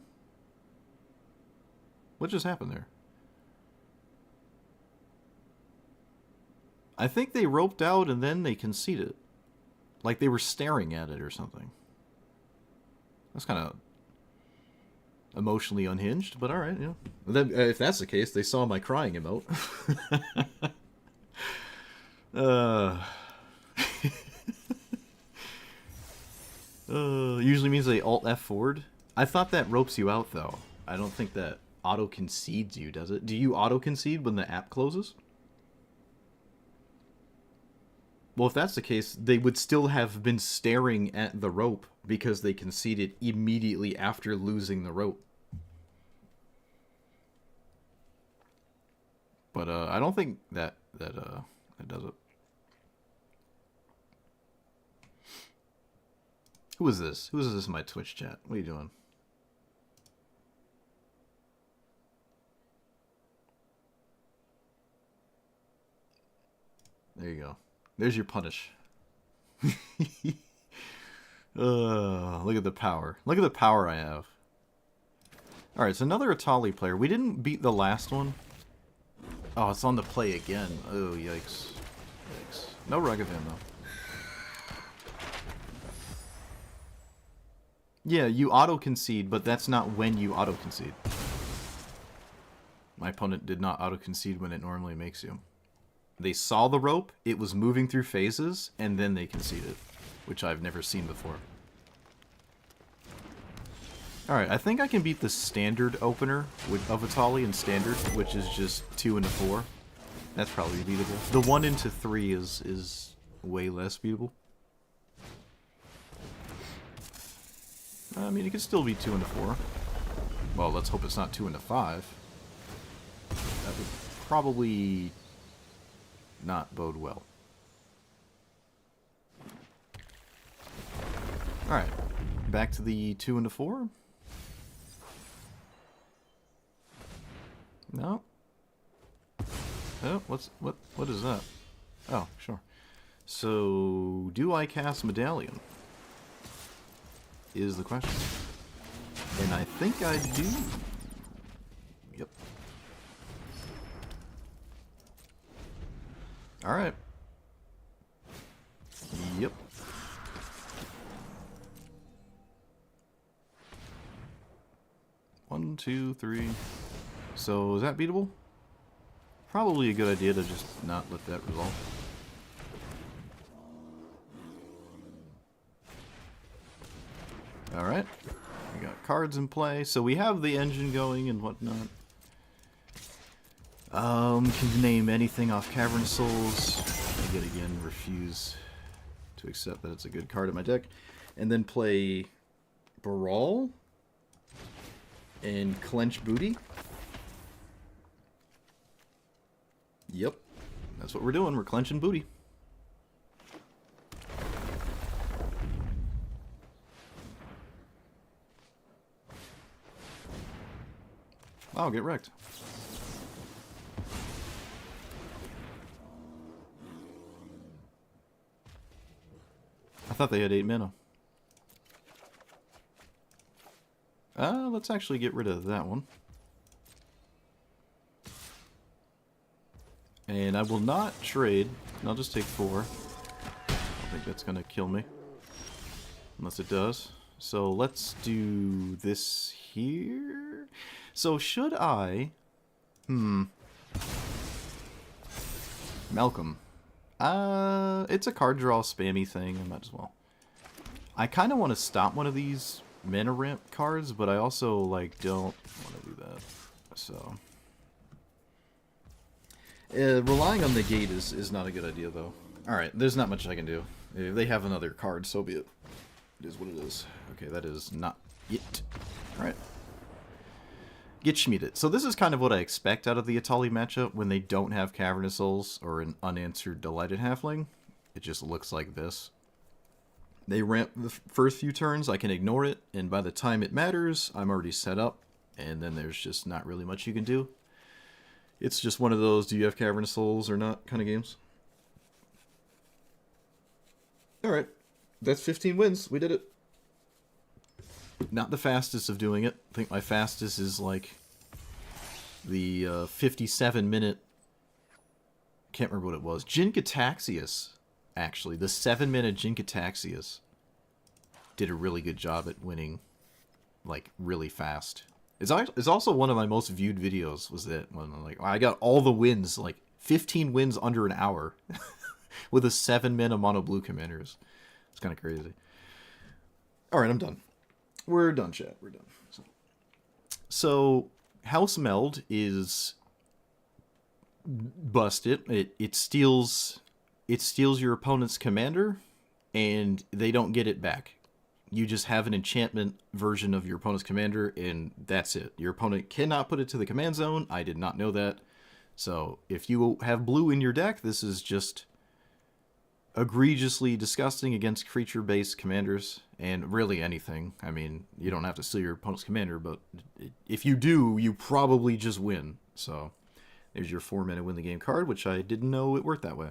What just happened there? I think they roped out, and then they conceded. Like they were staring at it or something. That's kind of emotionally unhinged, but alright, yeah. Then, if that's the case, they saw my crying emote. Usually means they alt F forward. I thought that ropes you out, though. I don't think that auto concedes you, does it? Do you auto concede when the app closes? Well, if that's the case, they would still have been staring at the rope because they conceded immediately after losing the rope. But I don't think that does it. Who is this? Who is this in my Twitch chat? What are you doing? There you go. There's your punish. Look at the power. Look at the power I have. Alright, it's another Atali player. We didn't beat the last one. Oh, it's on the play again. Oh, yikes. Yikes. No Ragavan, though. Yeah, you auto-concede, but that's not when you auto-concede. My opponent did not auto-concede when it normally makes you. They saw the rope, it was moving through phases, and then they conceded, which I've never seen before. Alright, I think I can beat the standard opener of Atali in standard, which is just 2 into 4. That's probably beatable. The 1 into 3 is way less beatable. I mean, it could still be 2 into 4. Well, let's hope it's not 2 into 5. That would probably not bode well. Alright, back to the 2 into 4. No. Oh, what is that? Oh, sure. So, do I cast Medallion? Is the question. And I think I do. Yep. Alright. Yep. One, two, three. So, is that beatable? Probably a good idea to just not let that resolve. Alright. We got cards in play. So we have the engine going and whatnot. Can you name anything off Cavern Souls? Yet again, refuse. to accept that it's a good card in my deck. And then play Brawl and Clench Booty. Yep, that's what we're doing. We're clenching booty. Wow, get wrecked. I thought they had 8 mana. Let's actually get rid of that one. And I will not trade. I'll just take 4. I don't think that's going to kill me. Unless it does. So let's do this here. So should I... Malcolm. It's a card draw spammy thing. I might as well. I kind of want to stop one of these mana ramp cards, but I also like don't want to do that. So relying on the gate is not a good idea, though. All right, there's not much I can do. If they have another card, so be it. It is what it is. Okay, that is not it. All right. Get schmieded. So this is kind of what I expect out of the Atali matchup when they don't have Cavernous Souls or an unanswered Delighted Halfling. It just looks like this. They ramp the first few turns, I can ignore it, and by the time it matters, I'm already set up, and then there's just not really much you can do. It's just one of those do you have Cavernous Souls or not kind of games. Alright, that's 15 wins. We did it. Not the fastest of doing it. I think my fastest is like the 57-minute... Can't remember what it was. Jin-Gitaxias, actually. The 7-minute Jin-Gitaxias did a really good job at winning, like, really fast. It's also one of my most viewed videos, was that when I'm like, I got all the wins, like 15 wins under an hour with a 7-mana mono blue commanders. It's kind of crazy. Alright, I'm done. We're done, chat. We're done. So House Meld is busted. It steals your opponent's commander, and they don't get it back. You just have an enchantment version of your opponent's commander, and that's it. Your opponent cannot put it to the command zone. I did not know that. So if you have blue in your deck, this is just egregiously disgusting against creature-based commanders, and really anything. I mean, you don't have to steal your opponent's commander, but if you do, you probably just win. So there's your 4-mana win the game card, which I didn't know it worked that way.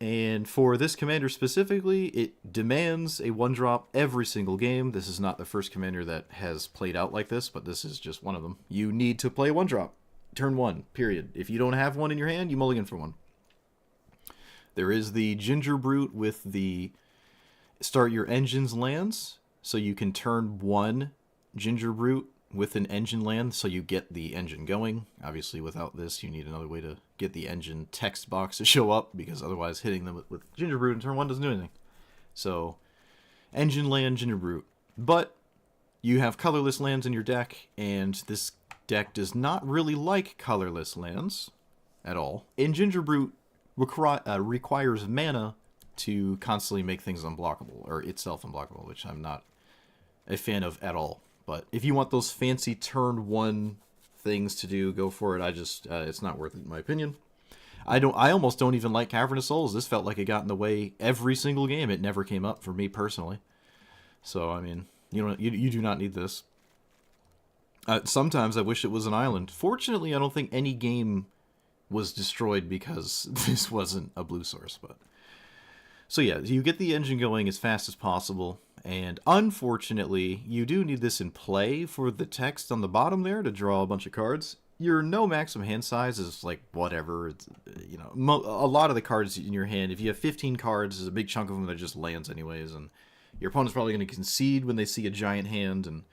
And for this commander specifically, it demands a 1-drop every single game. This is not the first commander that has played out like this, but this is just one of them. You need to play a 1-drop. Turn 1, period. If you don't have one in your hand, you mulligan for 1. There is the Ginger Brute with the start your engines lands, so you can turn 1 Ginger Brute with an engine land, so you get the engine going. Obviously, without this, you need another way to get the engine text box to show up, because otherwise hitting them with Ginger Brute in turn 1 doesn't do anything. So, engine land, Ginger Brute. But you have colorless lands in your deck, and this deck does not really like colorless lands at all. And Ginger Brute requires mana to constantly make things unblockable, or itself unblockable, which I'm not a fan of at all. But if you want those fancy turn 1 things to do, go for it. It's not worth it in my opinion. I almost don't even like Cavernous Souls. This felt like it got in the way every single game. It never came up for me personally. So I mean, you do not need this. Sometimes I wish it was an island. Fortunately, I don't think any game was destroyed because this wasn't a blue source. But so yeah, you get the engine going as fast as possible. And unfortunately, you do need this in play for the text on the bottom there to draw a bunch of cards. Your no maximum hand size is like whatever. It's, a lot of the cards in your hand, if you have 15 cards, there's a big chunk of them that just lands anyways. And your opponent's probably going to concede when they see a giant hand. And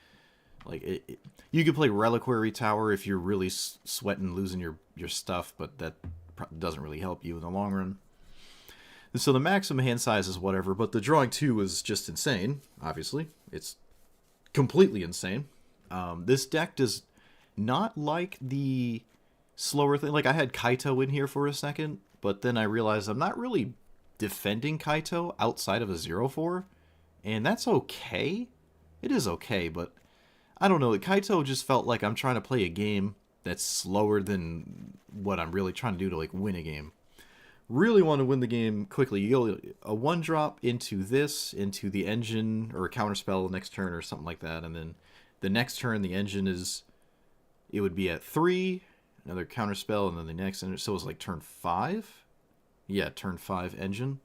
like you could play Reliquary Tower if you're really sweating losing your stuff, but that doesn't really help you in the long run. So the maximum hand size is whatever, but the drawing 2 is just insane, obviously. It's completely insane. This deck does not like the slower thing. Like, I had Kaito in here for a second, but then I realized I'm not really defending Kaito outside of a 0-4, and that's okay. It is okay, but I don't know. Kaito just felt like I'm trying to play a game that's slower than what I'm really trying to do to like win a game. Really want to win the game quickly. You go a 1-drop into this, into the engine, or a counterspell next turn or something like that, and then the next turn the engine is, it would be at 3, another counterspell, and then the next, so it was like turn 5? Yeah, turn 5 engine.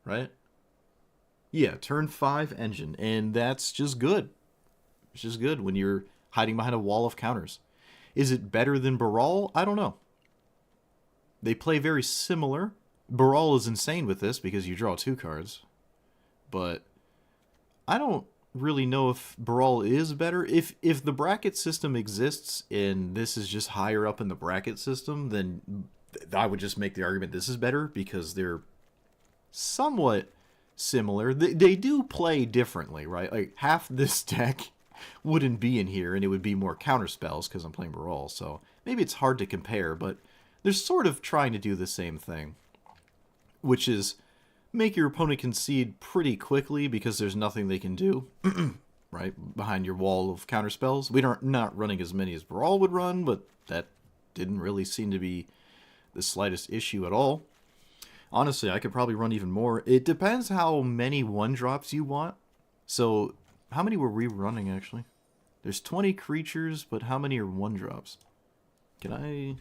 Right? Yeah, turn 5 engine, and that's just good. It's just good when you're hiding behind a wall of counters. Is it better than Baral? I don't know. They play very similar. Baral is insane with this because you draw 2 cards. But I don't really know if Baral is better. If the bracket system exists and this is just higher up in the bracket system, then I would just make the argument this is better because they're somewhat similar. They do play differently, right? Like half this deck wouldn't be in here and it would be more counter spells because I'm playing Baral, so maybe it's hard to compare, but they're sort of trying to do the same thing, which is make your opponent concede pretty quickly because there's nothing they can do right behind your wall of counter spells. We're not running as many as Baral would run, but that didn't really seem to be the slightest issue at all. Honestly, I could probably run even more. It depends how many 1-drops you want. So how many were we running, actually? There's 20 creatures, but how many are 1-drops? Can I...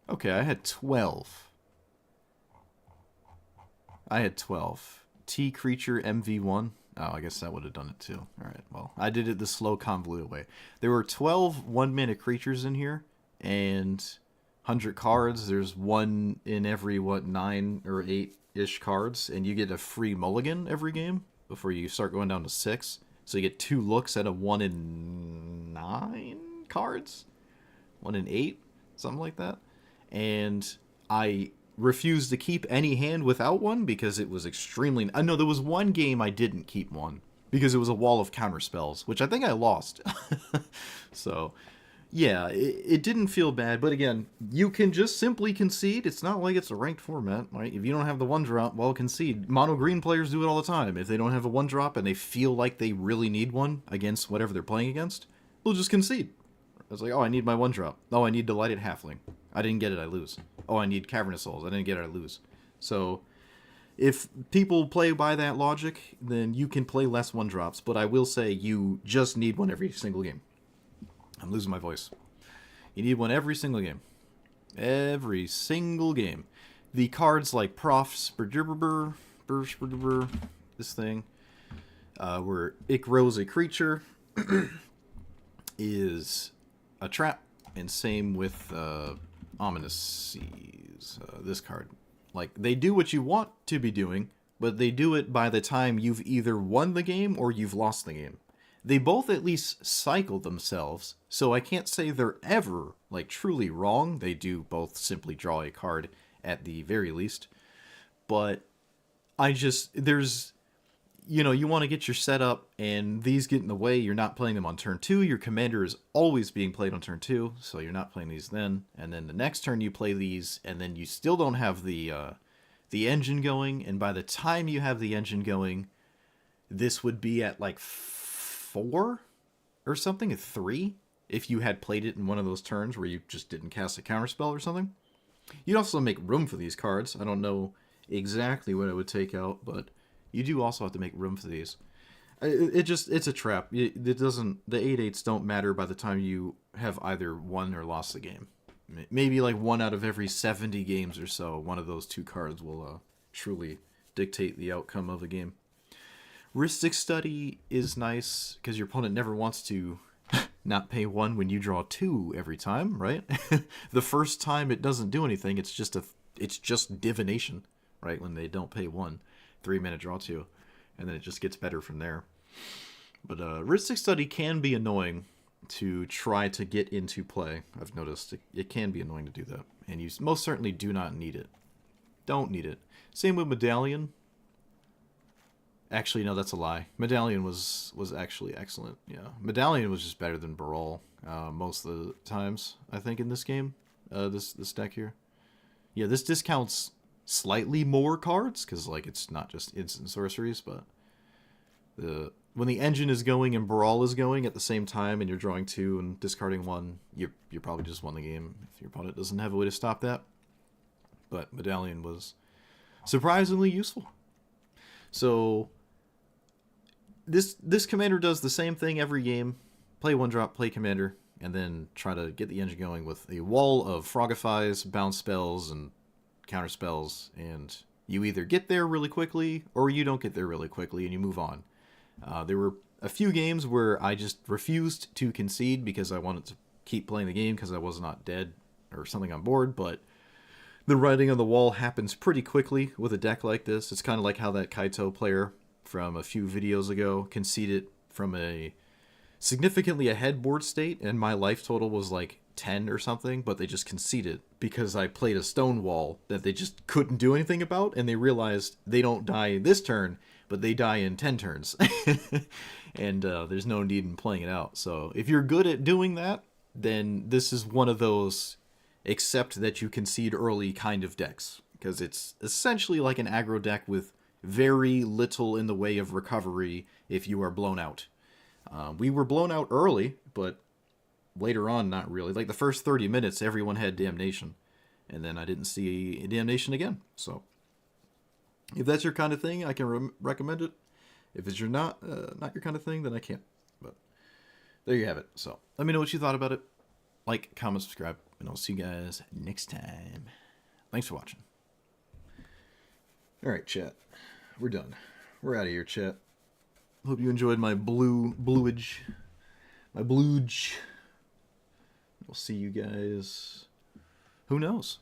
Okay, I had 12. T creature MV1. Oh, I guess that would have done it too. Alright, well, I did it the slow, convoluted way. There were 12 1-mana creatures in here, and 100 cards. There's one in every, 9 or 8-ish cards, and you get a free mulligan every game before you start going down to 6. So you get 2 looks at a 1 in 9 cards? 1 in 8? Something like that. And I refused to keep any hand without one because it was extremely... No, there was one game I didn't keep one because it was a wall of counter spells, which I think I lost. So, yeah, it didn't feel bad. But again, you can just simply concede. It's not like it's a ranked format, right? If you don't have the 1-drop, well, concede. Mono green players do it all the time. If they don't have a 1-drop and they feel like they really need one against whatever they're playing against, they'll just concede. It's like, oh, I need my 1-drop. Oh, I need Delighted Halfling. I didn't get it, I lose. Oh, I need Cavernous Souls. I didn't get it, I lose. So, if people play by that logic, then you can play less 1-drops. But I will say you just need one every single game. I'm losing my voice. You need one every single game. Every single game. The cards like Profs, this thing, where it grows a creature, is a trap. And same with Ominous Seas, this card. Like, they do what you want to be doing, but they do it by the time you've either won the game or you've lost the game. They both at least cycle themselves, so I can't say they're ever, like, truly wrong. They do both simply draw a card at the very least. But there's... you want to get your setup, and these get in the way. You're not playing them on turn 2. Your commander is always being played on turn 2, so you're not playing these then. And then the next turn you play these, and then you still don't have the engine going. And by the time you have the engine going, this would be at like 4 or something, at 3, if you had played it in one of those turns where you just didn't cast a counterspell or something. You'd also make room for these cards. I don't know exactly what it would take out, but... you do also have to make room for these. It's a trap. The 8/8s don't matter by the time you have either won or lost the game. Maybe like 1 out of every 70 games or so, one of those 2 cards will truly dictate the outcome of a game. Rhystic Study is nice because your opponent never wants to not pay 1 when you draw 2 every time, right? The first time it doesn't do anything. It's just divination, right? When they don't pay 1. 3-mana draw 2, and then it just gets better from there. But Rhystic Study can be annoying to try to get into play. I've noticed it can be annoying to do that, and you most certainly do not need it. Don't need it. Same with Medallion. Actually, no, that's a lie. Medallion was actually excellent. Yeah, Medallion was just better than Barol most of the times, I think, in this game. This deck here. Yeah, this discounts slightly more cards because like it's not just instant sorceries, but when the engine is going and Barol is going at the same time, and you're drawing 2 and discarding 1, you probably just won the game if your opponent doesn't have a way to stop that. But Medallion was surprisingly useful. So this commander does the same thing every game. Play 1-drop, play commander, and then try to get the engine going with a wall of Frogifies, bounce spells, and counter spells, and you either get there really quickly or you don't get there really quickly and you move on. There were a few games where I just refused to concede because I wanted to keep playing the game because I was not dead or something on board, but the writing on the wall happens pretty quickly with a deck like this. It's kind of like how that Kaito player from a few videos ago conceded from a significantly ahead board state, and my life total was like 10 or something, but they just conceded because I played a stone wall that they just couldn't do anything about, and they realized they don't die this turn, but they die in 10 turns. And there's no need in playing it out. So if you're good at doing that, then this is one of those accept that you concede early kind of decks, because it's essentially like an aggro deck with very little in the way of recovery if you are blown out. We were blown out early, but later on, not really. Like the first 30 minutes, everyone had Damnation, and then I didn't see Damnation again. So if that's your kind of thing, I can recommend it. If it's not your kind of thing, then I can't. But there you have it. So let me know what you thought about it. Like, comment, subscribe, and I'll see you guys next time. Thanks for watching. All right, chat. We're done. We're out of here, chat. Hope you enjoyed my bluage. My bluge. We'll see you guys. Who knows?